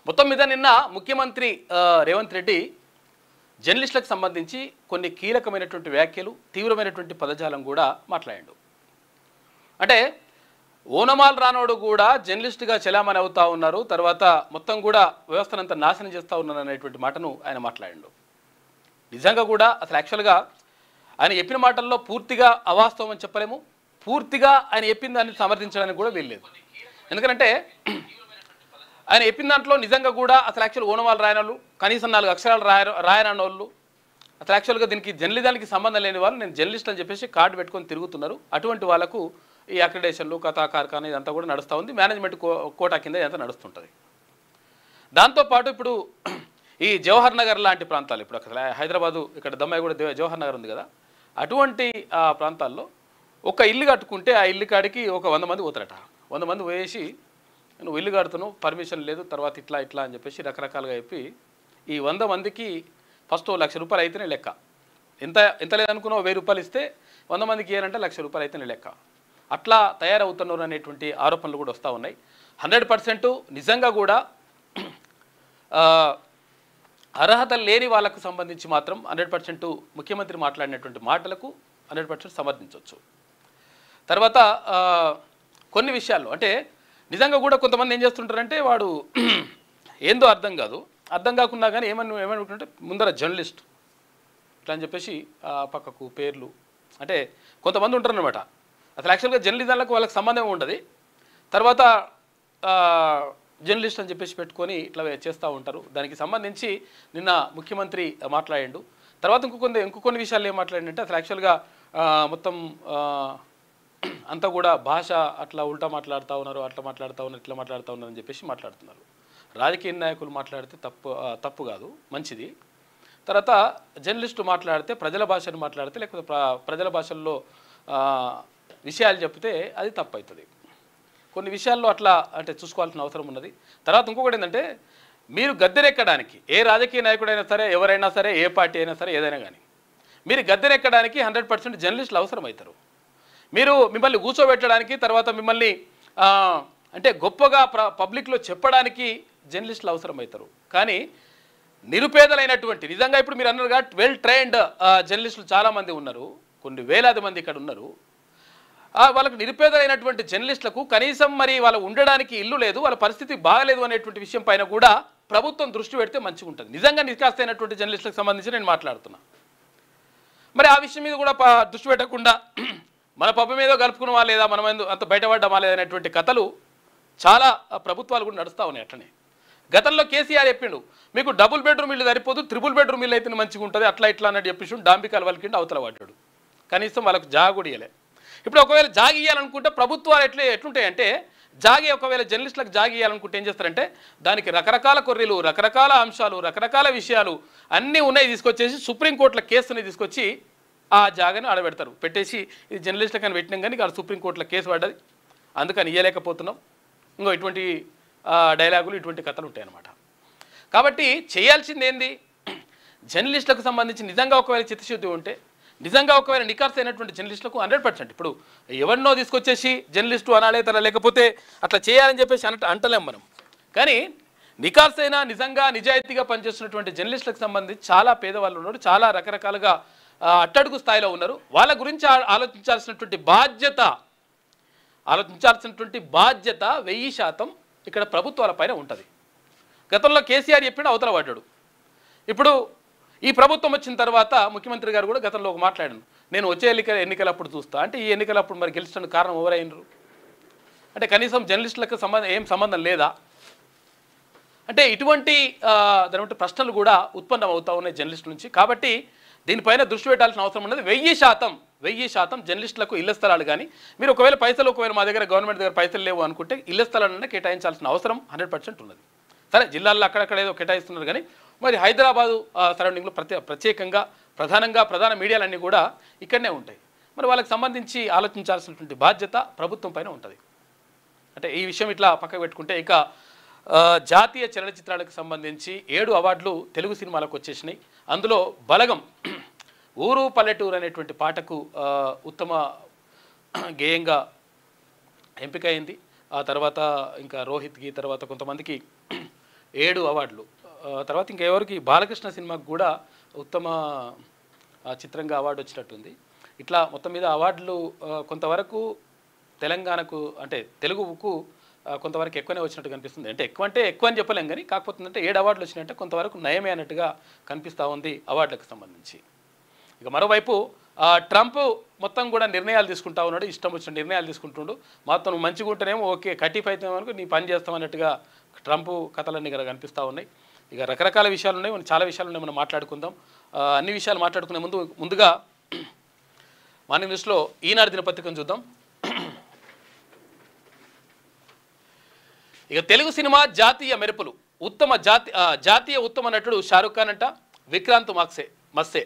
మొత్తం మీద నిన్న ముఖ్యమంత్రి రేవంత్ రెడ్డి జర్నలిస్టులకు సంబంధించి కొన్ని కీలకమైనటువంటి వ్యాఖ్యలు, తీవ్రమైనటువంటి పదజాలం కూడా మాట్లాడాడు. అంటే ఓనమాల్ రానోడు కూడా జర్నలిస్టుగా చెలామణి అవుతా ఉన్నారు, తర్వాత మొత్తం కూడా వ్యవస్థనంతా నాశనం చేస్తూ ఉన్నారు అనేటువంటి మాటను ఆయన మాట్లాడాడు. నిజంగా కూడా అసలు యాక్చువల్గా ఆయన చెప్పిన మాటల్లో పూర్తిగా అవాస్తవం అని చెప్పలేము, పూర్తిగా ఆయన చెప్పిన దాన్ని సమర్థించడానికి కూడా వీల్లేదు. ఎందుకంటే ఆయన చెప్పిన దాంట్లో నిజంగా కూడా అసలు యాక్చువల్ ఓనమాలు రాయని వాళ్ళు, కనీసం 4 అక్షరాలు రాయరాని వాళ్ళు, అసలు యాక్చువల్గా దీనికి జర్నలిజానికి సంబంధం లేని వాళ్ళు నేను జర్నలిస్ట్ అని చెప్పేసి కార్డు పెట్టుకొని తిరుగుతున్నారు. అటువంటి వాళ్ళకు ఈ అక్రిడేషన్లు, కథా కార్ఖానా ఇదంతా కూడా నడుస్తూ ఉంది. మేనేజ్మెంట్ కోటా కింద ఇదంతా నడుస్తుంటుంది. దాంతోపాటు ఇప్పుడు ఈ జవహర్ నగర్ లాంటి ప్రాంతాలు, ఇప్పుడు అక్కడ హైదరాబాదు ఇక్కడ దమ్మాయి కూడా జవహర్ నగర్ ఉంది కదా, అటువంటి ప్రాంతాల్లో ఒక ఇల్లు కట్టుకుంటే ఆ ఇల్లు కాడికి ఒక 100 మంది పోతారట. 100 మంది పోయేసి నువ్వు ఇల్లు కడుతున్నావు, పర్మిషన్ లేదు, తర్వాత ఇట్లా ఇట్లా అని చెప్పేసి రకరకాలుగా చెప్పి ఈ 100 మందికి ఫస్ట్ 1 లక్ష రూపాయలు అయితేనే లెక్క. ఎంత లేదనుకున్నావు 1000 రూపాయలు ఇస్తే 100 మందికి ఇవ్వాలంటే 1 లక్ష రూపాయలు అయితేనే లెక్క. అట్లా తయారవుతున్నారు అనేటువంటి ఆరోపణలు కూడా వస్తూ ఉన్నాయి. 100% నిజంగా కూడా అర్హత లేని వాళ్ళకు సంబంధించి మాత్రం 100% ముఖ్యమంత్రి మాట్లాడినటువంటి మాటలకు 100% సమర్థించవచ్చు. తర్వాత కొన్ని విషయాల్లో అంటే నిజంగా కూడా కొంతమంది ఏం చేస్తుంటారంటే వాడు ఏందో అర్థం కాదు, అర్థం కాకుండా కానీ ఏమనుకుంటే ముందర జర్నలిస్ట్ ఇట్లా అని చెప్పేసి పక్కకు పేర్లు, అంటే కొంతమంది ఉంటారన్నమాట. అసలు యాక్చువల్గా జర్నలిజాలకు వాళ్ళకి సంబంధం ఉండదు, తర్వాత జర్నలిస్ట్ అని చెప్పేసి పెట్టుకొని ఇట్లా చేస్తూ ఉంటారు. దానికి సంబంధించి నిన్న ముఖ్యమంత్రి మాట్లాడాడు. తర్వాత ఇంకో కొన్ని విషయాలు ఏం మాట్లాడిందంటే అసలు యాక్చువల్గా మొత్తం అంతా కూడా భాష అట్లా ఉల్టా మాట్లాడుతూ ఉన్నారు, అట్లా మాట్లాడుతూ ఉన్నారు, ఇట్లా మాట్లాడుతూ ఉన్నారు అని చెప్పేసి మాట్లాడుతున్నారు. రాజకీయ నాయకులు మాట్లాడితే తప్పు కాదు, మంచిది. తర్వాత జర్నలిస్టు మాట్లాడితే ప్రజల భాషను మాట్లాడితే లేకపోతే ప్రజల భాషల్లో విషయాలు చెప్తే అది తప్పు అవుతుంది. కొన్ని విషయాల్లో అట్లా అంటే చూసుకోవాల్సిన అవసరం ఉన్నది. తర్వాత ఇంకొకటి ఏంటంటే మీరు గద్దెనెక్కడానికి ఏ రాజకీయ నాయకుడైనా సరే, ఎవరైనా సరే, ఏ పార్టీ అయినా సరే, ఏదైనా కానీ మీరు గద్దెనెక్కడానికి 100% జర్నలిస్టులు అవసరం అవుతారు. మిమ్మల్ని కూర్చోబెట్టడానికి, తర్వాత మిమ్మల్ని అంటే గొప్పగా పబ్లిక్లో చెప్పడానికి జర్నలిస్టులు అవసరం అవుతారు. కానీ నిరుపేదలైనటువంటి నిజంగా ఇప్పుడు మీరు అన్నారుగా వెల్ ట్రైన్డ్ జర్నలిస్టులు చాలామంది ఉన్నారు, కొన్ని వేలాది మంది ఇక్కడ ఉన్నారు. వాళ్ళకు నిరుపేదలైనటువంటి జర్నలిస్టులకు కనీసం మరి వాళ్ళు ఉండడానికి ఇల్లు లేదు, వాళ్ళ పరిస్థితి బాగలేదు అనేటువంటి విషయం పైన కూడా ప్రభుత్వం దృష్టి పెడితే మంచిగా ఉంటుంది. నిజంగా నిష్కాస్తైనటువంటి జర్నలిస్టులకు సంబంధించి నేను మాట్లాడుతున్నా. మరి ఆ విషయం మీద కూడా దృష్టి పెట్టకుండా మన పబ్బ మీద కలుపుకున్నామా లేదా, మనం అంత బయటపడ్డామా లేదనేటువంటి కథలు చాలా ప్రభుత్వాలు కూడా నడుస్తూ ఉన్నాయి. అట్లనే గతంలో కేసీఆర్ చెప్పిండు మీకు డబుల్ బెడ్రూమ్ ఇల్లు సరిపోదు, 3 బెడ్రూమ్ ఇల్లు అయితే మంచిగా ఉంటుంది, అట్లా ఇట్లా అన్నట్టు చెప్పేసి డాంబికాల వాళ్ళకి అవతల పడ్డాడు. కనీసం వాళ్ళకు జాగ కూడా ఇవ్వలే. ఇప్పుడు ఒకవేళ జాగ ఇవ్వాలనుకుంటే ప్రభుత్వాలు ఎట్లుంటాయంటే ఒకవేళ జర్నలిస్టులకు జాగ ఇవ్వాలనుకుంటే ఏం చేస్తారంటే దానికి రకరకాల కొర్రీలు, రకరకాల అంశాలు, రకరకాల విషయాలు అన్నీ ఉన్నాయి తీసుకొచ్చేసి సుప్రీంకోర్టుల కేసుని తీసుకొచ్చి ఆ జాగని ఆడబెడతారు. పెట్టేసి ఇది జర్నలిస్టులకు అని పెట్టినాం కానీ ఇక్కడ సుప్రీంకోర్టులో కేసు పడ్డది, అందుకని ఇవ్వలేకపోతున్నాం. ఇంకో ఇటువంటి డైలాగులు, ఇటువంటి కథలు ఉంటాయన్నమాట. కాబట్టి చేయాల్సింది ఏంది, జర్నలిస్టులకు సంబంధించి నిజంగా ఒకవేళ చిత్తశుద్ధి ఉంటే, నిజంగా ఒకవేళ నికార్స్ అయినటువంటి జర్నలిస్టులకు 100% ఇప్పుడు ఎవరినో తీసుకొచ్చేసి జర్నలిస్టు అనాలే తన లేకపోతే అట్లా చేయాలని చెప్పేసి అంటలేం మనం. కానీ నికార్స్ అయినా నిజంగా నిజాయితీగా పనిచేస్తున్నటువంటి జర్నలిస్టులకు సంబంధించి చాలా పేదవాళ్ళు ఉన్నారు, చాలా రకరకాలుగా అట్టడుగు స్థాయిలో ఉన్నారు. వాళ్ళ గురించి ఆలోచించాల్సినటువంటి బాధ్యత 1000% ఇక్కడ ప్రభుత్వాల పైన ఉంటుంది. గతంలో కేసీఆర్ చెప్పిన అవతల పడ్డాడు. ఇప్పుడు ఈ ప్రభుత్వం వచ్చిన తర్వాత ముఖ్యమంత్రి గారు కూడా గతంలో ఒక మాట్లాడాను, నేను వచ్చే ఎన్నికలప్పుడు చూస్తా అంటే ఈ ఎన్నికలప్పుడు మరి గెలిచడానికి కారణం ఎవరైనరు అంటే కనీసం జర్నలిస్టులకు సంబంధం లేదా అంటే ఇటువంటి దాని ప్రశ్నలు కూడా ఉత్పన్నం అవుతూ ఉన్నాయి జర్నలిస్టుల నుంచి. కాబట్టి దీనిపైన దృష్టి పెట్టాల్సిన అవసరం ఉన్నది. 1000% జర్నలిస్టులకు ఇళ్ల స్థలాలు కానీ మీరు ఒకవేళ మా దగ్గర గవర్నమెంట్ దగ్గర పైసలు లేవు అనుకుంటే ఇళ్ల స్థలాలన్నా కేటాయించాల్సిన అవసరం 100% ఉన్నది. సరే జిల్లాల్లో అక్కడక్కడ ఏదో కేటాయిస్తున్నారు కానీ మరి హైదరాబాదు సరౌండింగ్లో ప్రత్యేకంగా ప్రధాన మీడియాలన్నీ కూడా ఇక్కడనే ఉంటాయి. మరి వాళ్ళకి సంబంధించి ఆలోచించాల్సినటువంటి బాధ్యత ప్రభుత్వం పైన ఉంటుంది. అంటే ఈ విషయం ఇట్లా పక్కకు పెట్టుకుంటే ఇక జాతీయ చలనచిత్రాలకు సంబంధించి 7 అవార్డులు తెలుగు సినిమాలకు వచ్చేసినాయి. అందులో బలగం ఊరు పల్లెటూరు అనేటువంటి పాటకు ఉత్తమ గేయంగా ఎంపిక అయింది. ఆ తర్వాత ఇంకా రోహిత్కి, తర్వాత కొంతమందికి 7 అవార్డులు. తర్వాత ఇంకెవరికి బాలకృష్ణ సినిమాకు కూడా ఉత్తమ చిత్రంగా అవార్డు వచ్చినట్టుంది. ఇట్లా మొత్తం మీద అవార్డులు కొంతవరకు తెలంగాణకు అంటే తెలుగుకు కొంతవరకు ఎక్కువనే వచ్చినట్టు కనిపిస్తుంది. అంటే ఎక్కువ అని చెప్పలేం కానీ కాకపోతే అంటే 7 అవార్డులు వచ్చినట్టే కొంతవరకు నయమే అన్నట్టుగా కనిపిస్తూ ఉంది అవార్డులకు సంబంధించి. ఇక మరోవైపు ట్రంప్ మొత్తం కూడా నిర్ణయాలు తీసుకుంటా ఉన్నాడు, ఇష్టం వచ్చిన నిర్ణయాలు తీసుకుంటుండు. మాతో నువ్వు మంచిగా ఉంటేనేమో ఓకే, కట్టిఫ్ అయితే వరకు నీ పని చేస్తామన్నట్టుగా ట్రంప్ కథలన్నీ ఇక్కడ కనిపిస్తూ ఉన్నాయి. ఇక రకరకాల విషయాలు ఉన్నాయి, మనం చాలా విషయాలు ఉన్నాయి, మనం మాట్లాడుకుందాం. అన్ని విషయాలు మాట్లాడుకునే ముందుగా మార్నింగ్ న్యూస్లో ఈనాడు దినపత్రికను చూద్దాం. ఇక తెలుగు సినిమా జాతీయ మెరుపులు, జాతీయ ఉత్తమ నటుడు షారుఖ్ ఖాన్ అంట, విక్రాంత్ మస్సే.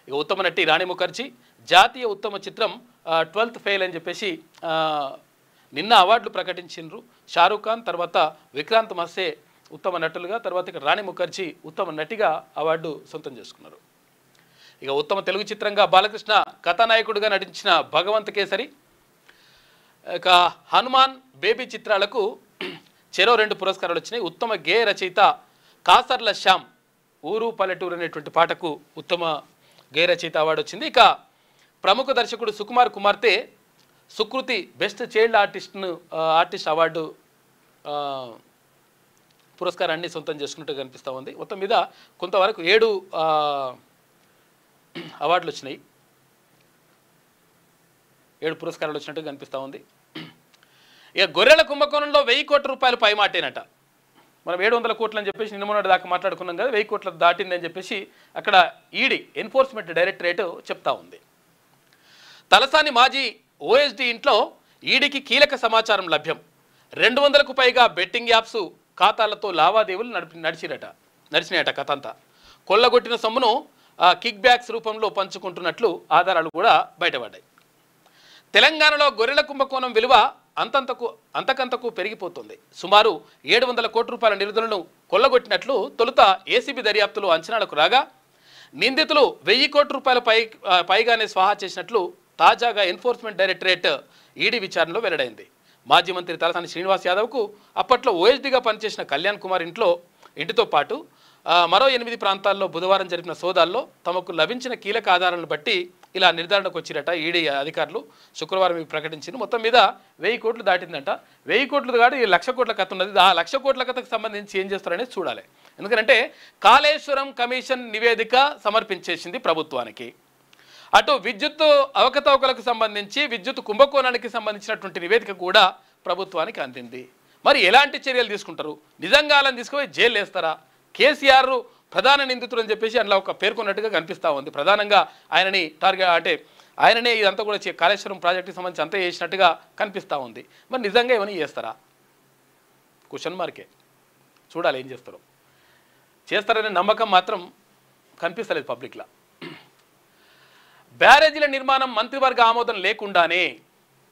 ఇక ఉత్తమ నటి రాణి ముఖర్జీ, జాతీయ ఉత్తమ చిత్రం 12th ఫెయిల్ అని చెప్పేసి నిన్న అవార్డులు ప్రకటించారు. షారుఖ్ ఖాన్ తర్వాత విక్రాంత్ మస్సే ఉత్తమ నటులుగా, తర్వాత ఇక రాణి ముఖర్జీ ఉత్తమ నటిగా అవార్డు సొంతం చేసుకున్నారు. ఇక ఉత్తమ తెలుగు చిత్రంగా బాలకృష్ణ కథానాయకుడిగా నటించిన భగవంత్ కేసరి, ఇక హనుమాన్, బేబీ చిత్రాలకు చెరో 2 పురస్కారాలు వచ్చినాయి. ఉత్తమ గేయ రచయిత కాసర్ల శ్యామ్, ఊరు పల్లెటూరు అనేటువంటి పాటకు ఉత్తమ గేయ రచయిత అవార్డు వచ్చింది. ఇక ప్రముఖ దర్శకుడు సుకుమార్ కుమార్తె Sukriti best child artist award పురస్కారాన్ని సొంతం చేసుకున్నట్టు కనిపిస్తూ ఉంది. మొత్తం మీద కొంతవరకు 7 అవార్డులు వచ్చినాయి, 7 పురస్కారాలు వచ్చినట్టు కనిపిస్తూ ఉంది. ఇక గొర్రెల కుంభకోణంలో 1000 కోట్ల రూపాయలు పైమాటేనట. మనం 700 కోట్లు అని చెప్పేసి నిన్న మొన్నటి దాకా మాట్లాడుకున్నాం కదా, 1000 కోట్ల దాటిందని చెప్పేసి అక్కడ ఈడీ ఎన్ఫోర్స్మెంట్ డైరెక్టరేట్ చెప్తా ఉంది. తలసాని మాజీ ఓఎస్డీ ఇంట్లో ఈడీకి కీలక సమాచారం లభ్యం. 200కు పైగా బెట్టింగ్ యాప్స్ ఖాతాలతో లావాదేవీలు నడిచినాయట. కథ అంతా కొల్లగొట్టిన సొమ్మును కిక్ బ్యాక్స్ రూపంలో పంచుకుంటున్నట్లు ఆధారాలు కూడా బయటపడ్డాయి. తెలంగాణలో గొర్రెల కుంభకోణం విలువ అంతకంతకు పెరిగిపోతుంది. సుమారు 700 కోట్ల రూపాయల నిధులను కొల్లగొట్టినట్లు తొలుత ఏసీబీ దర్యాప్తులు అంచనాలకు రాగా, నిందితులు 1000 కోట్ల రూపాయల పైగానే స్వాహా చేసినట్లు తాజాగా ఎన్ఫోర్స్మెంట్ డైరెక్టరేట్ ఈడీ విచారణలో వెల్లడైంది. మాజీ మంత్రి తలసాని శ్రీనివాస్ యాదవ్కు అప్పట్లో ఓఎస్డీగా పనిచేసిన కళ్యాణ్ కుమార్ ఇంటితో పాటు మరో 8 ప్రాంతాల్లో బుధవారం జరిపిన సోదాల్లో తమకు లభించిన కీలక ఆధారాలను బట్టి ఇలా నిర్ధారణకు వచ్చిరట ఈడీ అధికారులు. శుక్రవారం ప్రకటించింది. మొత్తం మీద 1000 కోట్లు దాటిందంట. 1000 కోట్లు దాటి 1,00,000 కోట్ల కథ ఉన్నది. ఆ 1,00,000 కోట్ల కథకు సంబంధించి ఏం చేస్తారనేది చూడాలి. ఎందుకంటే కాళేశ్వరం కమిషన్ నివేదిక సమర్పించేసింది ప్రభుత్వానికి. అటు విద్యుత్ అవకతవకలకు సంబంధించి, విద్యుత్ కుంభకోణానికి సంబంధించినటువంటి నివేదిక కూడా ప్రభుత్వానికి అందింది. మరి ఎలాంటి చర్యలు తీసుకుంటారు? నిజంగా వాళ్ళని తీసుకుపోయి జైలు వేస్తారా? కేసీఆర్ ప్రధాన నిందితుడు అని చెప్పేసి అందులో ఒక పేర్కొన్నట్టుగా కనిపిస్తూ ఉంది. ప్రధానంగా ఆయనని ఆయననే ఇదంతా కూడా కాళేశ్వరం ప్రాజెక్టుకి సంబంధించి అంతా చేసినట్టుగా కనిపిస్తూ ఉంది. మరి నిజంగా ఏమైనా చేస్తారా? క్వశ్చన్ మార్కే. చూడాలి ఏం చేస్తారనే నమ్మకం మాత్రం కనిపిస్తలేదు పబ్లిక్లో. బ్యారేజీల నిర్మాణం మంత్రివర్గ ఆమోదం లేకుండానే,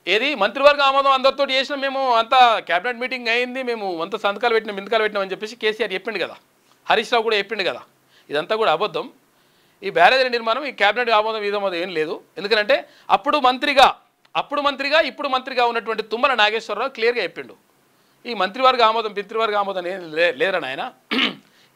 ఏది మంత్రివర్గ ఆమోదం అందరితో చేసినా, మేము అంతా క్యాబినెట్ మీటింగ్ అయింది, మేము అంత సంతకాలు పెట్టినాం అని చెప్పేసి కేసీఆర్ చెప్పిండు కదా, హరీష్ రావు కూడా చెప్పిండు కదా. ఇదంతా కూడా అబద్ధం. ఈ బ్యారేజీల నిర్మాణం ఈ క్యాబినెట్ ఆమోదం వీధమోదం ఏం లేదు. ఎందుకంటే అప్పుడు మంత్రిగా ఇప్పుడు మంత్రిగా ఉన్నటువంటి తుమ్మల నాగేశ్వరరావు క్లియర్గా చెప్పిండు, ఈ మంత్రివర్గ ఆమోదం ఏం లేరని. ఆయన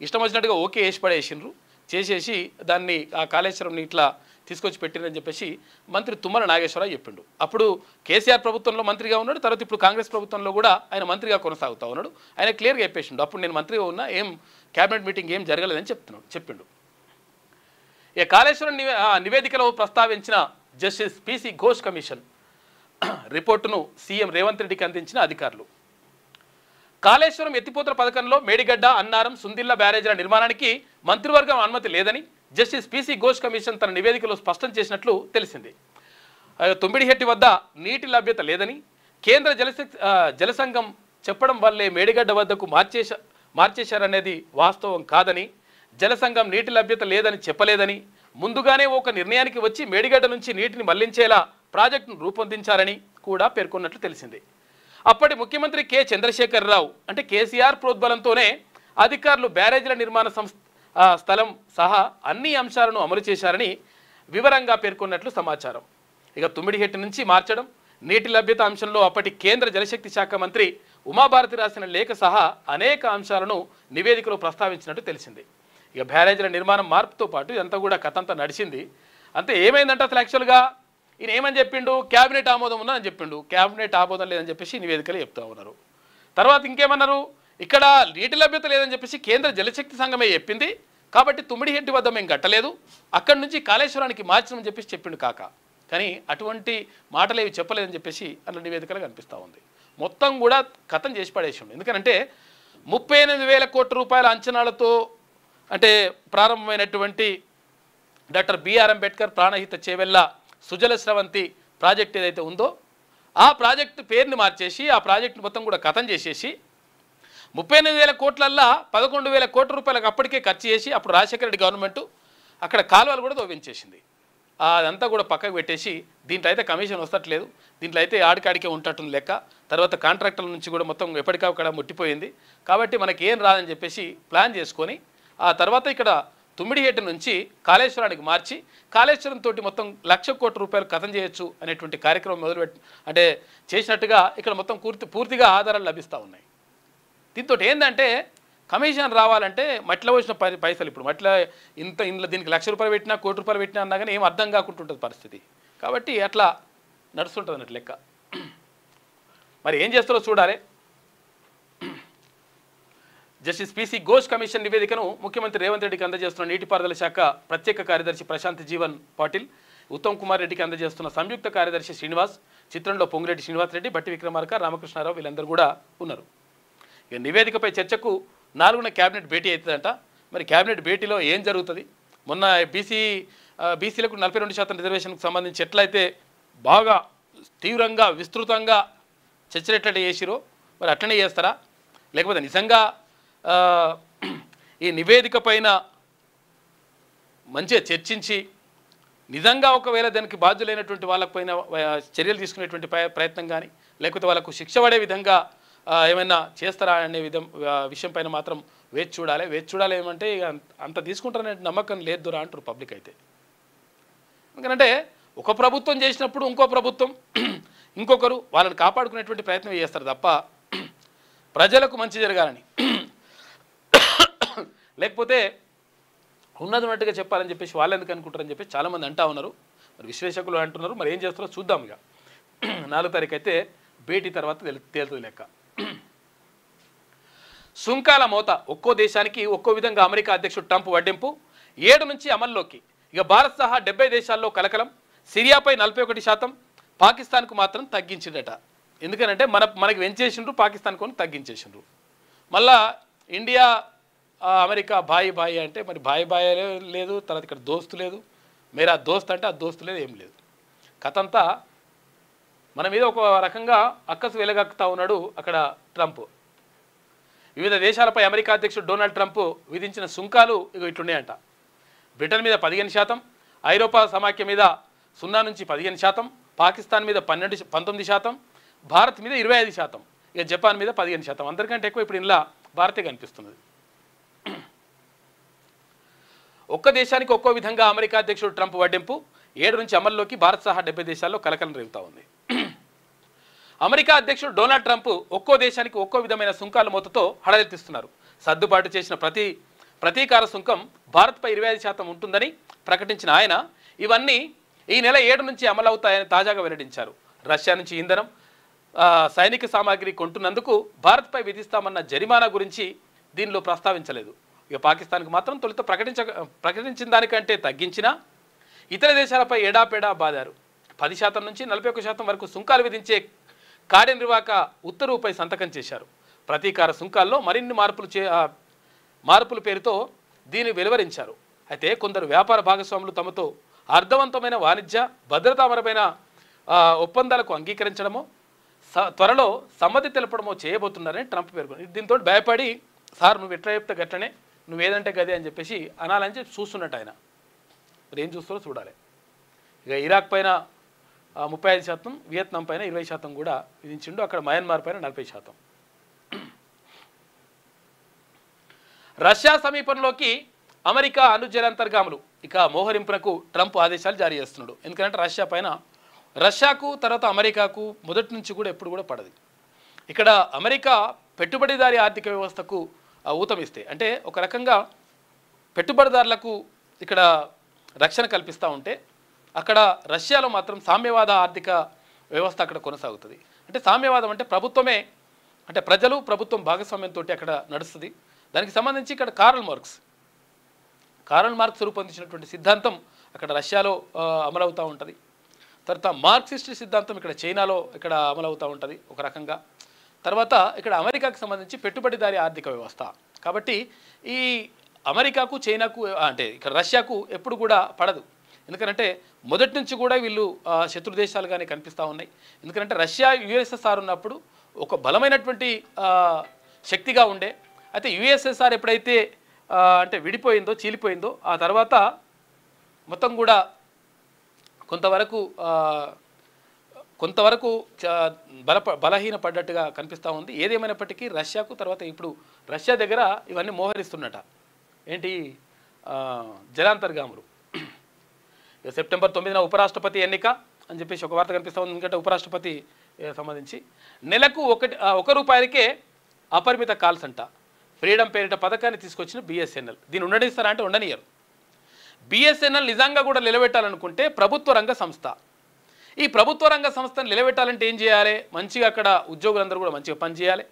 ఇష్టం వచ్చినట్టుగా ఓకే వేసి పడేసిండ్రు, చేసేసి దాన్ని ఆ కాళేశ్వరంని ఇట్లా తీసుకొచ్చి పెట్టిరని చెప్పేసి మంత్రి తుమ్మల నాగేశ్వరరావు చెప్పిండు. అప్పుడు కేసీఆర్ ప్రభుత్వంలో మంత్రిగా ఉన్నాడు, తర్వాత ఇప్పుడు కాంగ్రెస్ ప్రభుత్వంలో కూడా ఆయన మంత్రిగా కొనసాగుతూ ఉన్నాడు. ఆయన క్లియర్గా చెప్పేసిండు, అప్పుడు నేను మంత్రిగా ఉన్నా, ఏం క్యాబినెట్ మీటింగ్ ఏం జరగలేదని చెప్పిండు. ఇక కాళేశ్వరం నివేదికలో ప్రస్తావించిన జస్టిస్ పిసి ఘోష్ కమిషన్ రిపోర్టును సీఎం రేవంత్ రెడ్డికి అందించిన అధికారులు. కాళేశ్వరం ఎత్తిపోతల పథకంలో మేడిగడ్డ, అన్నారం, సుందిల్ల బ్యారేజీల నిర్మాణానికి మంత్రివర్గం అనుమతి లేదని జస్టిస్ పిసి ఘోష్ కమిషన్ తన నివేదికలో స్పష్టం చేసినట్లు తెలిసింది. తుమ్మిడిహెట్టి వద్ద నీటి లభ్యత లేదని కేంద్ర జలసంఘం చెప్పడం వల్లే మేడిగడ్డ వద్దకు మార్చేశారనేది వాస్తవం కాదని, జలసంఘం నీటి లభ్యత లేదని చెప్పలేదని, ముందుగానే ఒక నిర్ణయానికి వచ్చి మేడిగడ్డ నుంచి నీటిని మళ్లించేలా ప్రాజెక్టును రూపొందించారని కూడా పేర్కొన్నట్లు తెలిసింది. అప్పటి ముఖ్యమంత్రి కె చంద్రశేఖరరావు అంటే కేసీఆర్ ప్రోద్బలంతోనే అధికారులు బ్యారేజీల నిర్మాణ స్థలం సహా అన్ని అంశాలను అమలు చేశారని వివరంగా పేర్కొన్నట్లు సమాచారం. ఇక తుమ్మిడిహెట్టి నుంచి మార్చడం, నీటి లభ్యత అంశంలో అప్పటి కేంద్ర జలశక్తి శాఖ మంత్రి ఉమాభారతి రాసిన లేఖ సహా అనేక అంశాలను నివేదికలో ప్రస్తావించినట్టు తెలిసింది. ఇక బ్యారేజీల నిర్మాణం మార్పుతో పాటు ఇదంతా కూడా కథ అంతా నడిచింది. అంతే ఏమైందంటే అసలు యాక్చువల్గా ఈయన ఏమని చెప్పిండు, క్యాబినెట్ ఆమోదం ఉందని చెప్పిండు. క్యాబినెట్ ఆమోదం లేదని చెప్పేసి నివేదికలు చెప్తా ఉన్నారు. తర్వాత ఇంకేమన్నారు, ఇక్కడ నీటి లభ్యత లేదని చెప్పేసి కేంద్ర జలశక్తి సంఘమే చెప్పింది, కాబట్టి తుమ్మిడిహెట్టి వద్ద మేము కట్టలేదు, అక్కడి నుంచి కాళేశ్వరానికి మార్చమని చెప్పేసి చెప్పిండు కాక. కానీ అటువంటి మాటలేవి చెప్పలేదని చెప్పేసి అందులో నివేదికలు కనిపిస్తూ ఉంది. మొత్తం కూడా కథం చేసి పడేసిండు. ఎందుకంటే 38,000 కోట్ల రూపాయల అంచనాలతో అంటే ప్రారంభమైనటువంటి doctor BR Ambedkar Pranahita Chevella Sujala Sravanthi project ఏదైతే ఉందో ఆ ప్రాజెక్టు పేరుని మార్చేసి ఆ ప్రాజెక్టు మొత్తం కూడా కథం చేసేసి 38,000 కోట్లల్లా 11,000 కోట్ల రూపాయలకు అప్పటికే ఖర్చు చేసి అప్పుడు రాజశేఖర రెడ్డి గవర్నమెంట్ అక్కడ కాలువలు కూడా తవ్వించేసింది. అదంతా కూడా పక్కకు పెట్టేసి దీంట్లో అయితే కమిషన్ వస్తట్లేదు, దీంట్లో అయితే ఆడికాడికే ఉంటట్టుంది లెక్క. తర్వాత కాంట్రాక్టర్ల నుంచి కూడా మొత్తం ఎప్పటికక్కడ ముట్టిపోయింది, కాబట్టి మనకి ఏం రాదని చెప్పేసి ప్లాన్ చేసుకొని ఆ తర్వాత ఇక్కడ తుమ్మిడిహేటి నుంచి కాళేశ్వరానికి మార్చి కాళేశ్వరం తోటి మొత్తం 1,00,000 కోట్ల రూపాయలు కథం చేయొచ్చు అనేటువంటి కార్యక్రమం అంటే చేసినట్టుగా ఇక్కడ మొత్తం పూర్తిగా ఆధారాలు లభిస్తూ ఉన్నాయి. దీంతో ఏంటంటే కమిషన్ రావాలంటే మట్టిలో వచ్చిన పైసలు ఇప్పుడు మట్టిలో ఇంట్లో దీనికి 1,00,000 రూపాయలు పెట్టినా, 1,00,00,000 రూపాయలు పెట్టినా అన్నా కానీ ఏం అర్థం కాకుంటుంటుంది పరిస్థితి. కాబట్టి అట్లా నడుస్తుంటుంది అన్నట్టు లెక్క. మరి ఏం చేస్తారో చూడాలి. జస్టిస్ పిసి ఘోష్ కమిషన్ నివేదికను ముఖ్యమంత్రి రేవంత్ రెడ్డికి అందజేస్తున్న నీటిపారుదల శాఖ ప్రత్యేక కార్యదర్శి ప్రశాంత్ జీవన్ పాటిల్, ఉత్తమ్ కుమార్ రెడ్డికి అందజేస్తున్న సంయుక్త కార్యదర్శి శ్రీనివాస్, చిత్రంలో పొంగిరెడ్డి శ్రీనివాస్ రెడ్డి, బట్టి విక్రమార్క, రామకృష్ణారావు వీళ్ళందరూ కూడా ఉన్నారు. ఇక నివేదికపై చర్చకు 4న క్యాబినెట్ భేటీ అవుతుందంట. మరి క్యాబినెట్ భేటీలో ఏం జరుగుతుంది? మొన్న బీసీలకు 42% రిజర్వేషన్కు సంబంధించి ఎట్లయితే బాగా తీవ్రంగా విస్తృతంగా చర్చలు చేసిరో మరి అట్లనే చేస్తారా, లేకపోతే నిజంగా ఈ నివేదిక పైన మంచిగా చర్చించి నిజంగా ఒకవేళ దానికి బాధ్యులైనటువంటి వాళ్ళపైన చర్యలు తీసుకునేటువంటి ప్రయత్నం కానీ లేకపోతే వాళ్ళకు శిక్ష పడే విధంగా ఏమైనా చేస్తారా అనే విషయం పైన మాత్రం వేచి చూడాలి. ఏమంటే అంత తీసుకుంటారనే నమ్మకం లేదు రా అంటారు పబ్లిక్ అయితే. ఎందుకంటే ఒక ప్రభుత్వం చేసినప్పుడు ఇంకో ప్రభుత్వం ఇంకొకరు వాళ్ళని కాపాడుకునేటువంటి ప్రయత్నం చేస్తారు తప్ప ప్రజలకు మంచి జరగాలని లేకపోతే ఉన్నట్టుగా చెప్పాలని చెప్పేసి వాళ్ళు ఎందుకు అనుకుంటారని చెప్పేసి చాలామంది అంటా ఉన్నారు. మరి విశ్లేషకులు అంటున్నారు. మరి ఏం చేస్తారో చూద్దాం. ఇక 4వ తారీఖు అయితే భేటీ తర్వాత తేలుతుంది లెక్క. సుంకాల మోత ఒక్కో దేశానికి ఒక్కో విధంగా అమెరికా అధ్యక్షుడు ట్రంప్ వడ్డింపు 7 నుంచి అమల్లోకి. ఇక భారత్ సహా 70 దేశాల్లో కలకలం. సిరియాపై 41%, పాకిస్తాన్కు మాత్రం తగ్గించిండట. ఎందుకనంటే మనకి పెంచేసిండ్రు, పాకిస్తాన్ కొని తగ్గించేసిండ్రు. మళ్ళా ఇండియా అమెరికా బాయి అంటే మరి బాయి లేదు, తర్వాత ఇక్కడ దోస్తు లేదు, మేరా దోస్త్ అంటే ఆ దోస్తు లేదు, ఏం లేదు. కథ అంతా మన మీద ఒక రకంగా అక్కసు వెలగక్కుతా ఉన్నాడు అక్కడ ట్రంప్. వివిధ దేశాలపై అమెరికా అధ్యక్షుడు డొనాల్డ్ ట్రంప్ విధించిన సుంకాలు ఇట్లున్నాయంట. బ్రిటన్ మీద 15%, ఐరోపా సమాఖ్య మీద 0 నుంచి 15%, పాకిస్తాన్ మీద 19%, భారత్ మీద 25%, ఇక జపాన్ మీద 15%. అందరికంటే ఎక్కువ ఇప్పుడు ఇలా భారతే కనిపిస్తున్నది. ఒక్క దేశానికి ఒక్కో విధంగా అమెరికా అధ్యక్షుడు ట్రంప్ వడ్డింపు 7 నుంచి అమల్లోకి. భారత్ సహా 70 దేశాల్లో కలకలం రేగుతూ ఉంది. అమెరికా అధ్యక్షుడు డొనాల్డ్ ట్రంప్ ఒక్కో దేశానికి ఒక్కో విధమైన సుంకాల మోతతో హడలెత్తిస్తున్నారు. సర్దుబాటు చేసిన ప్రతీకార సుంకం భారత్పై 25% ఉంటుందని ప్రకటించిన ఆయన ఇవన్నీ ఈ నెల 7 నుంచి అమలవుతాయని తాజాగా వెల్లడించారు. రష్యా నుంచి ఇంధనం, సైనిక సామాగ్రి కొంటున్నందుకు భారత్పై విధిస్తామన్న జరిమానా గురించి దీనిలో ప్రస్తావించలేదు. ఇక పాకిస్తాన్కు మాత్రం తొలుత ప్రకటించిన దానికంటే తగ్గించినా ఇతర దేశాలపై ఎడాపెడా బాదారు. 10% నుంచి 41% వరకు సుంకాలు విధించే కార్యనిర్వాహక ఉత్తర్వుపై సంతకం చేశారు. ప్రతీకార సుంకాల్లో మరిన్ని మార్పుల పేరుతో దీన్ని వెలువరించారు. అయితే కొందరు వ్యాపార భాగస్వాములు తమతో అర్థవంతమైన వాణిజ్య భద్రతాపరమైన ఒప్పందాలకు అంగీకరించడమో త్వరలో సమ్మతి తెలపడమో చేయబోతున్నారని ట్రంప్ పేర్కొన్నారు. దీంతో భయపడి సార్ నువ్వు ఎట్లా చెప్తే గట్లనే, నువ్వేదంటే గదే అని చెప్పేసి అనాలని చెప్పి చూస్తున్నట్టు ఆయన. మరి ఏం చూస్తారో చూడాలి. ఇక ఇరాక్ పైన 35%, వియత్నాం పైన 20% కూడా విధించిండు. అక్కడ మయన్మార్ పైన 40%. రష్యా సమీపంలోకి అమెరికా అణుజలంతర్గాములు ఇక మోహరింపునకు ట్రంప్ ఆదేశాలు జారీ చేస్తున్నాడు. ఎందుకంటే రష్యాకు తర్వాత అమెరికాకు మొదటి నుంచి కూడా ఎప్పుడు కూడా పడదు. ఇక్కడ అమెరికా పెట్టుబడిదారీ ఆర్థిక వ్యవస్థకు ఊతమిస్తే, అంటే ఒక రకంగా పెట్టుబడిదారులకు ఇక్కడ రక్షణ కల్పిస్తూ ఉంటే, అక్కడ రష్యాలో మాత్రం సామ్యవాద ఆర్థిక వ్యవస్థ అక్కడ కొనసాగుతుంది. అంటే సామ్యవాదం అంటే ప్రభుత్వమే, అంటే ప్రజలు ప్రభుత్వం భాగస్వామ్యంతో అక్కడ నడుస్తుంది. దానికి సంబంధించి ఇక్కడ కార్ల్ మార్క్స్ రూపొందించినటువంటి సిద్ధాంతం అక్కడ రష్యాలో అమలవుతూ ఉంటుంది. తర్వాత మార్క్సిస్ట్ సిద్ధాంతం ఇక్కడ చైనాలో ఇక్కడ అమలవుతూ ఉంటుంది ఒక రకంగా. తర్వాత ఇక్కడ అమెరికాకు సంబంధించి పెట్టుబడిదారీ ఆర్థిక వ్యవస్థ. కాబట్టి ఈ అమెరికాకు చైనాకు అంటే ఇక్కడ రష్యాకు ఎప్పుడు కూడా పడదు. ఎందుకంటే మొదటి నుంచి కూడా వీళ్ళు శత్రు దేశాలుగానే కనిపిస్తూ ఉన్నాయి. ఎందుకంటే రష్యా యుఎస్ఎస్ఆర్ ఉన్నప్పుడు ఒక బలమైనటువంటి శక్తిగా ఉండే. అయితే యుఎస్ఎస్ఆర్ ఎప్పుడైతే అంటే విడిపోయిందో, చీలిపోయిందో, ఆ తర్వాత మొత్తం కూడా కొంతవరకు బలహీన పడ్డట్టుగా కనిపిస్తూ ఉంది. ఏదేమైనప్పటికీ రష్యాకు తర్వాత ఇప్పుడు రష్యా దగ్గర ఇవన్నీ మోహరిస్తున్నట. ఏంటి జలాంతర్గాములు. సెప్టెంబర్ 9న ఉపరాష్ట్రపతి ఎన్నిక అని చెప్పేసి ఒక వార్త కనిపిస్తూ ఉంది. ఎందుకంటే ఉపరాష్ట్రపతి సంబంధించి నెలకు ₹1 అపరిమిత కాల్స్ అంట. ఫ్రీడమ్ పేరిట పథకాన్ని తీసుకొచ్చిన బిఎస్ఎన్ఎల్. దీన్ని ఉండనిస్తారా అంటే ఉండనియరు. బిఎస్ఎన్ఎల్ నిజంగా కూడా నిలబెట్టాలనుకుంటే ప్రభుత్వ రంగ సంస్థ. ఈ ప్రభుత్వ రంగ సంస్థను నిలబెట్టాలంటే ఏం చేయాలి? మంచిగా అక్కడ ఉద్యోగులందరూ కూడా మంచిగా పనిచేయాలి,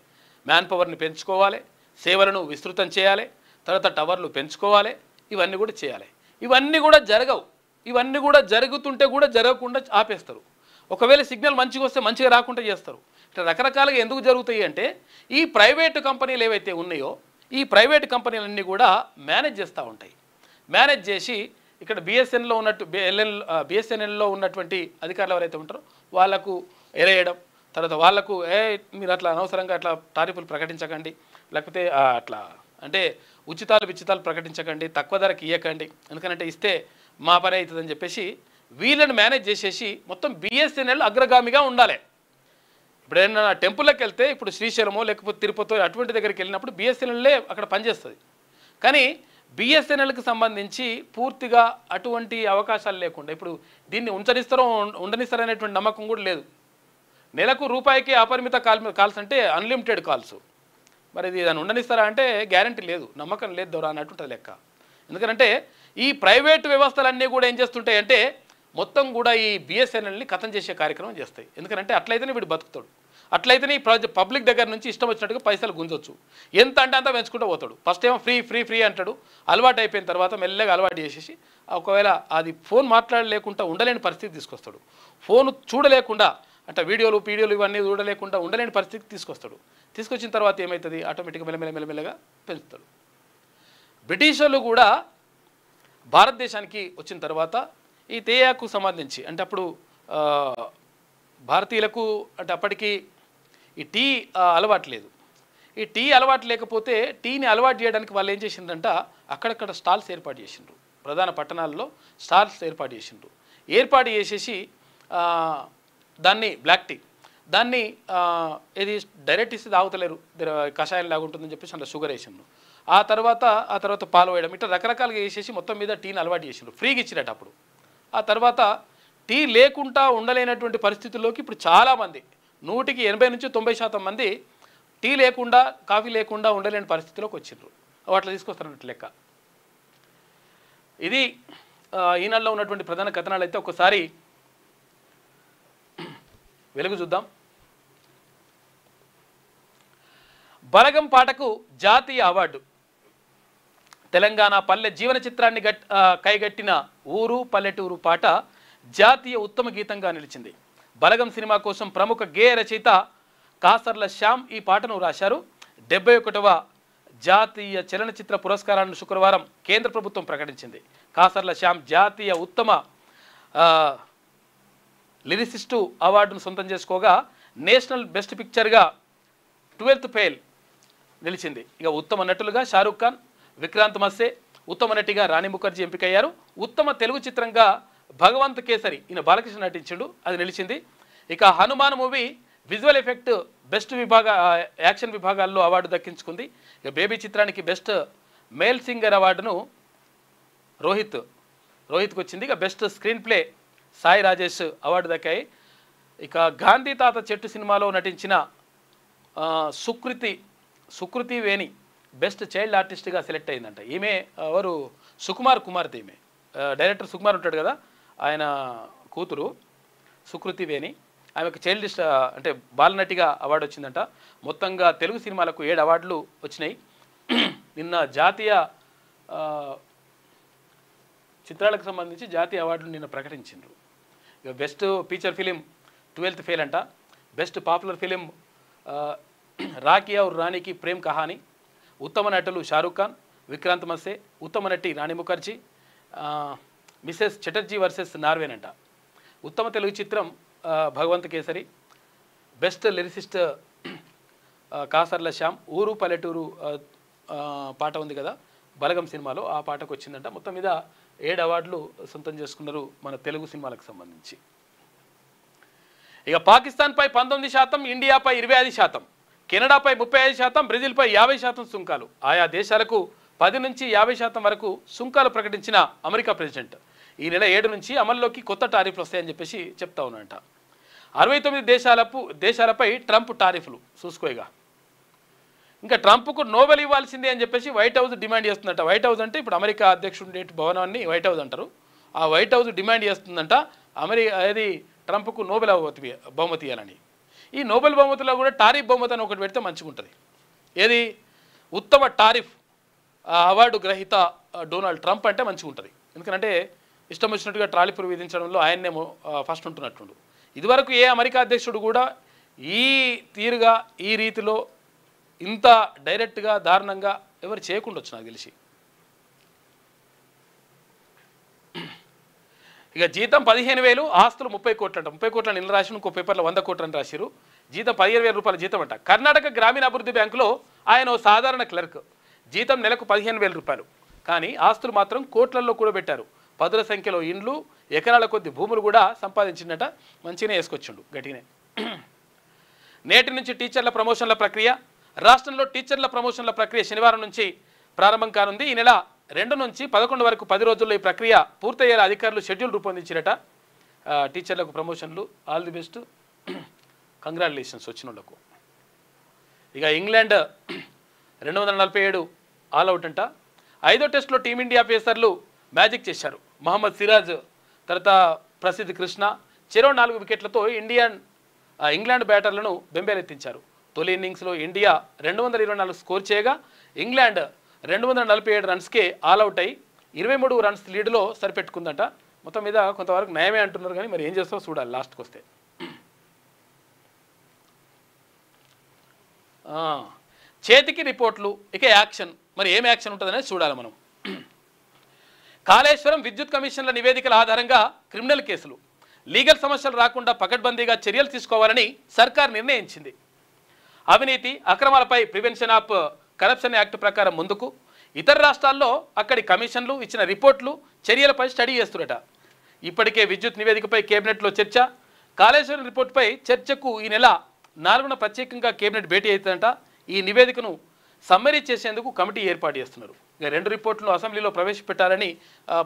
మ్యాన్ పవర్ని పెంచుకోవాలి, సేవలను విస్తృతం చేయాలి, తర్వాత టవర్లు పెంచుకోవాలి, ఇవన్నీ కూడా చేయాలి. ఇవన్నీ కూడా జరగవు. ఇవన్నీ కూడా జరుగుతుంటే కూడా జరగకుండా ఆపేస్తారు. ఒకవేళ సిగ్నల్ మంచిగా వస్తే మంచిగా రాకుండా చేస్తారు. ఇట్లా రకరకాలుగా ఎందుకు జరుగుతాయి అంటే ఈ ప్రైవేటు కంపెనీలు ఏవైతే ఉన్నాయో ఈ ప్రైవేటు కంపెనీలన్నీ కూడా మేనేజ్ చేస్తూ ఉంటాయి. మేనేజ్ చేసి ఇక్కడ బిఎస్ఎన్ఎల్లో ఉన్నటువంటి అధికారులు ఎవరైతే ఉంటారో వాళ్ళకు ఎరేయడం, తర్వాత వాళ్ళకు మీరు అట్లా అనవసరంగా అట్లా టారిఫ్లు ప్రకటించకండి, లేకపోతే అట్లా అంటే ఉచితాలు ప్రకటించకండి, తక్కువ ధరకి ఇవ్వకండి, ఎందుకంటే ఇస్తే మా పని అవుతుందని చెప్పేసి వీళ్ళని మేనేజ్ చేసేసి మొత్తం బిఎస్ఎన్ఎల్ అగ్రగామిగా ఉండాలి. ఇప్పుడు ఏదైనా టెంపుల్లోకి వెళ్తే, ఇప్పుడు శ్రీశైలమో లేకపోతే తిరుపతో అటువంటి దగ్గరికి వెళ్ళినప్పుడు బిఎస్ఎన్ఎల్లే అక్కడ పనిచేస్తుంది. కానీ బిఎస్ఎన్ఎల్కి సంబంధించి పూర్తిగా అటువంటి అవకాశాలు లేకుండా ఇప్పుడు దీన్ని ఉండనిస్తారో అనేటువంటి నమ్మకం కూడా లేదు. నెలకు ₹1 అపరిమిత కాల్స్ అంటే అన్లిమిటెడ్ కాల్స్. మరి ఇది దాన్ని ఉండనిస్తారా అంటే గ్యారంటీ లేదు, నమ్మకం లేదు దొరా అన్నట్టుంటుంది లెక్క. ఎందుకంటే ఈ ప్రైవేటు వ్యవస్థలన్నీ కూడా ఏం చేస్తుంటాయి అంటే మొత్తం కూడా ఈ బిఎస్ఎన్ఎల్ని ఖతం చేసే కార్యక్రమం చేస్తాయి. ఎందుకంటే అట్లయితేనే వీడు బతుకుతాడు, అట్లయితేనే ఈ పబ్లిక్ దగ్గర నుంచి ఇష్టం వచ్చినట్టుగా పైసలు గుంజొచ్చు. ఎంత అంటే అంత పెంచుకుంటూ పోతాడు. ఫస్ట్ ఏమో ఫ్రీ అంటాడు. అలవాటు అయిపోయిన తర్వాత మెల్లగా అలవాటు చేసేసి ఒకవేళ అది ఫోన్ మాట్లాడలేకుండా ఉండలేని పరిస్థితి తీసుకొస్తాడు. ఫోన్ చూడలేకుండా అంటే వీడియోలు ఇవన్నీ చూడలేకుండా ఉండలేని పరిస్థితి తీసుకొస్తాడు. తీసుకొచ్చిన తర్వాత ఏమవుతుంది? ఆటోమేటిక్గా మెల్లమెల్లగా పెంచుతాడు. బ్రిటిష్ వాళ్ళు కూడా భారతదేశానికి వచ్చిన తర్వాత ఈ తేయాకు సంబంధించి అంటే అప్పుడు భారతీయులకు అంటే అప్పటికి ఈ టీ అలవాటు లేదు. ఈ టీ అలవాటు లేకపోతే టీని అలవాటు చేయడానికి వాళ్ళు ఏం చేసిందంట అక్కడక్కడ స్టాల్స్ ఏర్పాటు చేసిండ్రు. ప్రధాన పట్టణాల్లో స్టాల్స్ ఏర్పాటు చేసేసి దాన్ని బ్లాక్ టీ దాన్ని ఏది డైరెక్ట్ ఇస్తే తాగుతలేరు, కషాయం లాగా ఉంటుందని చెప్పేసి అందులో షుగర్ వేసిండ్రు. ఆ తర్వాత పాలు వేయడం, ఇట్లా రకరకాలుగా వేసేసి మొత్తం మీద టీని అలవాటు చేసిండ్రు. ఫ్రీగా ఇచ్చినట్టు అప్పుడు. ఆ తర్వాత టీ లేకుండా ఉండలేనటువంటి పరిస్థితుల్లోకి ఇప్పుడు చాలామంది 100కి 80 నుంచి 90% మంది టీ లేకుండా కాఫీ లేకుండా ఉండలేని పరిస్థితిలోకి వచ్చిండ్రు. అట్లా తీసుకొస్తారన్నట్టు లెక్క. ఇది ఈనాడులో ఉన్నటువంటి ప్రధాన కథనాలు. అయితే ఒకసారి వెలుగు చూద్దాం. బలగం పాటకు జాతీయ అవార్డు. తెలంగాణ పల్లె జీవన చిత్రాన్ని కైగట్టిన ఊరు పల్లెటూరు పాట జాతీయ ఉత్తమ గీతంగా నిలిచింది. బలగం సినిమా కోసం ప్రముఖ గేయ రచయిత కాసర్ల శ్యామ్ ఈ పాటను రాశారు. 71వ జాతీయ చలనచిత్ర పురస్కారాలను శుక్రవారం కేంద్ర ప్రభుత్వం ప్రకటించింది. కాసర్ల శ్యామ్ జాతీయ ఉత్తమ లిరిసిస్టు అవార్డును సొంతం చేసుకోగా నేషనల్ బెస్ట్ పిక్చర్గా 12th ఫెయిల్ నిలిచింది. ఇక ఉత్తమ నటులుగా షారూక్ ఖాన్, విక్రాంత్ మస్సే, ఉత్తమ నటిగా రాణి ముఖర్జీ ఎంపికయ్యారు. ఉత్తమ తెలుగు చిత్రంగా భగవంత్ కేసరి ఈయన బాలకృష్ణ నటించాడు, అది నిలిచింది. ఇక Hanuman movie visual effect best action విభాగాల్లో అవార్డు దక్కించుకుంది. ఇక బేబీ చిత్రానికి బెస్ట్ మేల్ సింగర్ అవార్డును రోహిత్కి వచ్చింది. ఇక best screenplay Sai Rajesh award దక్కాయి. ఇక గాంధీ తాత చెట్టు సినిమాలో నటించిన సుకృతి సుకృతి వేణి బెస్ట్ చైల్డ్ ఆర్టిస్ట్గా సెలెక్ట్ అయిందంట. ఈమె ఎవరు, సుకుమార్ కుమార్తె. ఈమె డైరెక్టర్ సుకుమార్ ఉంటాడు కదా, ఆయన కూతురు సుకృతి వేణి. ఆమెకు చైల్డ్ అంటే బాలనటిగా అవార్డు వచ్చిందంట. మొత్తంగా తెలుగు సినిమాలకు 7 అవార్డులు వచ్చినాయి. నిన్న జాతీయ చిత్రాలకు సంబంధించి జాతీయ అవార్డులు నిన్న ప్రకటించారు. ఇక best feature film 12th fail అంట. బెస్ట్ పాపులర్ ఫిలిం రాకీ ఔర్ రాణికి ప్రేమ్ కహానీ. ఉత్తమ నటులు షారూక్ ఖాన్, విక్రాంత్ మస్సే. ఉత్తమ నటి Rani Mukerji, Mrs Chatterjee versus Norway అంట. ఉత్తమ తెలుగు చిత్రం భగవంత్ కేసరి. Best lyricist Kasarla Shyam. ఊరు పల్లెటూరు పాట ఉంది కదా బలగం సినిమాలో, ఆ పాటకు వచ్చిందంట. మొత్తం మీద 7 అవార్డులు సొంతం చేసుకున్నారు మన తెలుగు సినిమాలకు సంబంధించి. ఇక పాకిస్తాన్పై 19%, ఇండియాపై 25%, కెనడాపై 35%, బ్రెజిల్పై 50% సుంకాలు. ఆయా దేశాలకు 10 నుంచి 50% వరకు సుంకాలు ప్రకటించిన అమెరికా ప్రెసిడెంట్ ఈ నెల 7 నుంచి అమల్లోకి కొత్త టారిఫ్లు వస్తాయని చెప్పేసి చెప్తా ఉన్నారంట. 69 దేశాలపై ట్రంప్ టారిఫ్లు చూసుకోగా. ఇంకా ట్రంప్కు నోబెల్ ఇవ్వాల్సిందే అని చెప్పేసి వైట్ హౌస్ డిమాండ్ చేస్తుందంట. వైట్ హౌస్ అంటే ఇప్పుడు అమెరికా అధ్యక్షుడి భవనాన్ని వైట్ హౌస్ అంటారు. ఆ వైట్ హౌస్ డిమాండ్ చేస్తుందంట అది ట్రంప్కు నోబెల్ బహుమతి ఇవ్వాలని. ఈ నోబెల్ బహుమతిలో కూడా టారిఫ్ బహుమతి అని ఒకటి పెడితే మంచిగా ఉంటుంది. ఏది ఉత్తమ టారిఫ్ అవార్డు గ్రహీత డొనాల్డ్ ట్రంప్ అంటే మంచిగా ఉంటుంది. ఎందుకంటే ఇష్టం వచ్చినట్టుగా టారిఫ్లు విధించడంలో ఆయన్నేమో ఫస్ట్ ఉంటున్నట్టుండు. ఇదివరకు ఏ అమెరికా అధ్యక్షుడు కూడా ఈ తీరుగా ఈ రీతిలో ఇంత డైరెక్ట్గా దారుణంగా ఎవరు చేయకుండా వచ్చు నాకు తెలిసి. ఇక జీతం 15,000, ఆస్తులు 30 కోట్లు అంట. 30 కోట్ల నిన్న రాసి ఇంకో పేపర్లో 100 కోట్లు అని రాశారు. జీతం 15,000 రూపాయల జీతం అంట. కర్ణాటక గ్రామీణ అభివృద్ధి బ్యాంకులో ఆయన ఓ సాధారణ క్లర్క్. జీతం నెలకు 15,000 రూపాయలు. కానీ ఆస్తులు మాత్రం కోట్లల్లో కూడా పెట్టారు. పదుల సంఖ్యలో ఇండ్లు, ఎకరాల కొద్ది భూములు కూడా సంపాదించిందట. మంచిగానే వేసుకొచ్చిండు గట్టిగానే. నేటి నుంచి టీచర్ల ప్రమోషన్ల ప్రక్రియ. రాష్ట్రంలో టీచర్ల ప్రమోషన్ల ప్రక్రియ శనివారం నుంచి ప్రారంభం కానుంది. ఈ నెల 2 నుంచి 11 వరకు 10 రోజుల్లో ఈ ప్రక్రియ పూర్తయ్యేలా అధికారులు షెడ్యూల్ రూపొందించినట. టీచర్లకు ప్రమోషన్లు. ఆల్ ది బెస్ట్, కంగ్రాచులేషన్స్ వచ్చిన వాళ్ళకు. ఇక ఇంగ్లాండ్ 247 ఆల్అవుట్ అంట. 5వ టెస్టులో టీమిండియా పేసర్లు మ్యాజిక్ చేశారు. మహమ్మద్ సిరాజ్ తర్వాత ప్రసిద్ధ్ కృష్ణ చెరో 4 వికెట్లతో ఇంగ్లాండ్ బ్యాటర్లను బెంబేలెత్తించారు. తొలి ఇన్నింగ్స్లో ఇండియా 224 స్కోర్ చేయగా ఇంగ్లాండ్ 247 రన్స్కే ఆల్అవుట్ అయి 23 రన్స్ లీడ్లో సరిపెట్టుకుందంట. మొత్తం మీద కొంతవరకు నయమే అంటున్నారు, కానీ మరి ఏం చేస్తారో చూడాలి లాస్ట్కి వస్తే. చేతికి రిపోర్ట్లు, ఇక యాక్షన్. మరి ఏం యాక్షన్ ఉంటుందనేది చూడాలి మనం. కాళేశ్వరం విద్యుత్ కమిషన్ల నివేదికల ఆధారంగా క్రిమినల్ కేసులు, లీగల్ సమస్యలు రాకుండా పకడ్బందీగా చర్యలు తీసుకోవాలని సర్కార్ నిర్ణయించింది. అవినీతి అక్రమాలపై ప్రివెన్షన్ ఆఫ్ కరప్షన్ యాక్ట్ ప్రకారం ముందుకు ఇతర రాష్ట్రాల్లో అక్కడి కమిషన్లు ఇచ్చిన రిపోర్ట్లు చర్యలపై స్టడీ చేస్తున్నట. ఇప్పటికే విద్యుత్ నివేదికపై కేబినెట్లో చర్చ. కాళేశ్వరం రిపోర్టుపై చర్చకు ఈ నెల 4న ప్రత్యేకంగా కేబినెట్ భేటీ అవుతుందంట. ఈ నివేదికను సమ్మరీ చేసేందుకు కమిటీ ఏర్పాటు చేస్తున్నారు. ఇక 2 రిపోర్టులను అసెంబ్లీలో ప్రవేశపెట్టాలని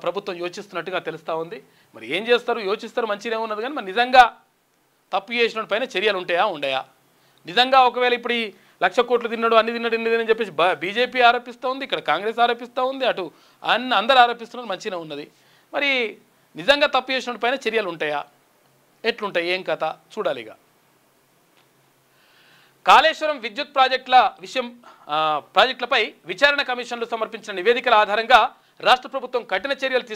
ప్రభుత్వం యోచిస్తున్నట్టుగా తెలుస్తూ ఉంది. మరి ఏం చేస్తారు, యోచిస్తారు, మంచిగా ఉన్నది. కానీ మరి నిజంగా తప్పు చేసిన పైన చర్యలు ఉంటాయా ఉండయా? నిజంగా ఒకవేళ ఇప్పుడు ఈ 1,00,000 కోట్లు తిన్నాడు, అన్ని తిన్నాడు, ఇన్ని అని చెప్పేసి బీజేపీ ఆరోపిస్తూ ఉంది, ఇక్కడ కాంగ్రెస్ ఆరోపిస్తూ ఉంది, అటు అందరూ ఆరోపిస్తున్నారు, మంచిగా ఉన్నది. మరి నిజంగా తప్పు చేసిన పైన చర్యలు ఉంటాయా, ఎట్లుంటాయి, ఏం కథ చూడాలి. ఇక కాళేశ్వరం విద్యుత్ ప్రాజెక్టులపై విచారణ కమిషన్లు సమర్పించిన నివేదికల ఆధారంగా రాష్ట్ర ప్రభుత్వం కఠిన చర్యలు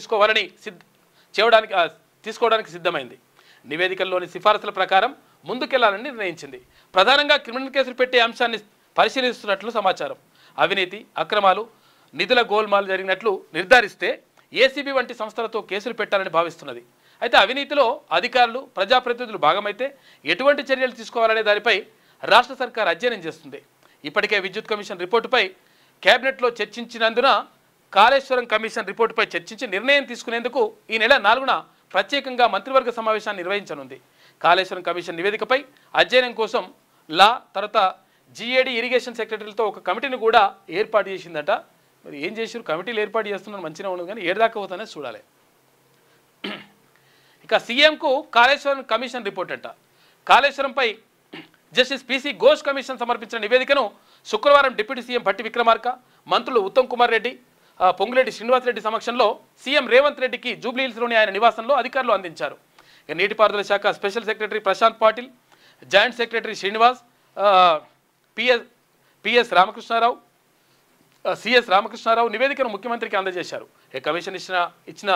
తీసుకోవడానికి సిద్ధమైంది. నివేదికల్లోని సిఫారసుల ప్రకారం ముందుకెళ్లాలని నిర్ణయించింది. ప్రధానంగా క్రిమినల్ కేసులు పెట్టే అంశాన్ని పరిశీలిస్తున్నట్లు సమాచారం. అవినీతి అక్రమాలు, నిధుల గోల్మాల్ జరిగినట్లు నిర్ధారిస్తే ఏసీబీ వంటి సంస్థలతో కేసులు పెట్టాలని భావిస్తున్నది. అయితే అవినీతిలో అధికారులు, ప్రజాప్రతినిధులు భాగమైతే ఎటువంటి చర్యలు తీసుకోవాలనే దానిపై రాష్ట్ర సర్కార్ అధ్యయనం చేస్తుంది. ఇప్పటికే విద్యుత్ కమిషన్ రిపోర్టుపై కేబినెట్లో చర్చించినందున కాళేశ్వరం కమిషన్ రిపోర్టుపై చర్చించి నిర్ణయం తీసుకునేందుకు ఈ నెల 4న ప్రత్యేకంగా మంత్రివర్గ సమావేశాన్ని నిర్వహించనుంది. కాళేశ్వరం కమిషన్ నివేదికపై అధ్యయనం కోసం తర్వాత జీఏడీ ఇరిగేషన్ సెక్రటరీలతో ఒక కమిటీని కూడా ఏర్పాటు చేసిందట. మరి ఏం చేశారు, కమిటీలు ఏర్పాటు చేస్తున్నారు, మంచిగా ఉండదు, కానీ ఏడాకా పోతానే చూడాలి. ఇక సీఎంకు కాళేశ్వరం కమిషన్ రిపోర్ట్ అంట. కాళేశ్వరంపై జస్టిస్ పిసి ఘోష్ కమిషన్ సమర్పించిన నివేదికను శుక్రవారం డిప్యూటీ సీఎం భట్టి విక్రమార్క, మంత్రులు ఉత్తమ్ కుమార్ రెడ్డి, పొంగులేటి శ్రీనివాసరెడ్డి సమక్షంలో సీఎం రేవంత్ రెడ్డికి జూబ్లీహిల్స్లోని ఆయన నివాసంలో అధికారులు అందించారు. నీటిపారుదల శాఖ special secretary Prashant Patil, joint secretary Srinivas, PS Ramakrishna Rao, CS Ramakrishna Rao నివేదికను ముఖ్యమంత్రికి అందజేశారు. కమిషన్ ఇచ్చిన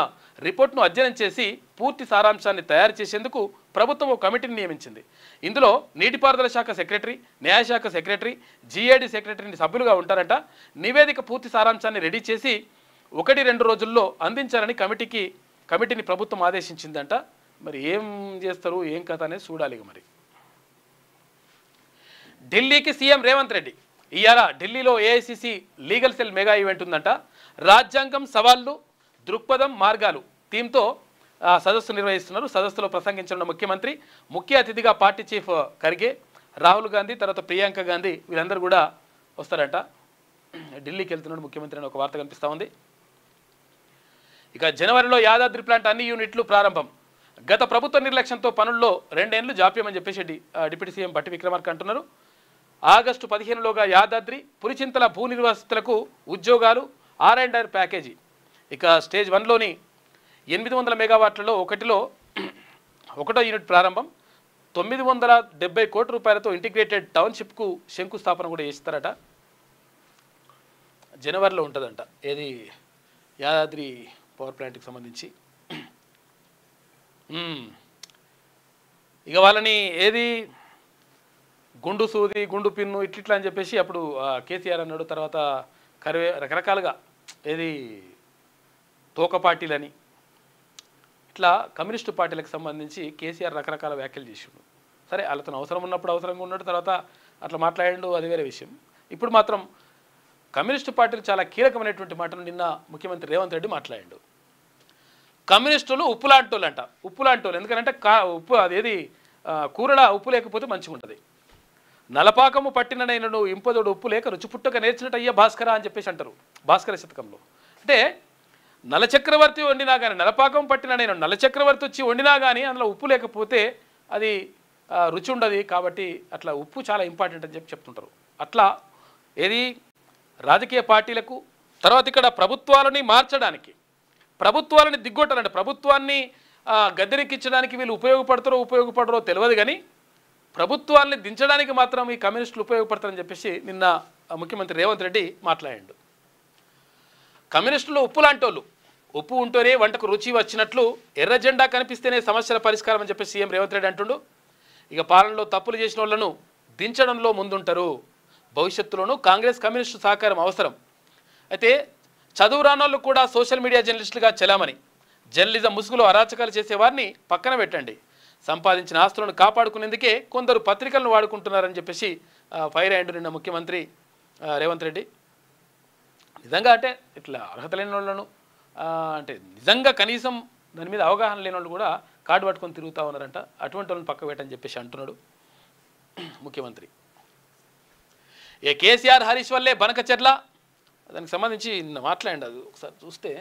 రిపోర్ట్ను అధ్యయనం చేసి పూర్తి సారాంశాన్ని తయారు చేసేందుకు ప్రభుత్వం ఒక కమిటీని నియమించింది. ఇందులో నీటిపారుదల శాఖ సెక్రటరీ, న్యాయశాఖ సెక్రటరీ, జీఏడీ సెక్రటరీని సభ్యులుగా ఉంటారంట. నివేదిక పూర్తి సారాంశాన్ని రెడీ చేసి 1-2 రోజుల్లో అందించాలని కమిటీని ప్రభుత్వం ఆదేశించిందంట. మరి ఏం చేస్తారు, ఏం కథ అనేది చూడాలి. మరి ఢిల్లీకి సీఎం రేవంత్ రెడ్డి ఇవాళ ఢిల్లీలో AICC legal cell mega event ఉందంట. రాజ్యాంగం సవాళ్లు, దృక్పథం, మార్గాలు థీమ్తో సదస్సు నిర్వహిస్తున్నారు. సదస్సులో ప్రసంగించిన ముఖ్యమంత్రి, ముఖ్య అతిథిగా పార్టీ చీఫ్ ఖర్గే, రాహుల్ గాంధీ, తర్వాత ప్రియాంక గాంధీ వీళ్ళందరూ కూడా వస్తారంట. ఢిల్లీకి వెళ్తున్నాడు ముఖ్యమంత్రి అని ఒక వార్త కనిపిస్తూ ఉంది. ఇక జనవరిలో యాదాద్రి ప్లాంట్ అన్ని యూనిట్లు ప్రారంభం. గత ప్రభుత్వ నిర్లక్ష్యంతో పనుల్లో 2 ఏళ్లు జాప్యం అని చెప్పేసి డిప్యూటీ సీఎం భట్టి విక్రమార్క అంటున్నారు. ఆగస్టు 15లోగా యాదాద్రి, పులిచింతల భూ నిర్వాసితులకు ఉద్యోగాలు, R&R ప్యాకేజీ. ఇక స్టేజ్ 1లోని 800 మెగావాట్లలో ఒకటో యూనిట్ ప్రారంభం. 970 కోట్ల రూపాయలతో ఇంటిగ్రేటెడ్ టౌన్షిప్కు శంకుస్థాపన కూడా చేస్తారట. జనవరిలో ఉంటుందంట. ఏది యాదాద్రి పవర్ ప్లాంట్కి సంబంధించి. ఇక వాళ్ళని ఏది గుండు సూది, గుండు పిన్ను ఇట్లా అని చెప్పేసి అప్పుడు కేసీఆర్ అన్నాడు. తర్వాత రకరకాలుగా ఏది తోక పార్టీలని ఇట్లా కమ్యూనిస్టు పార్టీలకు సంబంధించి కేసీఆర్ రకరకాల వ్యాఖ్యలు చేసిండు. సరే, వాళ్ళతో అవసరం ఉన్నప్పుడు అవసరంగా ఉన్నాడు, తర్వాత అట్లా మాట్లాడిండు, అది వేరే విషయం. ఇప్పుడు మాత్రం కమ్యూనిస్టు పార్టీలు చాలా కీలకమైనటువంటి మాటలు నిన్న ముఖ్యమంత్రి రేవంత్ రెడ్డి మాట్లాడిండు. కమ్యూనిస్టులు ఉప్పు లాంటోళ్ళు అంట. ఉప్పు లాంటోళ్ళు ఎందుకంటే ఉప్పు అదేది కూరల ఉప్పు లేకపోతే మంచిగా ఉంటుంది. నలపాకము పట్టిన నేను ఇంపదోడు ఉప్పు లేక రుచి పుట్టక నేర్చినట్టు అయ్యే భాస్కర అని చెప్పేసి అంటారు భాస్కర శతకంలో. అంటే నలచక్రవర్తి వండినా కానీ, నలపాకం పట్టిన నేను నలచక్రవర్తి వచ్చి వండినా కానీ అందులో ఉప్పు లేకపోతే అది రుచి ఉండదు. కాబట్టి అట్లా ఉప్పు చాలా ఇంపార్టెంట్ అని చెప్తుంటారు. అట్లా ఏది రాజకీయ పార్టీలకు, తర్వాత ఇక్కడ ప్రభుత్వాలని మార్చడానికి, ప్రభుత్వాలని దిగ్గొట్టాలంటే, ప్రభుత్వాన్ని గద్దెనెక్కించడానికి వీళ్ళు ఉపయోగపడరో తెలియదు, కానీ ప్రభుత్వాన్ని దించడానికి మాత్రం ఈ కమ్యూనిస్టులు ఉపయోగపడతారని చెప్పేసి నిన్న ముఖ్యమంత్రి రేవంత్ రెడ్డి మాట్లాడాడు. కమ్యూనిస్టులు ఉప్పు లాంటోళ్ళు, ఉప్పు ఉంటేనే వంటకు రుచి వచ్చినట్లు, ఎర్ర జెండా కనిపిస్తేనే సమస్యల పరిష్కారం అని చెప్పి సీఎం రేవంత్ రెడ్డి అంటుండు. ఇక పాలనలో తప్పులు చేసిన వాళ్ళను దించడంలో ముందుంటారు. భవిష్యత్తులోనూ కాంగ్రెస్ కమ్యూనిస్టు సహకారం అవసరం. అయితే చదువు రానోళ్ళు కూడా సోషల్ మీడియా జర్నలిస్టులుగా చెలామని, జర్నలిజం ముసుగులో అరాచకాలు చేసేవారిని పక్కన పెట్టండి. సంపాదించిన ఆస్తులను కాపాడుకునేందుకే కొందరు పత్రికలను వాడుకుంటున్నారని చెప్పేసి ఫైర్ అయ్యిండు నిన్న ముఖ్యమంత్రి రేవంత్ రెడ్డి. నిజంగా అంటే ఇట్లా అర్హత లేని వాళ్ళను, అంటే నిజంగా కనీసం దాని మీద అవగాహన లేని వాళ్ళు కూడా కార్డు పట్టుకొని తిరుగుతూ ఉన్నారంట. అటువంటి వాళ్ళని పక్క పెట్టని చెప్పేసి అంటున్నాడు ముఖ్యమంత్రి. కేసీఆర్ హరీష్ వల్లే బనకచెర్ల, దానికి సంబంధించి నిన్న మాట్లాడండి. అది ఒకసారి చూస్తే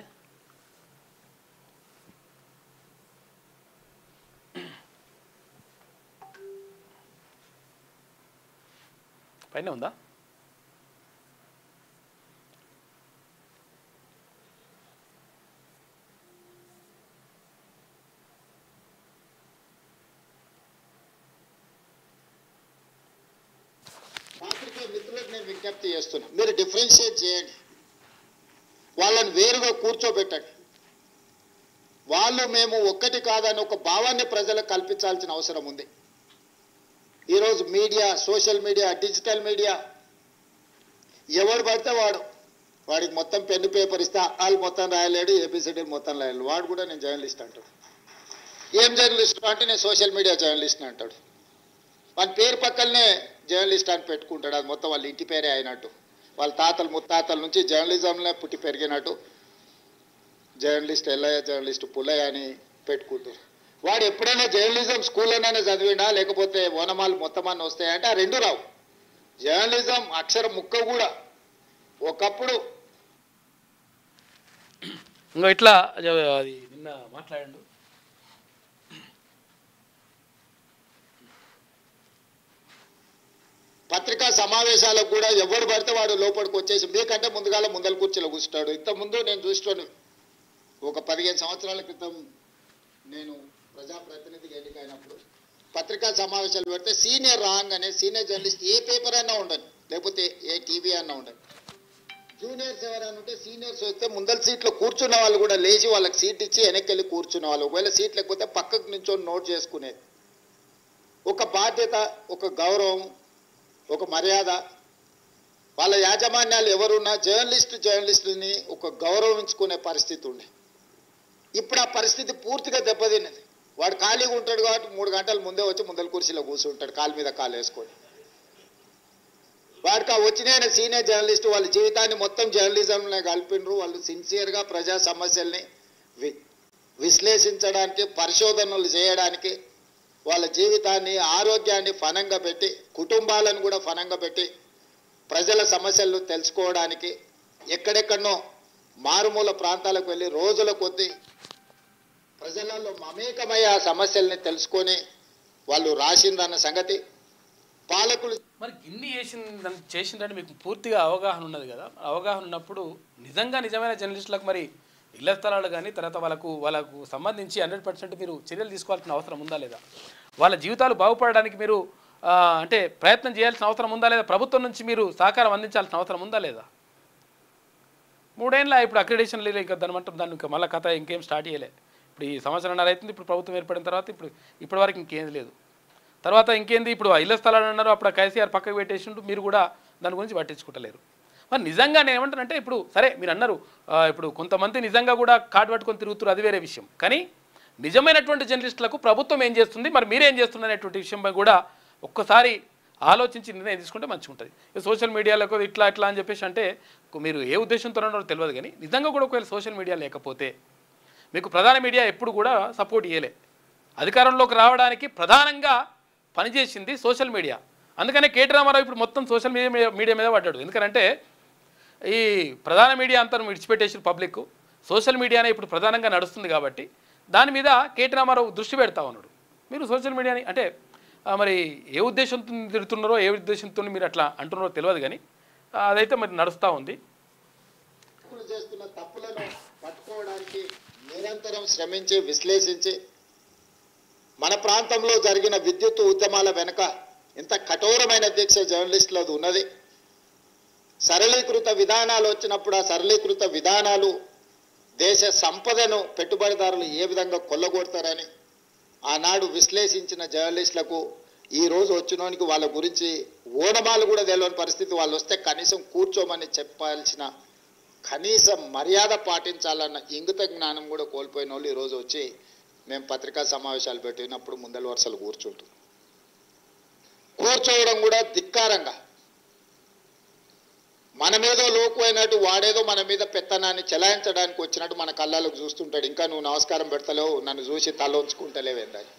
పైన ఉందా? మిత్రులకు నేను విజ్ఞప్తి చేస్తున్నా, మీరు డిఫరెన్షియేట్ చేయండి, వాళ్ళని వేరుగా కూర్చోబెట్టండి. వాళ్ళు మేము ఒక్కటి కాదని ఒక భావాన్ని ప్రజలకు కల్పించాల్సిన అవసరం ఉంది. ఈరోజు media, social media, digital media, ఎవడు పడితే వాడికి మొత్తం పెన్ను పేపర్ ఇస్తే వాళ్ళు మొత్తం రాయలేడు, ఏబిసిడి మొత్తం రాయలేడు. వాడు కూడా నేను జర్నలిస్ట్ అంటాడు. ఏం జర్నలిస్ట్ అంటే నేను సోషల్ మీడియా జర్నలిస్ట్ అంటాడు. వాళ్ళ పేరు పక్కనే జర్నలిస్ట్ అని పెట్టుకుంటాడు. అది మొత్తం వాళ్ళ ఇంటి పేరే అయినట్టు, వాళ్ళ తాతలు ముత్తాతల నుంచి జర్నలిజంలో పుట్టి పెరిగినట్టు జర్నలిస్ట్ ఎల్లయ్య, జర్నలిస్ట్ పుల్లయ్య అని పెట్టుకుంటారు. వాడు ఎప్పుడైనా జర్నలిజం స్కూల్లోనైనా చదివినా, లేకపోతే ఓనమాలు మొత్తం అన్నీ వస్తాయంటే ఆ రెండు రావు. జర్నలిజం అక్షరం ముక్క కూడా ఒకప్పుడు ఇంకా ఇట్లా అది నిన్న మాట్లాడండు. పత్రికా సమావేశాలకు కూడా ఎవరు పడితే వాడు లోపలికి వచ్చేసి మీకంటే ముందల కూర్చొని కూర్చుంటాడు. ఇంతకుముందు నేను చూస్తాను, ఒక 15 సంవత్సరాల క్రితం నేను ప్రజాప్రతినిధిగా ఎన్నికైనప్పుడు పత్రికా సమావేశాలు పెడితే సీనియర్ రాగానే సీనియర్ జర్నలిస్ట్ ఏ పేపర్ అయినా ఉండదు, లేకపోతే ఏ టీవీ అన్నా ఉండదు. జూనియర్స్ ఎవరైనా ఉంటే సీనియర్స్ వస్తే ముందల సీట్లో కూర్చున్న వాళ్ళు కూడా లేచి వాళ్ళకి సీట్ ఇచ్చి వెనక్కి వెళ్ళి కూర్చున్న వాళ్ళు, ఒకవేళ సీట్ లేకపోతే పక్కకు నించొని నోట్ చేసుకునేది. ఒక బాధ్యత, ఒక గౌరవం, ఒక మర్యాద. వాళ్ళ యాజమాన్యాలు ఎవరున్నా జర్నలిస్టుని ఒక గౌరవించుకునే పరిస్థితి ఉండే. ఇప్పుడు ఆ పరిస్థితి పూర్తిగా దెబ్బతిన్నది. వాడు ఖాళీగా ఉంటాడు కాబట్టి 3 గంటల ముందే వచ్చి ముందల కుర్చీలో కూర్చుంటాడు, కాలు మీద కాలు వేసుకొని. వాడికి ఆ వచ్చిన సీనియర్ జర్నలిస్ట్ వాళ్ళ జీవితాన్ని మొత్తం జర్నలిజంలో కలిపినరు. వాళ్ళు సిన్సియర్గా ప్రజా సమస్యల్ని విశ్లేషించడానికి, పరిశోధనలు చేయడానికి, వాళ్ళ జీవితాన్ని, ఆరోగ్యాన్ని ఫనంగా పెట్టి, కుటుంబాలను కూడా ఫనంగా పెట్టి ప్రజల సమస్యలను తెలుసుకోవడానికి ఎక్కడెక్కడనో మారుమూల ప్రాంతాలకు వెళ్ళి రోజుల కొద్దీ ప్రజలలో మమేకమై ఆ సమస్యల్ని తెలుసుకొని వాళ్ళు రాసిందన్న సంగతి పాలకులు. మరి ఇన్ని చేసిందంటే మీకు పూర్తిగా అవగాహన ఉన్నది కదా. అవగాహన ఉన్నప్పుడు నిజమైన జర్నలిస్టులకు మరి ఇళ్ల స్థలాలు కానీ తర్వాత వాళ్ళకు సంబంధించి 100% మీరు చర్యలు తీసుకోవాల్సిన అవసరం ఉందా లేదా? వాళ్ళ జీవితాలు బాగుపడడానికి మీరు అంటే ప్రయత్నం చేయాల్సిన అవసరం ఉందా లేదా? ప్రభుత్వం నుంచి మీరు సహకారం అందించాల్సిన అవసరం ఉందా లేదా? 3 ఏళ్ళ ఇప్పుడు అక్రిడేషన్ లేదు, ఇంకా దాన్ని ఇంకా మళ్ళీ కథ ఇంకేం స్టార్ట్ చేయలే. ఇప్పుడు ఈ సంవత్సరంన్నర అవుతుంది. ఇప్పుడు ప్రభుత్వం ఏర్పడిన తర్వాత ఇప్పటి వరకు ఇంకేం లేదు. తర్వాత ఇంకేంది, ఇప్పుడు ఇళ్ల స్థలాలు అన్నారు, అప్పుడు కేసీఆర్ పక్కకు పెట్టేసిండు, మీరు కూడా దాని గురించి పట్టించుకుంటలేరు. మరి నిజంగా నేను ఏమంటానంటే, ఇప్పుడు సరే మీరు అన్నారు, ఇప్పుడు కొంతమంది నిజంగా కూడా కార్డు పట్టుకొని తిరుగుతారు, అది వేరే విషయం. కానీ నిజమైనటువంటి జర్నలిస్టులకు ప్రభుత్వం ఏం చేస్తుంది, మరి మీరేం చేస్తున్నారు అనేటువంటి విషయంపై కూడా ఒక్కసారి ఆలోచించి నిర్ణయం తీసుకుంటే మంచిగా ఉంటుంది. సోషల్ మీడియాలో ఇట్లా అని చెప్పేసి అంటే మీరు ఏ ఉద్దేశంతో ఉన్నారో తెలియదు. కానీ నిజంగా కూడా ఒకవేళ సోషల్ మీడియా లేకపోతే మీకు ప్రధాన మీడియా ఎప్పుడు కూడా సపోర్ట్ చేయలే. అధికారంలోకి రావడానికి ప్రధానంగా పనిచేసింది సోషల్ మీడియా. అందుకనే కేటీ రామారావు ఇప్పుడు మొత్తం సోషల్ మీడియా మీద పడ్డాడు. ఎందుకంటే ఈ ప్రధాన మీడియా అంతా విడిచిపెట్టేసి పబ్లిక్ సోషల్ మీడియానే ఇప్పుడు ప్రధానంగా నడుస్తుంది కాబట్టి దాని మీద కేటీ రామారావు దృష్టి పెడతా ఉన్నాడు. మీరు సోషల్ మీడియాని అంటే మరి ఏ ఉద్దేశంతో తిడుతున్నారో, ఏ ఉద్దేశంతో మీరు అట్లా అంటున్నారో తెలియదు. కానీ అదైతే మరి నడుస్తూ ఉంది. చేస్తున్న తప్పులను పట్టుకోవడానికి నిరంతరం శ్రమించి విశ్లేషించి మన ప్రాంతంలో జరిగిన విద్యుత్ ఉద్యమాల వెనుక ఇంత కఠోరమైన దీక్ష జర్నలిస్టులది ఉన్నది. సరళీకృత విధానాలు వచ్చినప్పుడు ఆ సరళీకృత విధానాలు దేశ సంపదను పెట్టుబడిదారులు ఏ విధంగా కొల్లగొడతారని ఆనాడు విశ్లేషించిన జర్నలిస్టులకు ఈరోజు వచ్చినోనికి వాళ్ళ గురించి ఓనమాలు కూడా తెలియని పరిస్థితి. వాళ్ళు వస్తే కనీసం కూర్చోమని చెప్పాల్సిన కనీస మర్యాద పాటించాలన్న ఇంగిత జ్ఞానం కూడా కోల్పోయిన వాళ్ళు ఈరోజు వచ్చి మేము పత్రికా సమావేశాలు పెట్టినప్పుడు ముందల వరుసలు కూర్చోవడం కూడా ధిక్కారంగా, మన మీద లోకు అయినట్టు వాడేదో మన మీద పెత్తనాన్ని చెలాయించడానికి వచ్చినట్టు మన కళ్ళకు చూస్తుంటాడు. ఇంకా నువ్వు నమస్కారం పెడతలేవు, నన్ను చూసి తల ఉంచుకుంటలేవేందని.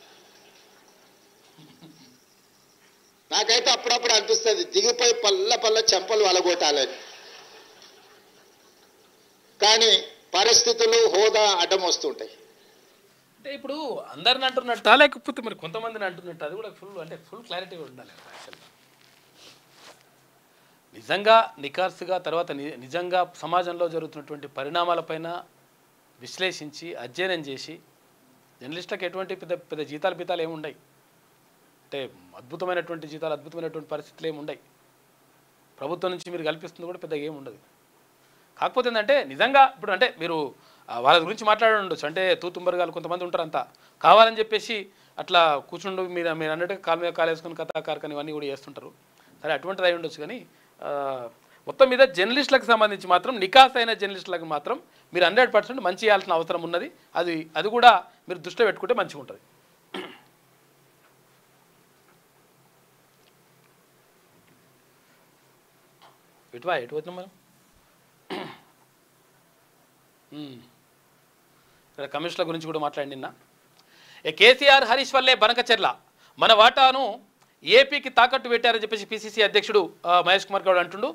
నాకైతే అప్పుడప్పుడు అనిపిస్తుంది దిగిపోయి పల్ల చెంపలు వలగొట్టాలని. కానీ పరిస్థితులు, హోదా అడ్డం వస్తుంటాయి. అంటే ఇప్పుడు అందరిని అంటున్నట్టు లేకపోతే మరి కొంతమందిని అంటున్నట్టు అది కూడా ఫుల్ క్లారిటీగా ఉండాలి. యాక్చువల్గా నిజంగా నికార్సుగా తర్వాత నిజంగా సమాజంలో జరుగుతున్నటువంటి పరిణామాలపైన విశ్లేషించి అధ్యయనం చేసి జర్నలిస్టులకు ఎటువంటి పెద్ద జీతాలు ఏముండయి. అంటే అద్భుతమైనటువంటి జీతాలు, అద్భుతమైనటువంటి పరిస్థితులు ఏముండయి. ప్రభుత్వం నుంచి మీరు కల్పిస్తుంది కూడా పెద్దగా ఏముండదు. కాకపోతే ఏంటంటే నిజంగా ఇప్పుడు అంటే మీరు వాళ్ళ గురించి మాట్లాడుండొచ్చు. అంటే తూతుంబరగాలు కొంతమంది ఉంటారు, అంతా కావాలని చెప్పేసి అట్లా కూర్చుండు మీరు అన్నట్టుగా కాలు మీద కాలు వేసుకొని కథా కార్ఖాన ఇవన్నీ కూడా చేస్తుంటారు. సరే అటువంటిది అయి ఉండొచ్చు. కానీ మొత్తం మీద జర్నలిస్టులకు సంబంధించి మాత్రం నికాస్ అయిన జర్నలిస్టులకు మాత్రం మీరు 100% మంచి చేయాల్సిన అవసరం ఉన్నది. అది కూడా మీరు దృష్టిలో పెట్టుకుంటే మంచిగా ఉంటుంది. ఎటు వచ్చినాం మనం? ఇక్కడ కమిషన్ల గురించి కూడా మాట్లాడి నిన్న కేసీఆర్ హరీష్ వల్లే బనకచెర్ల మన వాటాను ఏపీకి తాకట్టు పెట్టారని చెప్పేసి పిసిసి అధ్యక్షుడు మహేష్ కుమార్ గౌడ్ అంటుండు.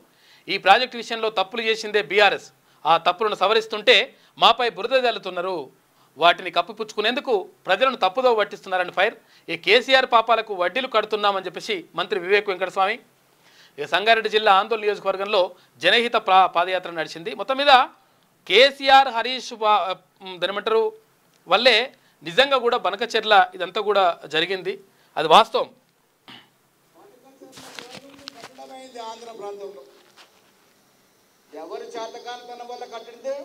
ఈ ప్రాజెక్టు విషయంలో తప్పులు చేసిందే బీఆర్ఎస్, ఆ తప్పులను సవరిస్తుంటే మాపై బురద జల్లుతున్నారు, వాటిని కప్పిపుచ్చుకునేందుకు ప్రజలను తప్పుదో పట్టిస్తున్నారని ఫైర్. ఈ కేసీఆర్ పాపాలకు వడ్డీలు కడుతున్నామని చెప్పేసి మంత్రి వివేక్ వెంకటస్వామి. ఇక సంగారెడ్డి జిల్లా ఆందోళన నియోజకవర్గంలో జనహిత పాదయాత్ర నడిచింది. మొత్తం మీద కేసీఆర్ హరీష్ దానిమంటారు వల్లే నిజంగా కూడా బనకచెర్ల ఇదంతా కూడా జరిగింది, అది వాస్తవం. ఆంధ్ర ప్రాంతంలో ఎవరి చేతకానితనం వల్ల కట్టింది?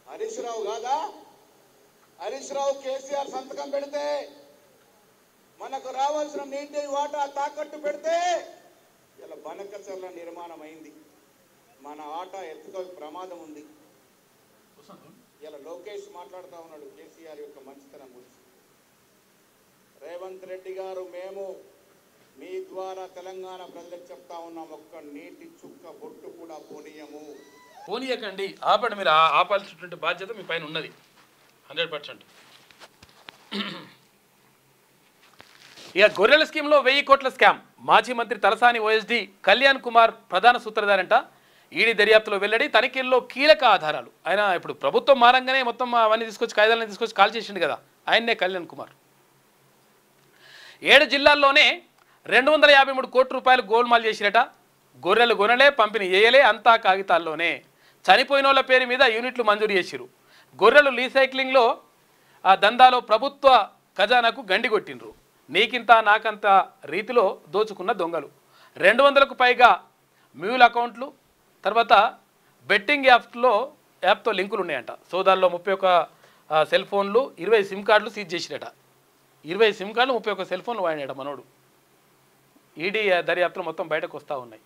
హరీష్ రావు కాదా? హరీష్ రావు కేసీఆర్ సంతకం పెడితే మనకు రావాల్సిన నీటి వాటా తాకట్టు పెడితే ఇలా బనకచెర్ల నిర్మాణం అయింది. మన ఆట ఎత్తుకో ప్రమాదం ఉంది. ఇలా లోకేష్ మాట్లాడుతూ ఉన్నాడు కేసీఆర్ యొక్క మంచితనం గురించి. రేవంత్ రెడ్డి గారు, మేము మీ ద్వారా తెలంగాణ ప్రజలకు చెప్తా ఉన్నాం, ఒక్క నీటి చుక్క బొట్టు కూడా పోనీయకండి, ఆపండి. మీరు ఆపాల్సినటువంటి బాధ్యత మీ పైన ఉన్నది 100%. ఇక గొర్రెల స్కీమ్లో 1000 కోట్ల స్కామ్. మాజీ మంత్రి తలసాని ఓఎస్డీ కళ్యాణ్ కుమార్ ప్రధాన సూత్రధారంట. ఈడీ దర్యాప్తులో వెల్లడి, తనిఖీల్లో కీలక ఆధారాలు. ఆయన ఇప్పుడు ప్రభుత్వం మారంగానే మొత్తం అవన్నీ తీసుకొచ్చి కాయిదాలను తీసుకొచ్చి కాల్ చేసిండు కదా, ఆయన్నే కళ్యాణ్ కుమార్. 7 జిల్లాల్లోనే 253 కోట్ల రూపాయలు గోల్మాల్ చేసిరట. గొర్రెలు కొనలే, పంపిణీ చేయలే, అంతా కాగితాల్లోనే. చనిపోయిన వాళ్ళ పేరు మీద యూనిట్లు మంజూరు చేసిరు. గొర్రెలు రీసైక్లింగ్లో ఆ దందాలో ప్రభుత్వ ఖజానాకు గండి కొట్టిండ్రు. నీకింత నాకంత రీతిలో దోచుకున్న దొంగలు. 200కు పైగా మ్యూల్ అకౌంట్లు, తర్వాత బెట్టింగ్ యాప్తో లింకులు ఉన్నాయంట. సోదాల్లో 31 సెల్ ఫోన్లు, 20 సిమ్ కార్డులు సీజ్ చేసిరట. 20 సిమ్ కార్డులు, 31 సెల్ ఫోన్లు వాడినాడు మనోడు. ఈడీ దర్యాప్తులు మొత్తం బయటకు వస్తూ ఉన్నాయి.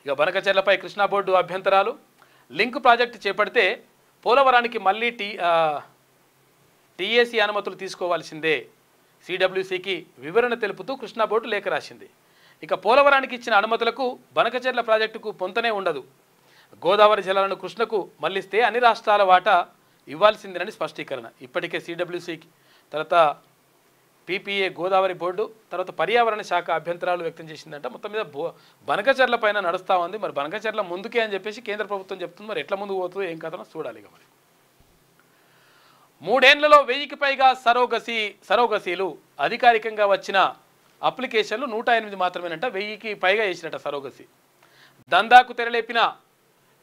ఇక బనకచెర్లపై కృష్ణా బోర్డు అభ్యంతరాలు. లింక్ ప్రాజెక్టు చేపడితే పోలవరానికి మళ్ళీ టీఏసీ అనుమతులు తీసుకోవాల్సిందే. సిడబ్ల్యూసీకి వివరణ తెలుపుతూ కృష్ణా బోర్డు లేఖ రాసింది. ఇక పోలవరానికి ఇచ్చిన అనుమతులకు బనకచెర్ల ప్రాజెక్టుకు పొంతనే ఉండదు. గోదావరి జలాలను కృష్ణకు మళ్లిస్తే అన్ని రాష్ట్రాల వాటా ఇవ్వాల్సిందేనని స్పష్టీకరణ. ఇప్పటికే సిడబ్ల్యూసీకి, తర్వాత పీపీఏ, గోదావరి బోర్డు, తర్వాత పర్యావరణ శాఖ అభ్యంతరాలు వ్యక్తం చేసిందంట. మొత్తం మీద బనకచెర్ల పైన నడుస్తూ ఉంది. మరి బనకచెర్ల ముందుకే అని చెప్పేసి కేంద్ర ప్రభుత్వం చెప్తుంది. మరి ఎట్లా ముందుకు పోతుందో ఏం కథనో చూడాలి. ఇక మరి 3 ఏళ్లలో 1000కి పైగా సరోగసీలు. అధికారికంగా వచ్చిన అప్లికేషన్లు 108 మాత్రమేనంట. 1000కి పైగా వేసినట్ట సరోగసి. దందాకు తెరలేపిన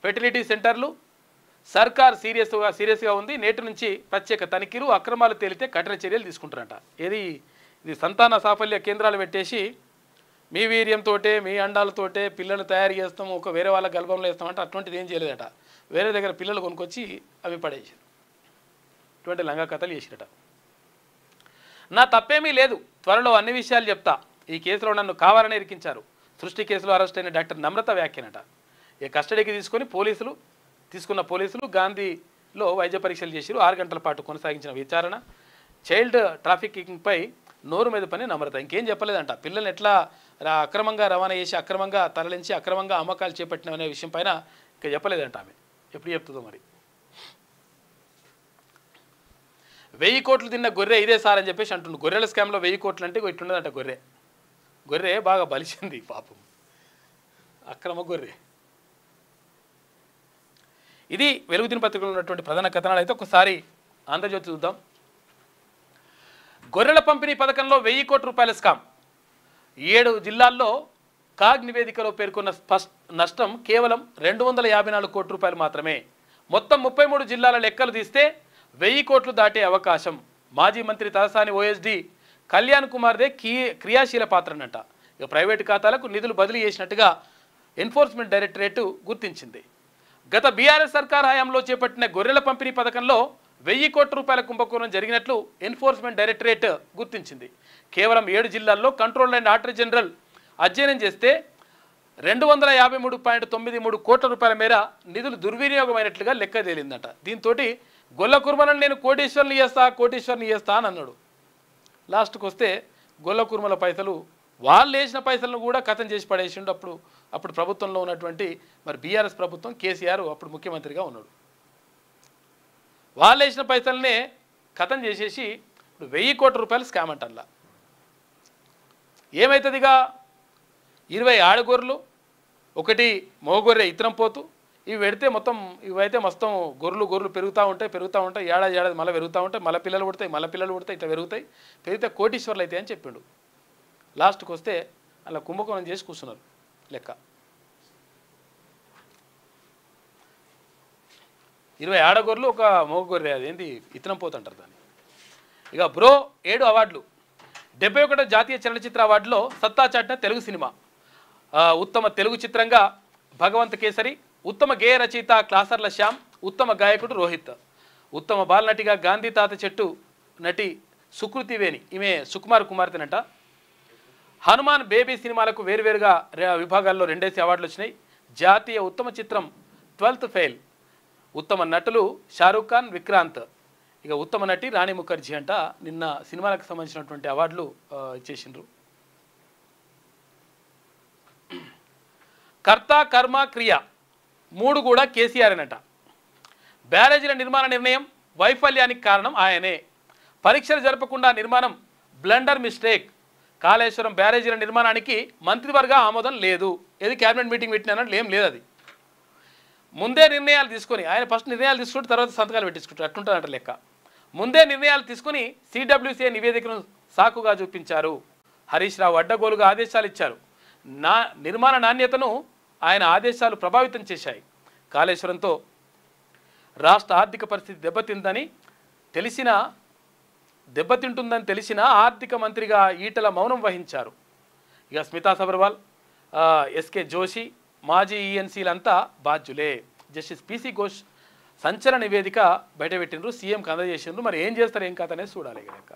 ఫెర్టిలిటీ సెంటర్లు. సర్కార్ సీరియస్గా ఉంది. నేటి నుంచి ప్రత్యేక తనిఖీలు, అక్రమాలు తేలితే కఠిన చర్యలు తీసుకుంటారంట. ఇది సంతాన సాఫల్య కేంద్రాలు పెట్టేసి మీ వీర్యంతో, మీ అండాలతోటే పిల్లలు తయారు చేస్తాం, ఒక వేరే వాళ్ళ గర్భంలో వేస్తామంటే అటువంటిది ఏం చేయలేదట. వేరే దగ్గర పిల్లలు కొనుక్కొచ్చి అవి పడేసారు. ఇటువంటి లంగా కథలు చేసిరట. నా తప్పేమీ లేదు, త్వరలో అన్ని విషయాలు చెప్తా. ఈ కేసులో నన్ను కావాలని ఇరికించారు. సృష్టి కేసులో అరెస్ట్ అయిన డాక్టర్ నమ్రత వ్యాఖ్యానట. ఈ కస్టడీకి తీసుకున్న పోలీసులు గాంధీలో వైద్య పరీక్షలు చేసిరు. 6 గంటల పాటు కొనసాగించిన విచారణ. చైల్డ్ ట్రాఫికింగ్పై నోరు మీద పని నమ్రత. ఇంకేం చెప్పలేదంట. పిల్లల్ని ఎట్లా అక్రమంగా రవాణా చేసి, అక్రమంగా తరలించి, అక్రమంగా అమ్మకాలు చేపట్టిన అనే విషయం పైన ఇంకా చెప్పలేదంట ఆమె. ఎప్పుడు చెప్తుందో మరి. 1000 కోట్లు తిన్న గొర్రె ఇదే సార్ అని చెప్పేసి అంటుండు. గొర్రెల స్కామ్లో 1000 కోట్లు అంటే ఇట్లుండదంట. గొర్రె బాగా బలిసింది పాపం, అక్రమ గొర్రె. ఇది వెలుగు దినపత్రికలో ఉన్నటువంటి ప్రధాన కథనాలు. అయితే ఒకసారి ఆంధ్రజ్యోతి చూద్దాం. గొర్రెల పంపిణీ పథకంలో 1000 కోట్ల రూపాయల స్కామ్. 7 జిల్లాల్లో కాగ్ నివేదికలో పేర్కొన్న నష్టం కేవలం 254 కోట్ల రూపాయలు మాత్రమే. మొత్తం 33 జిల్లాల లెక్కలు తీస్తే 1000 కోట్లు దాటే అవకాశం. మాజీ మంత్రి తలసాని ఓఎస్డీ కళ్యాణ్ కుమార్దే క్రియాశీల పాత్రనంట. ఇక ప్రైవేటు ఖాతాలకు నిధులు బదిలీ చేసినట్టుగా ఎన్ఫోర్స్మెంట్ డైరెక్టరేట్ గుర్తించింది. గత బీఆర్ఎస్ సర్కార్ హయాంలో చేపట్టిన గొర్రెల పంపిణీ పథకంలో 1000 కోట్ల రూపాయల కుంభకోణం జరిగినట్లు ఎన్ఫోర్స్మెంట్ డైరెక్టరేట్ గుర్తించింది. కేవలం 7 జిల్లాల్లో కంట్రోలర్ అండ్ ఆడిటర్ జనరల్ అధ్యయనం చేస్తే 253.93 కోట్ల రూపాయల మేర నిధులు దుర్వినియోగమైనట్లుగా లెక్క తేలిందట. దీంతో గొల్ల కుర్మలను నేను కోటీశ్వర్ని చేస్తా అని అన్నాడు. లాస్ట్కి వస్తే గొల్ల కుర్మల పైసలు, వాళ్ళు వేసిన పైసలను కూడా కథం చేసి పడేసిండు. అప్పుడు ప్రభుత్వంలో ఉన్నటువంటి మరి బీఆర్ఎస్ ప్రభుత్వం, కేసీఆర్ అప్పుడు ముఖ్యమంత్రిగా ఉన్నాడు. వాళ్ళు వేసిన పైసలనే కథం చేసేసి ఇప్పుడు 1000 కోట్ల రూపాయలు స్కామ్ అంటల్లా. ఏమవుతుందిగా 20 ఆడగొర్రెలు, 1 మోగొర్రె ఇతరం పోతు, ఇవి పెడితే మొత్తం ఇవైతే మొత్తం గొర్రెలు పెరుగుతూ ఉంటాయి. ఏడాది మళ్ళీ పెరుగుతూ ఉంటాయి. మళ్ళీ పిల్లలు పుడతాయి, ఇట్లా పెరిగితే కోటీశ్వర్లు అయితే అని చెప్పిండు. లాస్ట్కి వస్తే అలా కుంభకోణం చేసి కూర్చున్నారు లెక్క. 20 ఆడగొర్రెలు ఒక మోగొర్రె, అదేంటి ఇతనం పోతుంటారు దాన్ని. ఇక బ్రో 7 అవార్డులు. 71వ జాతీయ చలనచిత్ర అవార్డులో సత్తా చాటిన తెలుగు సినిమా. ఉత్తమ తెలుగు చిత్రంగా భగవంత్ కేసరి, ఉత్తమ గేయ రచయిత క్లాసర్ల శ్యామ్, ఉత్తమ గాయకుడు రోహిత్, ఉత్తమ బాలనటిగా గాంధీ తాత చెట్టు నటి సుకృతి వేణి, ఈమె సుకుమార్ కుమార్తెనంట. హనుమాన్ బేబీ సినిమాలకు వేరువేరుగా విభాగాల్లో 2 అవార్డులు వచ్చినాయి. జాతీయ ఉత్తమ చిత్రం 12th ఫెయిల్. ఉత్తమ నటులు షారూఖ్ ఖాన్, విక్రాంత్. ఇక ఉత్తమ నటి రాణి ముఖర్జీ అంట. నిన్న సినిమాలకు సంబంధించినటువంటి అవార్డులు ఇచ్చేసిండ్రు. కర్త కర్మ క్రియ 3 కూడా కేసీఆర్ అనట. బ్యారేజీల నిర్మాణ నిర్ణయం వైఫల్యానికి కారణం ఆయనే. పరీక్షలు జరపకుండా నిర్మాణం బ్లండర్ మిస్టేక్. కాళేశ్వరం బ్యారేజీల నిర్మాణానికి మంత్రివర్గ ఆమోదం లేదు. ఏది క్యాబినెట్ మీటింగ్ పెట్టినానంటే ఏం లేదు. అది ముందే నిర్ణయాలు తీసుకొని, ఆయన ఫస్ట్ నిర్ణయాలు తీసుకుంటే తర్వాత సంతకాలు పెట్టించుకుంటారు, అట్లుంటారంట లెక్క. ముందే నిర్ణయాలు తీసుకుని సిడబ్ల్యూసీ నివేదికను సాకుగా చూపించారు. హరీష్ రావు అడ్డగోలుగా ఆదేశాలు ఇచ్చారు. నిర్మాణ నాణ్యతను ఆయన ఆదేశాలు ప్రభావితం చేశాయి. కాళేశ్వరంతో రాష్ట్ర ఆర్థిక పరిస్థితి దెబ్బతింటుందని తెలిసిన ఆర్థిక మంత్రిగా ఈటల మౌనం వహించారు. ఇక స్మితా సబర్వాల్, ఎస్కే జోషి, మాజీ ఈఎన్సీలంతా బాధ్యులే. జస్టిస్ పిసి ఘోష్ సంచలన నివేదిక బయటపెట్టినరు, సీఎంకి అందజేసినారు. మరి ఏం చేస్తారు ఏం కథ అనేది చూడాలి. కనుక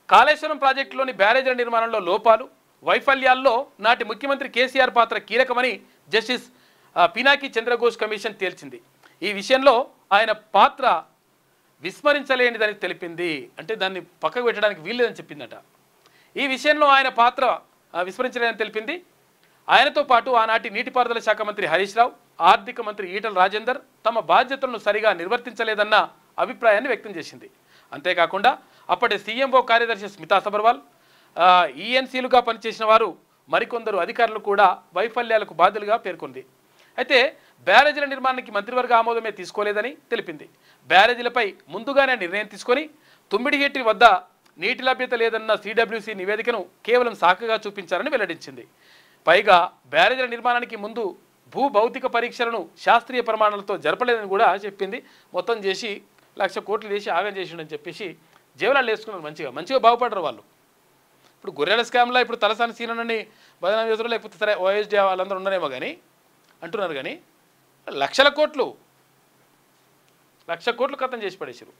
కాళేశ్వరం ప్రాజెక్టులోని బ్యారేజీల నిర్మాణంలో లోపాలు, వైఫల్యాల్లో నాటి ముఖ్యమంత్రి కేసీఆర్ పాత్ర కీలకమని జస్టిస్ పినాకి చంద్రఘోష్ కమిషన్ తేల్చింది. ఈ విషయంలో ఆయన పాత్ర విస్మరించలేనిదని తెలిపింది. అంటే దాన్ని పక్కకు పెట్టడానికి వీల్లేదని చెప్పిందట. ఈ విషయంలో ఆయన పాత్ర విస్మరించలేదని తెలిపింది. ఆయనతో పాటు ఆనాటి నీటిపారుదల శాఖ మంత్రి హరీష్ రావు, ఆర్థిక మంత్రి ఈటల రాజేందర్ తమ బాధ్యతలను సరిగా నిర్వర్తించలేదన్న అభిప్రాయాన్ని వ్యక్తం చేసింది. అంతేకాకుండా అప్పటి సీఎంఓ కార్యదర్శి స్మితా సబర్వాల్, ఈఎన్సీలుగా పనిచేసిన వారు మరికొందరు అధికారులు కూడా వైఫల్యాలకు బాధ్యులుగా పేర్కొంది. అయితే బ్యారేజీల నిర్మాణానికి మంత్రివర్గ ఆమోదమే తీసుకోలేదని తెలిపింది. బ్యారేజీలపై ముందుగానే నిర్ణయం తీసుకొని తుమ్మిడిగెట్టి వద్ద నీటి లభ్యత లేదన్న సిడబ్ల్యూసీ నివేదికను కేవలం సాకుగా చూపించారని వెల్లడించింది. పైగా బ్యారేజీల నిర్మాణానికి ముందు భౌతిక పరీక్షలను శాస్త్రీయ ప్రమాణాలతో జరపలేదని కూడా చెప్పింది. మొత్తం చేసి 1,00,000 కోట్లు చేసి ఆగం చేసిండని చెప్పేసి జేవలాలు వేసుకున్నారు. మంచిగా బాగుపడరు వాళ్ళు. ఇప్పుడు గొర్రెల స్కామ్లో ఇప్పుడు తలసాని సీనని బదనాం చేస్తారు, లేకపోతే సరే ఓఎస్డీ వాళ్ళందరూ ఉన్నారేమో కానీ అంటున్నారు. కానీ 1,00,000 కోట్లు ఖతం చేసి పడేసారు.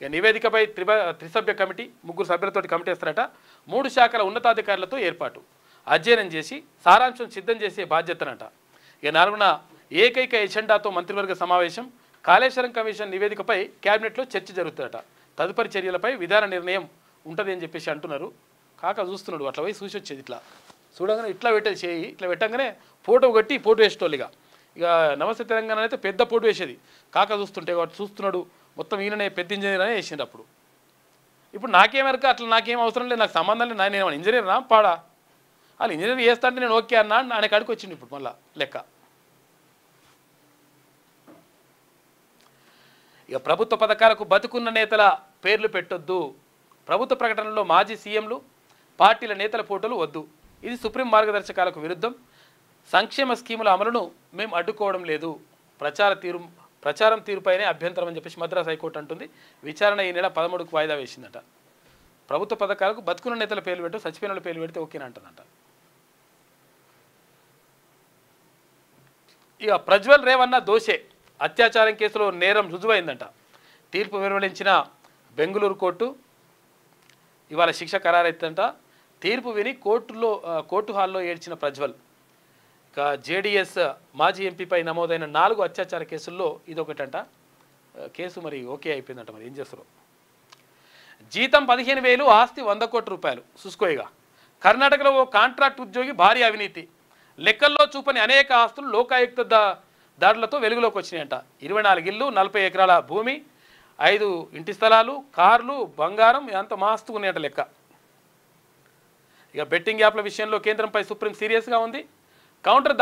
ఇక నివేదికపై త్రిసభ్య కమిటీ 3 సభ్యులతో కమిటీ వేస్తారట. 3 శాఖల ఉన్నతాధికారులతో ఏర్పాటు, అధ్యయనం చేసి సారాంశం సిద్ధం చేసే బాధ్యతనట. ఇక 4న ఏకైక ఎజెండాతో మంత్రివర్గ సమావేశం. కాళేశ్వరం కమిషన్ నివేదికపై క్యాబినెట్లో చర్చ జరుగుతుందట. తదుపరి చర్యలపై విధాన నిర్ణయం ఉంటుంది అని చెప్పేసి అంటున్నారు. కాక చూస్తున్నాడు, అట్లా పోయి చూసి వచ్చేది. ఇట్లా చూడగానే ఇట్లా పెట్టేది చేయి, ఇట్లా పెట్టగానే ఫోటో కొట్టి ఫోటో వేసేటోళ్ళు. ఇక నమస్తే తెలంగాణ అయితే పెద్ద ఫోటో వేసేది. కాక చూస్తుంటే చూస్తున్నాడు, మొత్తం ఈయననే పెద్ద ఇంజనీర్ అని వేసిండు. అప్పుడు ఇప్పుడు నాకేమరక అట్లా నాకేం అవసరం లేదు, నాకు సంబంధం లేదు, నేను ఇంజనీర్ నా పాడా, వాళ్ళు ఇంజనీర్ చేస్తా అంటే నేను ఓకే అన్నా ఆయన కాడికి వచ్చిండు. ఇప్పుడు మళ్ళా లెక్క. ఇక ప్రభుత్వ పథకాలకు బతుకున్న నేతల పేర్లు పెట్టొద్దు. ప్రభుత్వ ప్రకటనలో మాజీ సీఎంలు, పార్టీల నేతల ఫోటోలు వద్దు. ఇది సుప్రీం మార్గదర్శకాలకు విరుద్ధం. సంక్షేమ స్కీముల అమలును మేము అడ్డుకోవడం లేదు. ప్రచారం తీరుపైనే అభ్యంతరం అని చెప్పేసి మద్రాస్ హైకోర్టు అంటుంది. విచారణ ఈ నెల 13కు వాయిదా వేసిందట. ప్రభుత్వ పథకాలకు బతుకున్న నేతల పేర్లు పెట్టు, చచ్చిపోయిన పేర్లు పెడితే ఓకేనా అంటుందంట. ఇక ప్రజ్వల్ రేవన్న దోషే, అత్యాచారం కేసులో నేరం రుజువైందంట. తీర్పు వెలువడించిన బెంగళూరు కోర్టు ఇవాళ శిక్ష ఖరారైందంట. తీర్పు విని కోర్టు హాల్లో ఏడ్చిన ప్రజ్వల్. ఇక జేడీఎస్ మాజీ ఎంపీపై నమోదైన 4 అత్యాచార కేసుల్లో ఇదొకటంట. కేసు మరి ఓకే అయిపోయిందంట. మరి ఏం చేస్తారు? జీతం 15,000, ఆస్తి 100 కోట్ల రూపాయలు. చూసుకోయిగా కర్ణాటకలో ఓ కాంట్రాక్ట్ ఉద్యోగి భారీ అవినీతి. లెక్కల్లో చూపని అనేక ఆస్తులు లోకాయుక్త దాడులతో వెలుగులోకి వచ్చినాయంట. 24 ఇళ్ళు, 40 ఎకరాల భూమి, 5 ఇంటి స్థలాలు, కార్లు, బంగారం, అంత మాస్తు ఉన్నాయంట లెక్క. ఇక బెట్టింగ్ యాప్ల విషయంలో కేంద్రంపై సుప్రీం సీరియస్గా ఉంది. కౌంటర్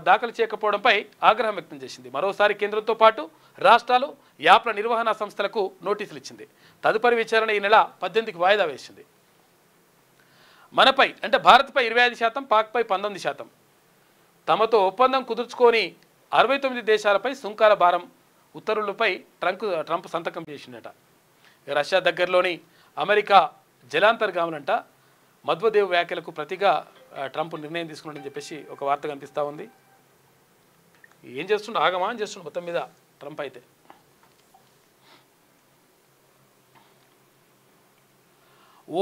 దాఖలు చేయకపోవడంపై ఆగ్రహం వ్యక్తం చేసింది. మరోసారి కేంద్రంతో పాటు రాష్ట్రాలు, యాప్ల నిర్వహణ సంస్థలకు నోటీసులు ఇచ్చింది. తదుపరి విచారణ ఈ నెల 18కి వాయిదా వేసింది. మనపై అంటే భారత్పై 25%, పాక్పై 19%. తమతో ఒప్పందం కుదుర్చుకొని 69 దేశాలపై సుంకాల భారం ఉత్తర్వులపై ట్రంప్ సంతకం చేసిండట. రష్యా దగ్గరలోని అమెరికా జలాంతర్గాములంట మద్వదేవ్ వ్యాఖ్యలకు ప్రతిగా ట్రంప్ నిర్ణయం తీసుకున్నాడని చెప్పేసి ఒక వార్త కనిపిస్తూ ఉంది. ఏం చేస్తుండ ఆగమా అని చేస్తుండ మొత్తం మీద ట్రంప్ అయితే.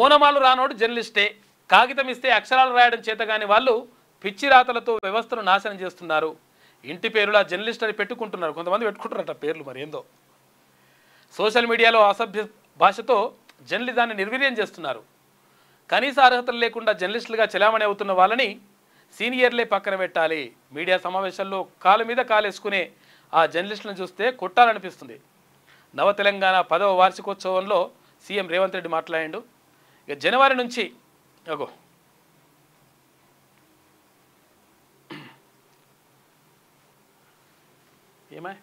ఓనమాలు రానోడు జర్నలిస్టే, కాగితం ఇస్తే అక్షరాలు రాయడం చేతగాని వాళ్ళు పిచ్చి రాతలతో వ్యవస్థను నాశనం చేస్తున్నారు. ఇంటి పేరులా జర్నలిస్ట్ అని పెట్టుకుంటున్నారు, కొంతమంది పెట్టుకుంటారట పేర్లు, మరి ఏందో. సోషల్ మీడియాలో అసభ్య భాషతో జర్నలిజాన్ని నిర్వీర్యం చేస్తున్నారు. కనీస అర్హతలు లేకుండా జర్నలిస్టులుగా చెలామణి అవుతున్న వాళ్ళని సీనియర్లే పక్కన పెట్టాలి. మీడియా సమావేశాల్లో కాలు మీద కాలేసుకునే ఆ జర్నలిస్టులను చూస్తే కొట్టాలనిపిస్తుంది. నవ తెలంగాణ 10వ వార్షికోత్సవంలో సీఎం రేవంత్ రెడ్డి మాట్లాడాడు. ఇక జనవరి నుంచి ఏమై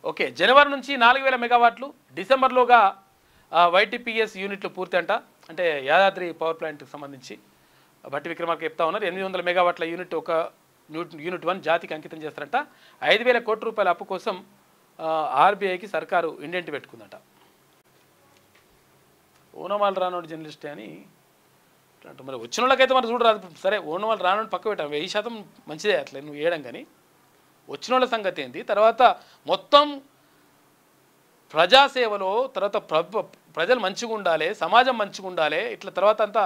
ఓకే, జనవరి నుంచి 4000 మెగావాట్లు, డిసెంబర్లోగా వైటీపీఎస్ యూనిట్లు పూర్తి అంట. అంటే యాదాద్రి పవర్ ప్లాంట్కి సంబంధించి బట్టి విక్రమార్క చెప్తా ఉన్నారు. 800 మెగావాట్ల యూనిట్ ఒక యూనిట్ 1 జాతికి అంకితం చేస్తారంట. 5000 కోట్ల రూపాయల అప్పు కోసం ఆర్బీఐకి సర్కారు ఇండెంట్ పెట్టుకుందట. ఓనమాలు రానోడు జర్నలిస్టే అని అంటే మరి వచ్చిన వాళ్ళకైతే మరి చూడరాదు. సరే, ఓనమాలు రానోడు పక్క పెట్టాం, 1000% మంచిదే అట్లా నువ్వు వేయడం. కానీ వచ్చిన వాళ్ళ సంగతి ఏంటి? తర్వాత మొత్తం ప్రజాసేవలో తర్వాత ప్రజలు మంచిగా ఉండాలి, సమాజం మంచిగా ఉండాలి, ఇట్లా తర్వాత అంతా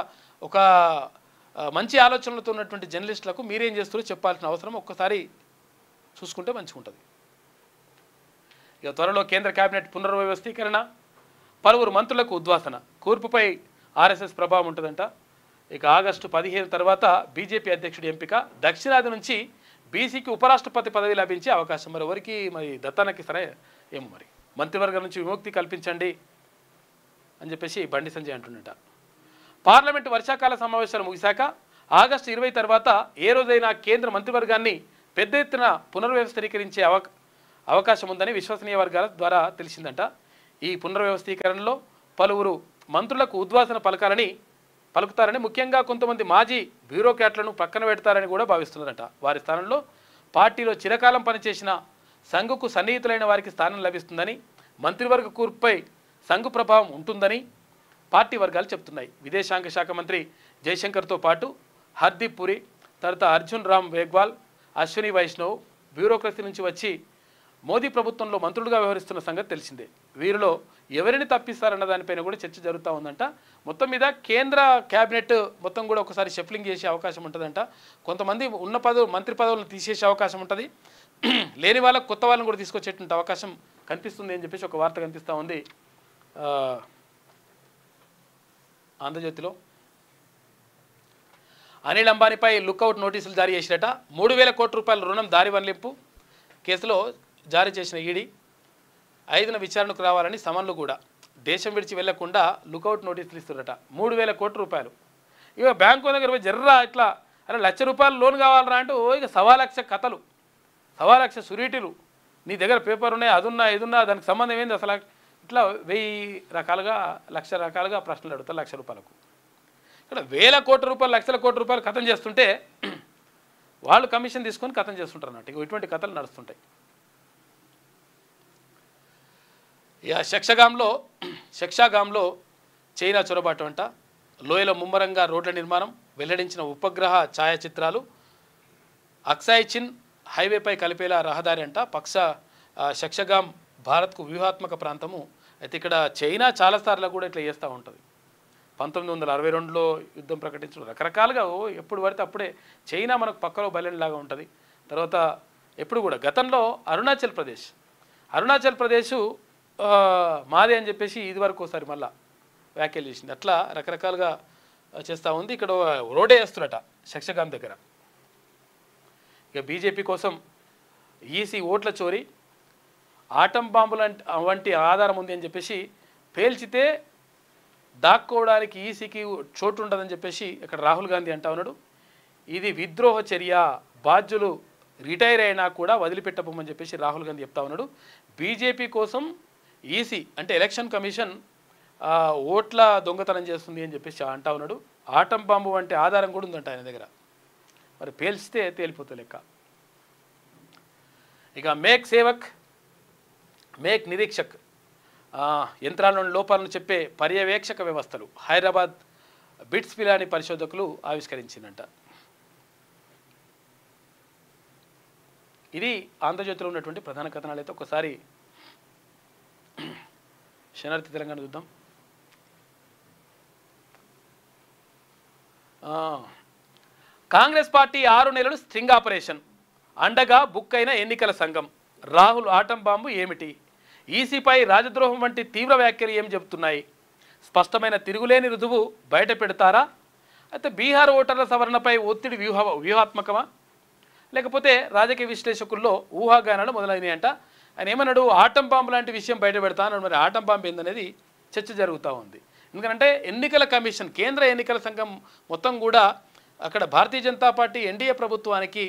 ఒక మంచి ఆలోచనలతో ఉన్నటువంటి జర్నలిస్టులకు మీరేం చేస్తారో చెప్పాల్సిన అవసరం ఒక్కసారి చూసుకుంటే మంచిగా ఉంటుంది. ఇక త్వరలో కేంద్ర కేబినెట్ పునర్వ్యవస్థీకరణ, పలువురు మంత్రులకు ఉద్వాసన, కూర్పుపై ఆర్ఎస్ఎస్ ప్రభావం ఉంటుందంట. ఇక ఆగస్టు 15 తర్వాత బీజేపీ అధ్యక్షుడి ఎంపిక, దక్షిణాది నుంచి బీసీకి ఉపరాష్ట్రపతి పదవి లభించే అవకాశం. మరి ఎవరికి? మరి దత్తానకి సరే ఏమో మరి మంత్రివర్గం నుంచి విముక్తి కల్పించండి అని చెప్పేసి బండి సంజయ్ అంటున్నట. పార్లమెంటు వర్షాకాల సమావేశాలు ముగిశాక ఆగస్టు 20 తర్వాత ఏ రోజైనా కేంద్ర మంత్రివర్గాన్ని పెద్ద ఎత్తున పునర్వ్యవస్థీకరించే అవకాశం ఉందని విశ్వసనీయ వర్గాల ద్వారా తెలిసిందంట. ఈ పునర్వ్యవస్థీకరణలో పలువురు మంత్రులకు ఉద్వాసన పలుకుతారని, ముఖ్యంగా కొంతమంది మాజీ బ్యూరోక్రాట్లను పక్కన పెడతారని కూడా భావిస్తున్నారట. వారి స్థానంలో పార్టీలో చిరకాలం పనిచేసిన సంఘుకు సన్నిహితులైన వారికి స్థానం లభిస్తుందని, మంత్రివర్గ కూర్పుపై సంఘు ప్రభావం ఉంటుందని పార్టీ వర్గాలు చెప్తున్నాయి. విదేశాంగ శాఖ మంత్రి జయశంకర్తో పాటు హర్దీప్ పురి, తర్వాత అర్జున్ రామ్ మేఘ్వాల్, అశ్విని వైష్ణవ్ బ్యూరోక్రసీ నుంచి వచ్చి మోదీ ప్రభుత్వంలో మంత్రులుగా వ్యవహరిస్తున్న సంగతి తెలిసిందే. వీరిలో ఎవరిని తప్పిస్తారన్న దానిపైన కూడా చర్చ జరుగుతూ ఉందంట. మొత్తం మీద కేంద్ర క్యాబినెట్ మొత్తం కూడా ఒకసారి షఫ్లింగ్ చేసే అవకాశం ఉంటుందంట. కొంతమంది ఉన్న మంత్రి పదవులను తీసేసే అవకాశం ఉంటుంది, లేని వాళ్ళకు కొత్త వాళ్ళని కూడా తీసుకొచ్చేటువంటి అవకాశం కనిపిస్తుంది అని చెప్పేసి ఒక వార్త కనిపిస్తూ ఉంది ఆంధ్రజ్యోతిలో. అనిల్ అంబానీపై లుక్అవుట్ నోటీసులు జారీ చేసినట. 3000 కోట్ల రూపాయల రుణం దారి వరలింపు కేసులో జారీ చేసిన ఈడీ 5న విచారణకు రావాలని సమన్లు కూడా దేశం విడిచి వెళ్లకుండా లుకౌట్ నోటీసులు ఇస్తున్నారట. 3000 కోట్ల రూపాయలు. ఇక బ్యాంకు దగ్గర పోయి జర్రా ఇట్లా అరే ₹1,00,000 లోన్ కావాలరా అంటే ఇక 1,00,000 కథలు, 1,00,000 సురీటీలు, నీ దగ్గర పేపర్ ఉన్నాయి, అదున్నా ఇదున్నా, దానికి సంబంధం ఏంది అసలు? ఇట్లా 1000 రకాలుగా 1,00,000 రకాలుగా ప్రశ్నలు అడుగుతారు ₹1,00,000. ఇక్కడ 1,000 కోట్ల రూపాయలు, 1,00,000 కోట్ల రూపాయలు కథం చేస్తుంటే వాళ్ళు కమిషన్ తీసుకొని కథం చేస్తుంటారు అన్నట్టు. ఇక ఇటువంటి కథలు నడుస్తుంటాయి. ఇక శక్షాగాంలో చైనా చొరబాటు అంట. లోయలో ముమ్మరంగా రోడ్ల నిర్మాణం, వెల్లడించిన ఉపగ్రహ ఛాయాచిత్రాలు, అక్సాయ్ చిన్ హైవేపై కలిపేలా రహదారి అంట. శక్షగాం భారత్కు వ్యూహాత్మక ప్రాంతము. అయితే ఇక్కడ చైనా చాలాసార్లు కూడా ఇట్లా చేస్తూ ఉంటుంది. 1962లో యుద్ధం ప్రకటించడం, రకరకాలుగా ఎప్పుడు పడితే అప్పుడే చైనా మనకు పక్కలో బయలులాగా ఉంటుంది. తర్వాత ఎప్పుడు కూడా గతంలో అరుణాచల్ ప్రదేశ్ మాదే అని చెప్పేసి ఇది వరకు ఒకసారి మళ్ళా వ్యాఖ్యలు చేసింది. అట్లా రకరకాలుగా చేస్తూ ఉంది. ఇక్కడ రోడే వేస్తున్నట శక్షగాం దగ్గర. ఇక బీజేపీ కోసం ఈసీ ఓట్ల చోరీ, ఆటం బాంబుల వంటి ఆధారం ఉంది అని చెప్పేసి పేల్చితే దాక్కోవడానికి ఈసీకి చోటు ఉండదని చెప్పేసి ఇక్కడ రాహుల్ గాంధీ అంటా ఉన్నాడు. ఇది విద్రోహ చర్య, బాధ్యులు రిటైర్ అయినా కూడా వదిలిపెట్టబోమని చెప్పేసి రాహుల్ గాంధీ చెప్తా ఉన్నాడు. బీజేపీ కోసం ఈసీ అంటే ఎలక్షన్ కమిషన్ ఓట్ల దొంగతనం చేస్తుంది అని చెప్పేసి అంటా ఉన్నాడు. ఆటం బాంబు అంటే ఆధారం కూడా ఉందంట ఆయన దగ్గర. మరి పేల్చితే తేలిపోతే లెక్క. ఇక మేక్ సేవక్ మేక్ నిరీక్షక్ యంత్రాల్లోని లోపాలను చెప్పే పర్యవేక్షక వ్యవస్థలు హైదరాబాద్ బిట్స్ పిలాని పరిశోధకులు ఆవిష్కరించిందంట. ఇది ఆంధ్రజ్యోతిలో ఉన్నటువంటి ప్రధాన కథనాలు. అయితే ఒకసారి శనార్థి తెలంగాణ చూద్దాం. కాంగ్రెస్ పార్టీ 6 నెలలు స్ట్రింగ్ ఆపరేషన్, అండగా బుక్ అయిన ఎన్నికల సంఘం, రాహుల్ ఆటం బాంబు ఏమిటి, ఈసీపై రాజద్రోహం వంటి తీవ్ర వ్యాఖ్యలు ఏం చెబుతున్నాయి, స్పష్టమైన తిరుగులేని రుజువు బయట పెడతారా, అయితే బీహార్ ఓటర్ల సవరణపై ఒత్తిడి వ్యూహాత్మకమా, లేకపోతే రాజకీయ విశ్లేషకుల్లో ఊహాగానాలు మొదలైనాయంట. ఆయన ఏమన్నాడు, ఆటం బాంబు లాంటి విషయం బయట పెడతా అన్నాడు. మరి ఆటం బాంబు ఏందనేది చర్చ జరుగుతూ ఉంది. ఎందుకంటే ఎన్నికల కమిషన్, కేంద్ర ఎన్నికల సంఘం మొత్తం కూడా అక్కడ భారతీయ జనతా పార్టీ ఎన్డీఏ ప్రభుత్వానికి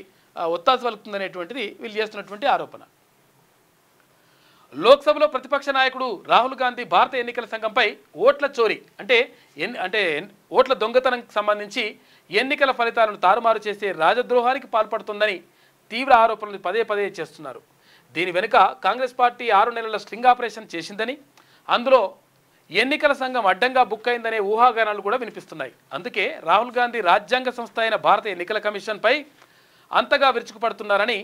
ఒత్తాసు పలుకుతుందనేటువంటిది వీళ్ళు చేస్తున్నటువంటి ఆరోపణ. లోక్సభలో ప్రతిపక్ష నాయకుడు రాహుల్ గాంధీ భారత ఎన్నికల సంఘంపై ఓట్ల చోరీ అంటే ఓట్ల దొంగతనంకి సంబంధించి ఎన్నికల ఫలితాలను తారుమారు చేసే రాజద్రోహానికి పాల్పడుతుందని తీవ్ర ఆరోపణలు పదే పదే చేస్తున్నారు. దీని వెనుక కాంగ్రెస్ పార్టీ 6 నెలల స్ట్రింగ్ ఆపరేషన్ చేసిందని, అందులో ఎన్నికల సంఘం అడ్డంగా బుక్ అయిందనే ఊహాగానాలు కూడా వినిపిస్తున్నాయి. అందుకే రాహుల్ గాంధీ రాజ్యాంగ సంస్థ అయిన భారత ఎన్నికల కమిషన్పై అంతగా విరుచుకుపడుతున్నారని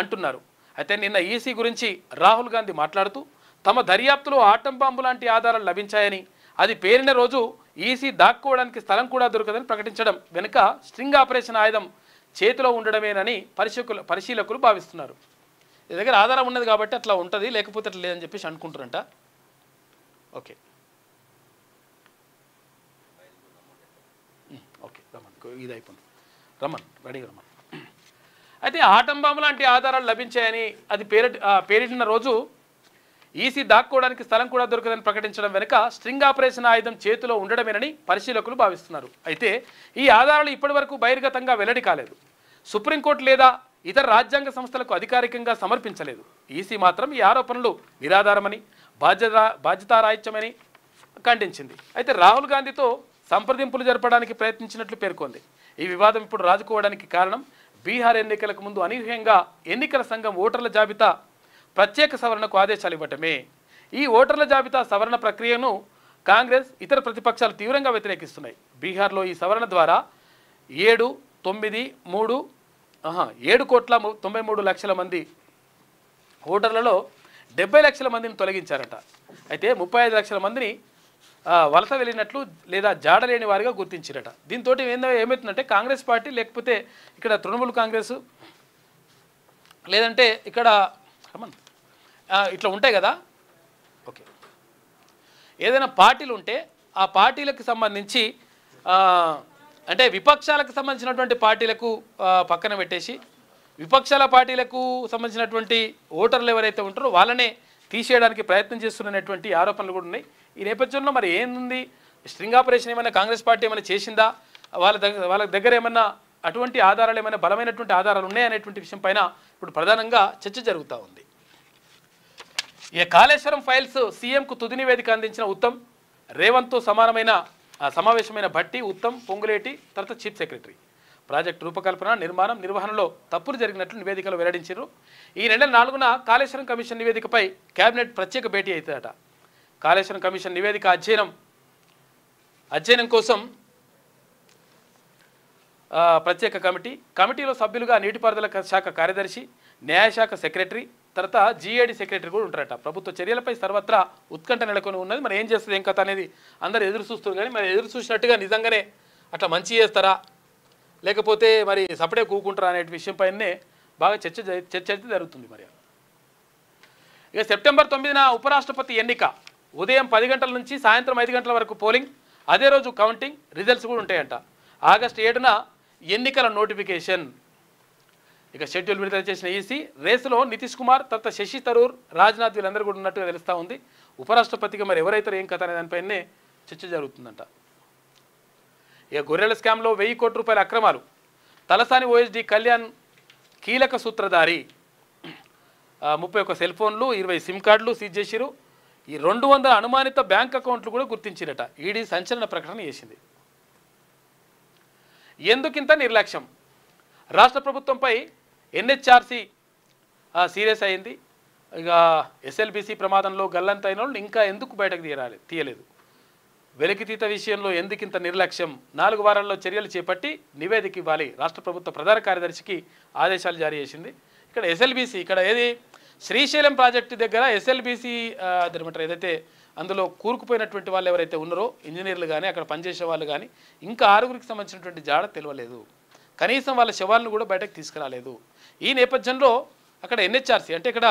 అంటున్నారు. అయితే నిన్న ఈసీ గురించి రాహుల్ గాంధీ మాట్లాడుతూ తమ దర్యాప్తులో ఆటం బాంబు లాంటి ఆధారాలు లభించాయని, అది పేరిన రోజు ఈసీ దాక్కోవడానికి స్థలం కూడా దొరకదని ప్రకటించడం వెనుక స్ట్రింగ్ ఆపరేషన్ ఆయుధం చేతిలో ఉండడమేనని పరిశీలకులు భావిస్తున్నారు. ఈ దగ్గర ఆధారం ఉన్నది కాబట్టి అట్లా ఉంటుంది, లేకపోతే అట్లా లేదని చెప్పేసి అనుకుంటారంట. ఓకే ఓకే రమన్, ఇది అయిపోయింది. రమన్ రెడీగా రమన్. అయితే ఆటం బాంబు లాంటి ఆధారాలు లభించాయని, అది పేరిటిన రోజు ఈసీ దాక్కోవడానికి స్థలం కూడా దొరకదని ప్రకటించడం వెనుక స్ట్రింగ్ ఆపరేషన్ ఆయుధం చేతిలో ఉండడమేనని పరిశీలకులు భావిస్తున్నారు. అయితే ఈ ఆధారాలు ఇప్పటివరకు బహిర్గతంగా వెల్లడి కాలేదు. సుప్రీంకోర్టు లేదా ఇతర రాజ్యాంగ సంస్థలకు అధికారికంగా సమర్పించలేదు. ఈసీ మాత్రం ఈ ఆరోపణలు నిరాధారమని, బాధ్యతారాహిత్యమని ఖండించింది. అయితే రాహుల్ గాంధీతో సంప్రదింపులు జరపడానికి ప్రయత్నించినట్లు పేర్కొంది. ఈ వివాదం ఇప్పుడు రాజుకోవడానికి కారణం బీహార్ ఎన్నికలకు ముందు అనూహ్యంగా ఎన్నికల సంఘం ఓటర్ల జాబితా ప్రత్యేక సవరణకు ఆదేశాలు ఇవ్వటమే. ఈ ఓటర్ల జాబితా సవరణ ప్రక్రియను కాంగ్రెస్, ఇతర ప్రతిపక్షాలు తీవ్రంగా వ్యతిరేకిస్తున్నాయి. బీహార్లో ఈ సవరణ ద్వారా 7,93,00,000 మంది ఓటర్లలో 70 లక్షల మందిని తొలగించారట. అయితే 35 లక్షల మందిని వలస వెళ్ళినట్లు లేదా జాడలేని వారిగా గుర్తించారట. దీంతో ఏమవుతుందంటే కాంగ్రెస్ పార్టీ, లేకపోతే ఇక్కడ తృణమూల్ కాంగ్రెస్, లేదంటే ఇక్కడ ఇట్లా ఉంటాయి కదా, ఓకే, ఏదైనా పార్టీలు ఉంటే ఆ పార్టీలకు సంబంధించి అంటే విపక్షాలకు సంబంధించినటువంటి పార్టీలకు పక్కన పెట్టేసి విపక్షాల పార్టీలకు సంబంధించినటువంటి ఓటర్లు ఎవరైతే ఉంటారో వాళ్ళనే తీసేయడానికి ప్రయత్నం చేస్తున్నటువంటి ఆరోపణలు కూడా ఉన్నాయి. ఈ నేపథ్యంలో మరి ఏంది, స్ట్రింగ్ ఆపరేషన్ ఏమైనా కాంగ్రెస్ పార్టీ ఏమైనా చేసిందా, వాళ్ళ దగ్గర ఏమన్నా అటువంటి ఆధారాలు, ఏమైనా బలమైనటువంటి ఆధారాలు ఉన్నాయనేటువంటి విషయం పైన ఇప్పుడు ప్రధానంగా చర్చ జరుగుతూ ఉంది. ఈ కాళేశ్వరం ఫైల్స్ సీఎంకు తుది నివేదిక అందించిన ఉత్తమ్, రేవంత్తో సమానమైన సమావేశమైన భట్టి, ఉత్తమ్, పొంగులేటి, తర్వాత చీఫ్ సెక్రటరీ. ప్రాజెక్టు రూపకల్పన, నిర్మాణం, నిర్వహణలో తప్పులు జరిగినట్లు నివేదికలు వెల్లడించారు. ఈ నెల 4న కాళేశ్వరం కమిషన్ నివేదికపై కేబినెట్ ప్రత్యేక భేటీ అవుతుందట. కాళేశ్వరం కమిషన్ నివేదిక అధ్యయనం కోసం ప్రత్యేక కమిటీలో సభ్యులుగా నీటిపారుదల శాఖ కార్యదర్శి, న్యాయశాఖ సెక్రటరీ, తర్వాత జీఏడీ సెక్రటరీ కూడా ఉంటారట. ప్రభుత్వ చర్యలపై సర్వత్రా ఉత్కంఠ నెలకొని ఉన్నది. మరి ఏం చేస్తుంది, ఏం కథ అనేది అందరూ ఎదురు చూస్తారు. కానీ మరి ఎదురు చూసినట్టుగా నిజంగానే అట్లా మంచి చేస్తారా, లేకపోతే మరి సపడే కూకుంటారా అనే విషయంపైనే బాగా చర్చ అయితే జరుగుతుంది. మరి ఇక సెప్టెంబర్ 9న ఉపరాష్ట్రపతి ఎన్నిక, ఉదయం 10 గంటల నుంచి సాయంత్రం 5 గంటల వరకు పోలింగ్, అదే రోజు కౌంటింగ్, రిజల్ట్స్ కూడా ఉంటాయంట. ఆగస్టు 7న ఎన్నికల నోటిఫికేషన్. ఇక షెడ్యూల్ విడుదల చేసిన ఈసీ రేసులో నితీష్ కుమార్, తర్వాత శశి థరూర్, రాజ్నాథ్ వీళ్ళందరూ కూడా ఉన్నట్టుగా తెలుస్తూ ఉంది. ఉపరాష్ట్రపతిగా మరి ఎవరైతే ఏం కథ అనే దానిపైనే చర్చ జరుగుతుందంట. ఇక గొర్రెల స్కామ్లో 1000 కోట్ల రూపాయల అక్రమాలు, తలసాని ఓఎస్డీ కళ్యాణ్ కీలక సూత్రధారి 31 సెల్ ఫోన్లు 20 సిమ్ కార్డులు సీజ్ చేసిరు. ఈ 200 అనుమానిత బ్యాంక్ అకౌంట్లు కూడా గుర్తించిరట. ఈడీ సంచలన ప్రకటన చేసింది. ఎందుకింత నిర్లక్ష్యం? రాష్ట్ర ప్రభుత్వంపై ఎన్హెచ్ఆర్సీ సీరియస్ అయింది. ఇక ఎస్ఎల్బీసీ ప్రమాదంలో గల్లంతైన వాళ్ళు ఇంకా ఎందుకు బయటకు తీయలేదు? వెలికితీత విషయంలో ఎందుకింత నిర్లక్ష్యం? 4 వారాల్లో చర్యలు చేపట్టి నివేదిక ఇవ్వాలి. రాష్ట్ర ప్రభుత్వ ప్రధాన కార్యదర్శికి ఆదేశాలు జారీ చేసింది. ఇక్కడ ఎస్ఎల్బీసీ ఇక్కడ ఏది శ్రీశైలం ప్రాజెక్టు దగ్గర ఎస్ఎల్బీసీ ఏమంటారు ఏదైతే అందులో కూరుకుపోయినటువంటి వాళ్ళు ఎవరైతే ఉన్నారో ఇంజనీర్లు కానీ అక్కడ పనిచేసే వాళ్ళు కానీ ఇంకా 6గురికి సంబంధించినటువంటి జాడ తెలియలేదు. కనీసం వాళ్ళ శవాలను కూడా బయటకు తీసుకురాలేదు. ఈ నేపథ్యంలో అక్కడ ఎన్హెచ్ఆర్సీ అంటే ఇక్కడ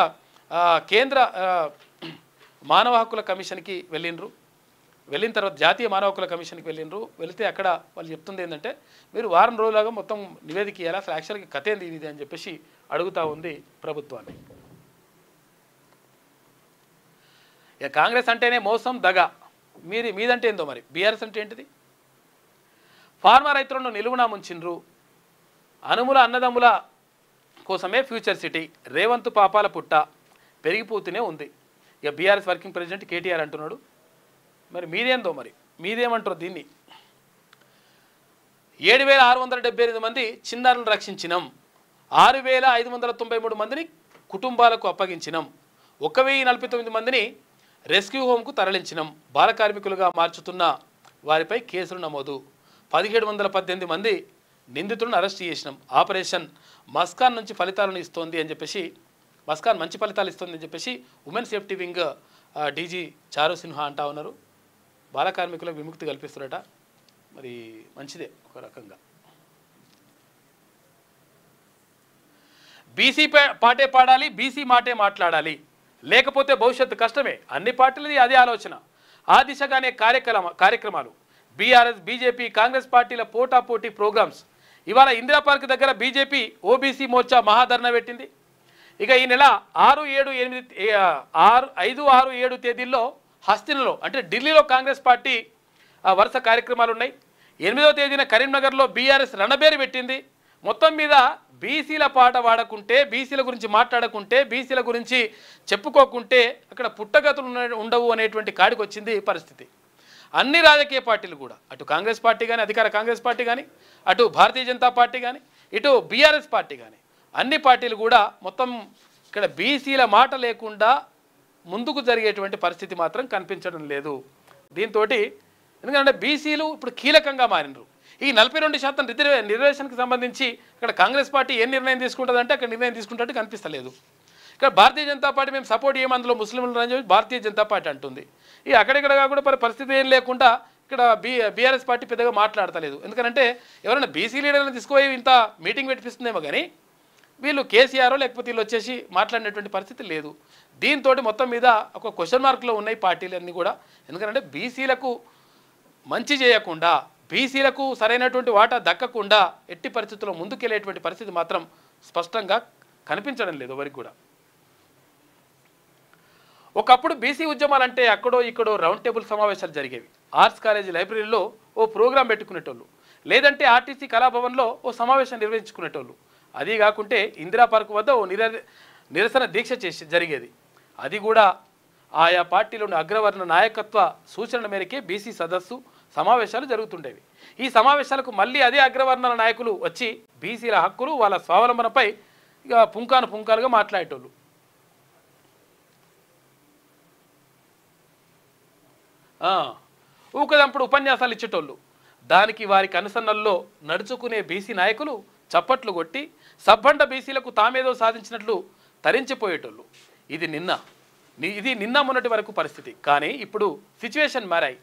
కేంద్ర మానవ హక్కుల కమిషన్కి వెళ్ళిన తర్వాత జాతీయ మానవ హక్కుల కమిషన్కి వెళితే అక్కడ వాళ్ళు చెప్తుంది ఏంటంటే మీరు వారం రోజులుగా మొత్తం నివేదిక ఇవ్వాలి, అసలు యాక్చువల్గా కథ ఏంది ఇది అని చెప్పేసి అడుగుతూ ఉంది ప్రభుత్వాన్ని. ఇక కాంగ్రెస్ అంటేనే మోసం దగ, మీదంటే ఏందో మరి బీఆర్ఎస్ అంటే ఏంటిది? ఫార్మా రైతులను నిలువునా ముంచిండ్రు. అనుముల అన్నదమ్ముల కోసమే ఫ్యూచర్ సిటీ, రేవంత్ పాపాల పుట్ట పెరిగిపోతూనే ఉంది. ఇక బీఆర్ఎస్ వర్కింగ్ ప్రెసిడెంట్ కేటీఆర్ అంటున్నాడు. మరి మీదేందో మరి మీదేమంటారు దీన్ని? 7,678 మంది చిన్నారులను రక్షించినాం, 6,593 మందిని కుటుంబాలకు అప్పగించినాం, 1,049 మందిని రెస్క్యూ హోమ్కు తరలించినాం, బాల కార్మికులుగా మార్చుతున్న వారిపై కేసులు నమోదు, 1,718 మంది నిందితులను అరెస్ట్ చేసినాం, ఆపరేషన్ మస్కాన్ నుంచి ఫలితాలను ఇస్తోంది అని చెప్పేసి మస్కాన్ మంచి ఫలితాలు ఇస్తుంది అని చెప్పేసి ఉమెన్ సేఫ్టీ వింగ్ డీజీ చారు సిన్హా అంటా ఉన్నారు. బాల కార్మికులకు విముక్తి కల్పిస్తున్నారట. మరి మంచిదే ఒక రకంగా. బీసీ పాటే పాడాలి, బీసీ మాటే మాట్లాడాలి, లేకపోతే భవిష్యత్తు కష్టమే. అన్ని పార్టీలది అదే ఆలోచన. ఆ దిశగానే కార్యక్రమాలు. బీఆర్ఎస్ బీజేపీ కాంగ్రెస్ పార్టీల పోటాపోటీ ప్రోగ్రామ్స్. ఇవాళ ఇందిరా పార్క్ దగ్గర బీజేపీ ఓబీసీ మోర్చా మహాధర్నా పెట్టింది. ఇక ఈ నెల 6, 7, 5, 6, 7 తేదీల్లో హస్తినలో అంటే ఢిల్లీలో కాంగ్రెస్ పార్టీ వరుస కార్యక్రమాలు ఉన్నాయి. 8వ తేదీన కరీంనగర్లో బీఆర్ఎస్ రణబేరి పెట్టింది. మొత్తం మీద బీసీల పాట పాడకుంటే, బీసీల గురించి మాట్లాడకుంటే, బీసీల గురించి చెప్పుకోకుంటే అక్కడ పుట్టగతులు ఉండవు అనేటువంటి కాడికి వచ్చింది పరిస్థితి. అన్ని రాజకీయ పార్టీలు కూడా, అటు కాంగ్రెస్ పార్టీ కానీ, అధికార కాంగ్రెస్ పార్టీ కానీ, అటు భారతీయ జనతా పార్టీ కానీ, ఇటు బీఆర్ఎస్ పార్టీ కానీ, అన్ని పార్టీలు కూడా మొత్తం ఇక్కడ బీసీల మాట లేకుండా ముందుకు జరిగేటువంటి పరిస్థితి మాత్రం కనిపించడం లేదు. దీంతో ఎందుకంటే బీసీలు ఇప్పుడు కీలకంగా మారినరు. ఈ 42% రిజర్వేషన్కి సంబంధించి ఇక్కడ కాంగ్రెస్ పార్టీ ఏం నిర్ణయం తీసుకుంటుందంటే అక్కడ నిర్ణయం తీసుకుంటే కనిపిస్తలేదు. ఇక్కడ భారతీయ జనతా పార్టీ మేము సపోర్ట్ చేయము, అందులో ముస్లింలు అని చెప్పి భారతీయ జనతా పార్టీ అంటుంది. ఈ అక్కడిక్కడ కూడా పరిస్థితి ఏం లేకుండా ఇక్కడ బీఆర్ఎస్ పార్టీ పెద్దగా మాట్లాడతలేదు. ఎందుకంటే ఎవరైనా బీసీ లీడర్లను తీసుకుపోయి ఇంత మీటింగ్ పెట్టిస్తుందేమో కానీ వీళ్ళు కేసీఆర్ లేకపోతే వీళ్ళు వచ్చేసి మాట్లాడినటువంటి పరిస్థితి లేదు. దీంతో మొత్తం మీద ఒక క్వశ్చన్ మార్క్లో ఉన్నాయి పార్టీలన్నీ కూడా. ఎందుకంటే బీసీలకు మంచి చేయకుండా, బీసీలకు సరైనటువంటి వాటా దక్కకుండా ఎట్టి పరిస్థితుల్లో ముందుకెళ్ళేటువంటి పరిస్థితి మాత్రం స్పష్టంగా కనిపించడం లేదు ఎవరికి కూడా. ఒకప్పుడు బీసీ ఉద్యమాలంటే అక్కడో ఇక్కడో రౌండ్ టేబుల్ సమావేశాలు జరిగేవి. ఆర్ట్స్ కాలేజీ లైబ్రరీలో ఓ ప్రోగ్రాం పెట్టుకునేటోళ్ళు, లేదంటే ఆర్టీసీ కళాభవన్లో ఓ సమావేశం నిర్వహించుకునేటోళ్ళు. అది కాకుంటే ఇందిరా పార్క్ వద్ద ఓ నిరసన దీక్ష జరిగేది. అది కూడా ఆయా పార్టీలోని అగ్రవర్ణ నాయకత్వ సూచనల మేరకే బీసీ సదస్సు సమావేశాలు జరుగుతుండేవి. ఈ సమావేశాలకు మళ్ళీ అదే అగ్రవర్ణాల నాయకులు వచ్చి బీసీల హక్కులు, వాళ్ళ స్వావలంబనపై ఇక పుంకాలుగా మాట్లాడేటోళ్ళు. ఊకదంపుడు ఉపన్యాసాలు ఇచ్చేటోళ్ళు. దానికి వారికి అనుసరణల్లో నడుచుకునే బీసీ నాయకులు చప్పట్లు కొట్టి సబ్బండ బీసీలకు తామేదో సాధించినట్లు తరించిపోయేటోళ్ళు. ఇది నిన్న మొన్నటి వరకు పరిస్థితి. కానీ ఇప్పుడు సిచ్యువేషన్ మారాయి.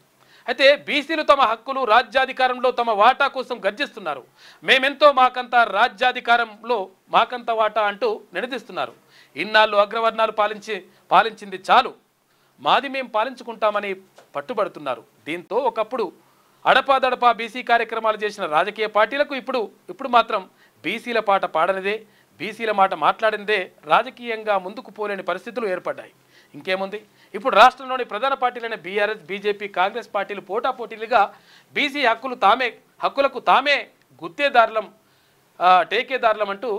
అయితే బీసీలు తమ హక్కులు, రాజ్యాధికారంలో తమ వాటా కోసం గర్జిస్తున్నారు. మేమెంతో మాకంత రాజ్యాధికారంలో మాకంత వాటా అంటూ నినదిస్తున్నారు. ఇన్నాళ్ళు అగ్రవర్ణాలు పాలించింది చాలు, మాది మేము పాలించుకుంటామని పట్టుబడుతున్నారు. దీంతో ఒకప్పుడు అడపాదడపా బీసీ కార్యక్రమాలు చేసిన రాజకీయ పార్టీలకు ఇప్పుడు మాత్రం బీసీల పాట పాడనిదే, బీసీల మాట మాట్లాడినదే రాజకీయంగా ముందుకు పోలేని పరిస్థితులు ఏర్పడ్డాయి. ఇంకేముంది, ఇప్పుడు రాష్ట్రంలోని ప్రధాన పార్టీలైన బీఆర్ఎస్, బీజేపీ, కాంగ్రెస్ పార్టీలు పోటాపోటీలుగా బీసీ హక్కులకు తామే గుత్తేదారులం, టేకేదారులం అంటూ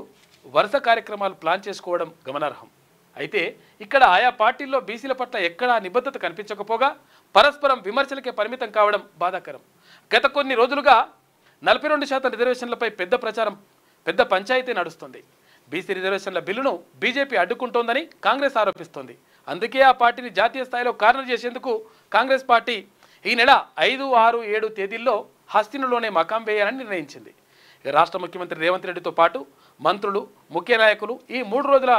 వరుస కార్యక్రమాలు ప్లాన్ చేసుకోవడం గమనార్హం. అయితే ఇక్కడ ఆయా పార్టీల్లో బీసీల పట్ల ఎక్కడా నిబద్ధత కనిపించకపోగా పరస్పరం విమర్శలకే పరిమితం కావడం బాధాకరం. గత కొన్ని రోజులుగా 42% రిజర్వేషన్లపై పెద్ద పంచాయతీ నడుస్తుంది. బీసీ రిజర్వేషన్ల బిల్లును బీజేపీ అడ్డుకుంటోందని కాంగ్రెస్ ఆరోపిస్తోంది. అందుకే ఆ పార్టీని జాతీయ స్థాయిలో కార్నర్ చేసేందుకు కాంగ్రెస్ పార్టీ ఈ నెల 5, 6, 7 తేదీల్లో హస్తినలోనే మకాం వేయాలని నిర్ణయించింది. రాష్ట్ర ముఖ్యమంత్రి రేవంత్ రెడ్డితో పాటు మంత్రులు, ముఖ్య నాయకులు ఈ 3 రోజుల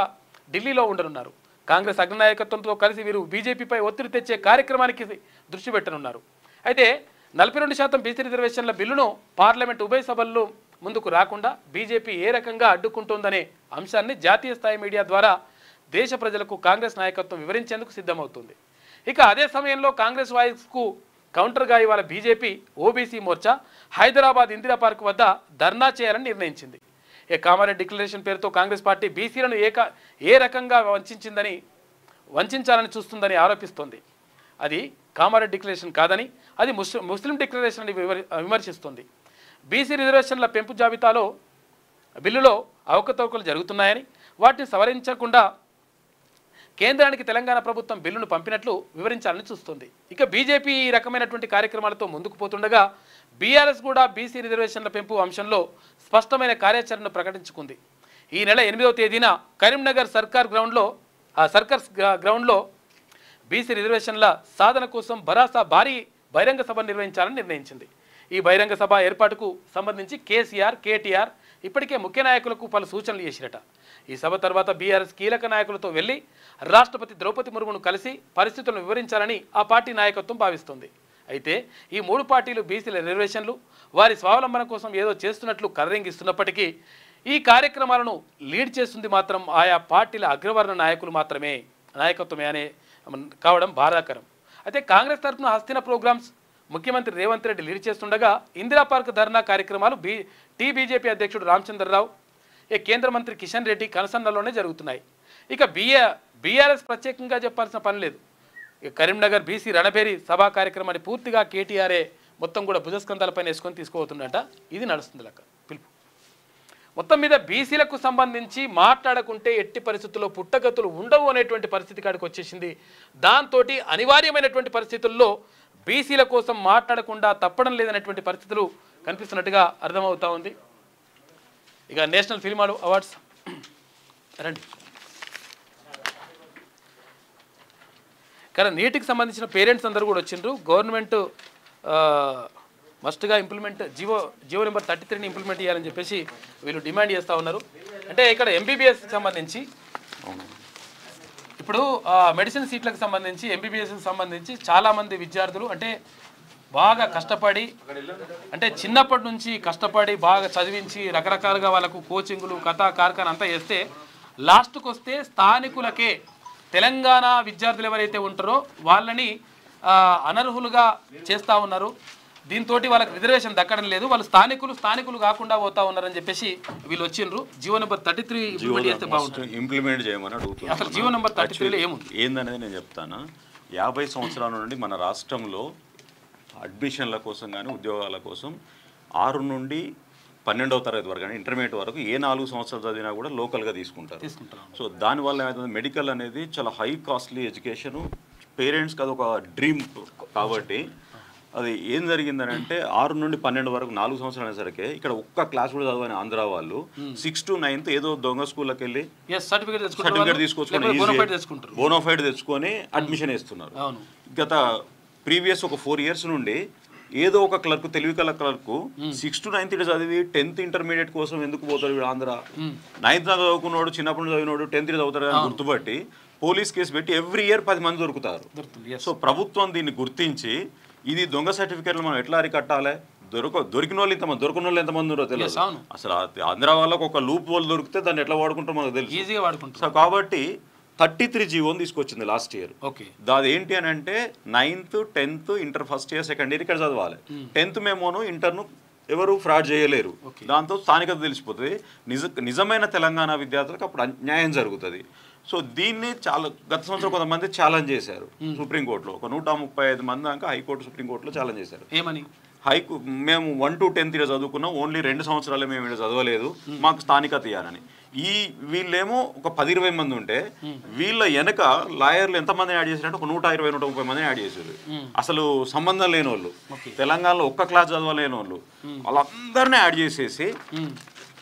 ఢిల్లీలో ఉండనున్నారు. కాంగ్రెస్ అగ్రనాయకత్వంతో కలిసి వీరు బీజేపీపై ఒత్తిడి తెచ్చే కార్యక్రమానికి దృష్టి పెట్టనున్నారు. అయితే 42% బీసీ రిజర్వేషన్ల బిల్లును పార్లమెంట్ ఉభయ సభల్లో ముందుకు రాకుండా బీజేపీ ఏ రకంగా అడ్డుకుంటోందనే అంశాన్ని జాతీయ స్థాయి మీడియా ద్వారా దేశ ప్రజలకు కాంగ్రెస్ నాయకత్వం వివరించేందుకు సిద్ధమవుతుంది. ఇక అదే సమయంలో కాంగ్రెస్ వాయిస్కు కౌంటర్గా ఇవాళ BJP OBC Morcha Hyderabad Indira park వద్ద ధర్నా చేయాలని నిర్ణయించింది. కామారెడ్డి డిక్లరేషన్ పేరుతో కాంగ్రెస్ పార్టీ బీసీలను ఏ రకంగా వంచాలని చూస్తుందని ఆరోపిస్తోంది. అది కామారెడ్డి డిక్లరేషన్ కాదని, అది ముస్లిం డిక్లరేషన్ అని విమర్శిస్తోంది. బీసీ రిజర్వేషన్ల పెంపు జాబితాలో బిల్లులో అవకతవకలు జరుగుతున్నాయని, వాటిని సవరించకుండా కేంద్రానికి తెలంగాణ ప్రభుత్వం బిల్లును పంపినట్లు వివరించాలని చూస్తుంది. ఇక బీజేపీ ఈ రకమైనటువంటి కార్యక్రమాలతో ముందుకు పోతుండగా బీఆర్ఎస్ కూడా బీసీ రిజర్వేషన్ల పెంపు అంశంలో స్పష్టమైన కార్యాచరణను ప్రకటించుకుంది. ఈ నెల 8వ తేదీన కరీంనగర్ సర్కర్స్ గ్రౌండ్లో బీసీ రిజర్వేషన్ల సాధన కోసం భారీ బహిరంగ సభ నిర్వహించాలని నిర్ణయించింది. ఈ బహిరంగ సభ ఏర్పాటుకు సంబంధించి కేసీఆర్, కేటీఆర్ ఇప్పటికే ముఖ్య నాయకులకు పలు సూచనలు చేసిరట. ఈ సభ తర్వాత బీఆర్ఎస్ కీలక నాయకులతో వెళ్లి రాష్ట్రపతి ద్రౌపది ముర్మును కలిసి పరిస్థితులను వివరించాలని ఆ పార్టీ నాయకత్వం భావిస్తోంది. అయితే ఈ 3 పార్టీలు బీసీల రిజర్వేషన్లు, వారి స్వావలంబన కోసం ఏదో చేస్తున్నట్లు కర్రెంగిస్తున్నప్పటికీ ఈ కార్యక్రమాలను లీడ్ చేస్తుంది మాత్రం ఆయా పార్టీల అగ్రవర్ణ నాయకత్వమే అనే కావడం బాధాకరం. అయితే కాంగ్రెస్ తరఫున హస్తిన ప్రోగ్రామ్స్ ముఖ్యమంత్రి రేవంత్ రెడ్డి లీడ్ చేస్తుండగా ఇందిరా పార్క్ ధర్నా కార్యక్రమాలు బీజేపీ అధ్యక్షుడు రామచంద్రరావు, కేంద్ర మంత్రి కిషన్ రెడ్డి కనసన్నలోనే జరుగుతున్నాయి. ఇక బీఆర్ఎస్ ప్రత్యేకంగా చెప్పాల్సిన పని లేదు. కరీంనగర్ బీసీ రణబేరి సభా కార్యక్రమాన్ని పూర్తిగా కేటీఆర్ఏ మొత్తం కూడా భుజస్కంధాలపైన వేసుకొని తీసుకుపోతుండట. ఇది నడుస్తుంది లెక్క పిలుపు. మొత్తం మీద బీసీలకు సంబంధించి మాట్లాడకుంటే ఎట్టి పరిస్థితుల్లో పుట్టగతులు ఉండవు అనేటువంటి పరిస్థితి కాడికి వచ్చేసింది. దాంతో అనివార్యమైనటువంటి పరిస్థితుల్లో బీసీల కోసం మాట్లాడకుండా తప్పడం లేదనేటువంటి పరిస్థితులు కనిపిస్తున్నట్టుగా అర్థమవుతా ఉంది. ఇక నేషనల్ ఫిల్మ్ అవార్డ్స్ రండి. కానీ నీటికి సంబంధించిన పేరెంట్స్ అందరూ కూడా వచ్చిండ్రు. గవర్నమెంట్ మస్ట్గా జీవో నెంబర్ 33ని ఇంప్లిమెంట్ చేయాలని చెప్పేసి వీళ్ళు డిమాండ్ చేస్తూ ఉన్నారు. అంటే ఇక్కడ ఎంబీబీఎస్కి సంబంధించి ఇప్పుడు మెడిసిన్ సీట్లకు సంబంధించి ఎంబీబీఎస్కి సంబంధించి చాలామంది విద్యార్థులు అంటే బాగా కష్టపడి, అంటే చిన్నప్పటి నుంచి కష్టపడి బాగా చదివించి రకరకాలుగా వాళ్ళకు కోచింగులు కార్ఖానా అంతా చేస్తే లాస్ట్కి వస్తే స్థానికులకే, తెలంగాణ విద్యార్థులు ఎవరైతే ఉంటారో వాళ్ళని అనర్హులుగా చేస్తూ ఉన్నారు. దీంతో వాళ్ళకి రిజర్వేషన్ దక్కడం లేదు. వాళ్ళు స్థానికులు కాకుండా పోతా ఉన్నారని చెప్పేసి వీళ్ళు వచ్చిండ్రు. జీవో నెంబర్ 33 ఇంప్లిమెంట్ చేస్తే బాగుంటుంది. ఇంప్లిమెంట్ చేయమని అడుగుతున్నారు. అసలు జీవో నెంబర్ 33లో ఏముంది ఏందనేది నేను చెప్తాను. 50 సంవత్సరాల నుండి మన రాష్ట్రంలో అడ్మిషన్ల కోసం కానీ ఉద్యోగాల కోసం 6 నుండి 12వ తరగతి వరకు కానీ ఇంటర్మీడియట్ వరకు ఏ 4 సంవత్సరాలు చదివినా కూడా లోకల్గా తీసుకుంటారు. సో దానివల్ల ఏమవుతుంది, మెడికల్ అనేది చాలా హై కాస్ట్లీ ఎడ్యుకేషను, పేరెంట్స్కి అది ఒక డ్రీమ్. కాబట్టి అది ఏం జరిగిందని అంటే 6 నుండి 12 వరకు 4 సంవత్సరాలు అనేసరికి ఇక్కడ ఒక్క క్లాస్ కూడా చదవని ఆంధ్ర వాళ్ళు 6th to 9th ఏదో దొంగ స్కూల్కి వెళ్ళి సర్టిఫికేట్ తీసుకొచ్చుకొని బోనోఫైడ్ తెచ్చుకొని అడ్మిషన్ వేస్తున్నారు. గత ప్రీవియస్ ఒక 4 years నుండి ఏదో ఒక క్లర్క్, తెలివి కల క్లర్క్ 6th to 9th చదివి 10th ఇంటర్మీడియట్ కోసం ఎందుకు పోతాడు వీడు ఆంధ్ర? 9th చదువుకున్నాడు, చిన్నప్పుడు చదివినోడు 10th చదువుతాడు అని గుర్తుపట్టి పోలీస్ కేసు పెట్టి ఎవ్రీ ఇయర్ 10 మంది దొరుకుతారు. సో ప్రభుత్వం దీన్ని గుర్తించి ఇది దొంగ సర్టిఫికేట్లు మనం ఎట్లా అరికట్టాలి, దొరికిన వాళ్ళు ఇంతమంది, దొరికిన వాళ్ళు ఎంతమంది ఉన్నారో తెలియదు. అసలు ఆంధ్ర వాళ్ళకు ఒక లూప్ హోల్ దొరికితే దాన్ని ఎట్లా వాడుకుంటారో మనకు తెలుసు. సో కాబట్టి 33 జీవోని తీసుకొచ్చింది లాస్ట్ ఇయర్. దాది ఏంటి అని అంటే 9th, 10th inter first year second year ఇక్కడ చదవాలి. 10th మేమోను ఇంటర్ను ఎవరు ఫ్రాడ్ చేయలేరు. దాంతో స్థానికత తెలిసిపోతుంది. నిజమైన తెలంగాణ విద్యార్థులకు అప్పుడు అన్యాయం జరుగుతుంది. సో దీన్ని గత సంవత్సరం కొంతమంది ఛాలెంజ్ చేశారు సుప్రీంకోర్టులో. ఒక 135 మంది దాకా హైకోర్టు, సుప్రీంకోర్టులో ఛాలెంజ్ చేశారు. ఏమని మేము 1 to 10th చదువుకున్నాం, ఓన్లీ 2 సంవత్సరాలే మేము ఇక్కడ చదవలేదు, మాకు స్థానికత ఇవ్వాలని. వీళ్ళేమో ఒక 10-20 మంది ఉంటే వీళ్ళ వెనక లాయర్లు ఎంతమందిని యాడ్ చేశారంటే ఒక 120-130 మందిని యాడ్ చేశారు. అసలు సంబంధం లేని వాళ్ళు, తెలంగాణలో ఒక్క క్లాస్ చదవలేని వాళ్ళు, వాళ్ళందరినీ యాడ్ చేసేసి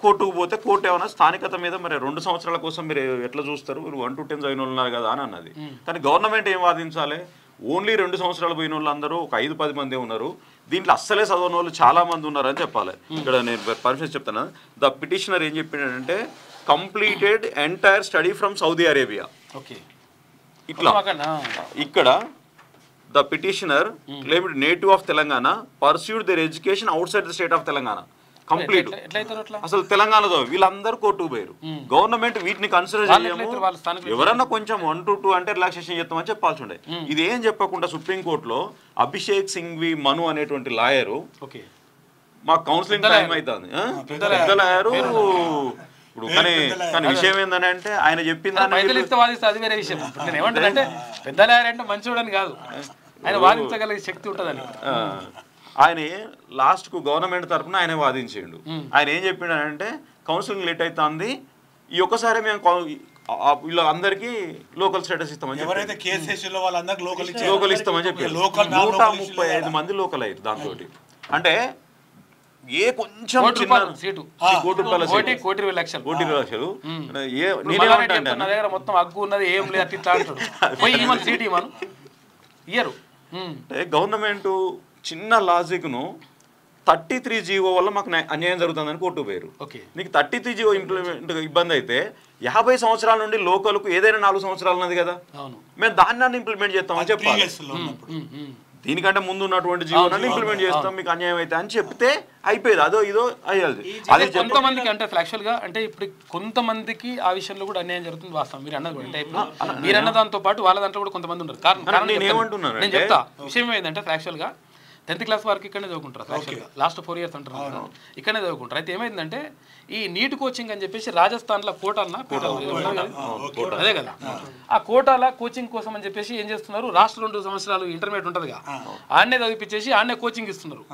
కోర్టుకు పోతే కోర్టు ఏమన్నా స్థానికత మీద మరి 2 సంవత్సరాల కోసం మీరు ఎట్లా చూస్తారు, మీరు 1 to 10 చదివిన వాళ్ళు ఉన్నారు కదా అని అన్నది. కానీ గవర్నమెంట్ ఏం వాదించాలి, ఓన్లీ 2 సంవత్సరాలు పోయిన వాళ్ళు అందరూ ఒక 5-10 మంది ఉన్నారు, దీంట్లో అస్సలే చదవని వాళ్ళు చాలా మంది ఉన్నారని చెప్పాలి. ఇక్కడ నేను పర్మిషన్ చెప్తాను. ద పిటిషనర్ ఏం చెప్పినాడంటే completed entire study from Saudi Arabia. ఇట్లా ఇక్కడ the petitioner claimed native of Telangana pursued their education outside the state of Telangana complete. అసలు తెలంగాణలో వీళ్ళందరూ కోర్టుకు పోయారు. గవర్నమెంట్ వీటిని కన్సిడర్ చేయము, ఎవరన్నా కొంచెం 1 to 2 అంటే రిలాక్సేషన్ చేస్తామని చెప్పాల్సి ఉండే. ఇది ఏం చెప్పకుండా సుప్రీంకోర్టులో అభిషేక్ సింఘ్వి మను అనేటువంటి లాయరు మాకు కౌన్సిలింగ్ టైం అవుతుంది, పెద్ద లాయరు. ఇప్పుడు కానీ విషయం ఏంటంటే అంటే ఆయన చెప్పింది అది వేరే విషయం. నేను ఏమంటానంటే పెద్ద లాయర్ అంటే మంచివాడని కాదు, ఆయన వాదించగలిగే శక్తి ఉంటుందని. ఆయన లాస్ట్కు గవర్నమెంట్ తరఫున ఆయన వాదించిండు. ఆయన ఏం చెప్పిండంటే కౌన్సిలింగ్ లేట్ అవుతుంది, ఈ ఒక్కసారి మేము వీళ్ళందరికీ లోకల్ స్టేటస్ ఇస్తామని లోకల్ ఇస్తామని చెప్పి 135 మంది లోకల్ అయ్యారు. దాంతో అంటే ఏ కొంచెం కోటి లక్షలు మొత్తం అగ్గు ఉన్నది ఏం లేదు అట్లా అంటాడు. సీట్ ఇయ్యరు. అంటే గవర్నమెంట్ చిన్న లాజిక్ను 33 జీవో వల్ల మాకు అన్యాయం జరుగుతుందని కోర్టు పోయారు. నీకు 33 జీవో ఇంప్లిమెంట్ ఇబ్బంది అయితే 50 సంవత్సరాల నుండి లోకల్కు ఏదైనా 4 సంవత్సరాలు ఉన్నది కదా, మేము దాన్ని ఇంప్లిమెంట్ చేస్తామని చెప్పాలి. దీనికంటే ముందు ఉన్నటువంటి జీవోని ఇంప్లిమెంట్ చేస్తాం, మీకు అన్యాయం అయితే అని చెప్తే అయిపోయేది. అదో ఇదో అయ్యేది. అదే కొంతమందికి అంటే యాక్చువల్ గా అంటే ఇప్పుడు కొంతమందికి ఆ విషయంలో కూడా అన్యాయం జరుగుతుంది వాస్తవం. మీరు అన్నది అంటే మీరు అన్న దాంతో పాటు వాళ్ళ దాంట్లో కూడా కొంతమంది ఉన్నారు. కారణం నేను చెప్తా. విషయం ఏంటంటే యాక్చువల్ గా 10th క్లాస్ వరకు ఇక్కడనే చదువుకుంటారు. యాక్చువల్గా లాస్ట్ 4 years అంటారు, ఇక్కడనే చదువుకుంటారు. అయితే ఏమైందంటే ఈ నీట్ కోచింగ్ అని చెప్పేసి రాజస్థాన్లో అదే కదా, ఆ కోటాల కోచింగ్ కోసం అని చెప్పేసి ఏం చేస్తున్నారు, రాష్ట్ర 2 సంవత్సరాలు ఇంటర్మీడియట్ ఉంటుందిగా ఆడనే చదివిపించేసి ఆడనే కోచింగ్ ఇస్తున్నారు.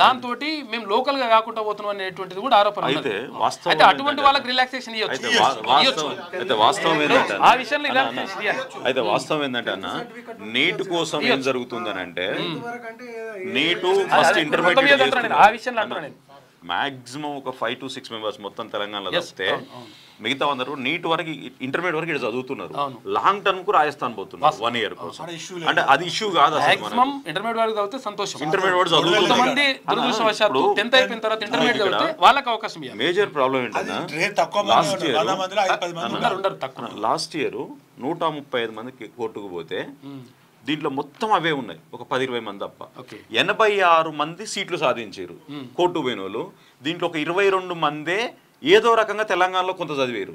దాంతో మేము లోకల్ గా కాకుండా పోతున్నాం అనేటువంటిది కూడా ఆరోపణ. అయితే అటువంటి వాళ్ళకి రిలాక్సేషన్ ఇవ్వచ్చు. ఆ విషయంలో అయితే వాస్తవం ఏంటంటే అన్న నీట్ కోసం ఏం జరుగుతుందని అంటే నీటు ఫస్ట్ ఇంటర్మీడియట్ ఆ విషయంలో అంటున్నాను నేను మాక్సిమం ఒక 5 to 6 మెంబర్స్ మొత్తం తెలంగాణలో వస్తే మిగతా అందరూ నీట్ వరకు ఇంటర్మీడియట్ వరకు ఇక్కడ చదువుతున్నారు. లాంగ్ టర్మ్ కు రాజస్థాన్ పోతున్నారు 1 year కోసం. అంటే అది ఇష్యూ కాదు. ఇంటర్మీడియట్ వరకు చదివితే సంతోషం. ఇంటర్మీడియట్ వరకు మేజర్ ప్రాబ్లం ఏంటంటే లాస్ట్ ఇయర్ 135 మంది కోర్టుకు పోతే దీంట్లో మొత్తం అవే ఉన్నాయి, ఒక 10-20 మంది తప్ప. 86 మంది సీట్లు సాధించారు కోర్టు పోయిన వాళ్ళు. దీంట్లో ఒక 22 మందే ఏదో రకంగా తెలంగాణలో కొంత చదివారు,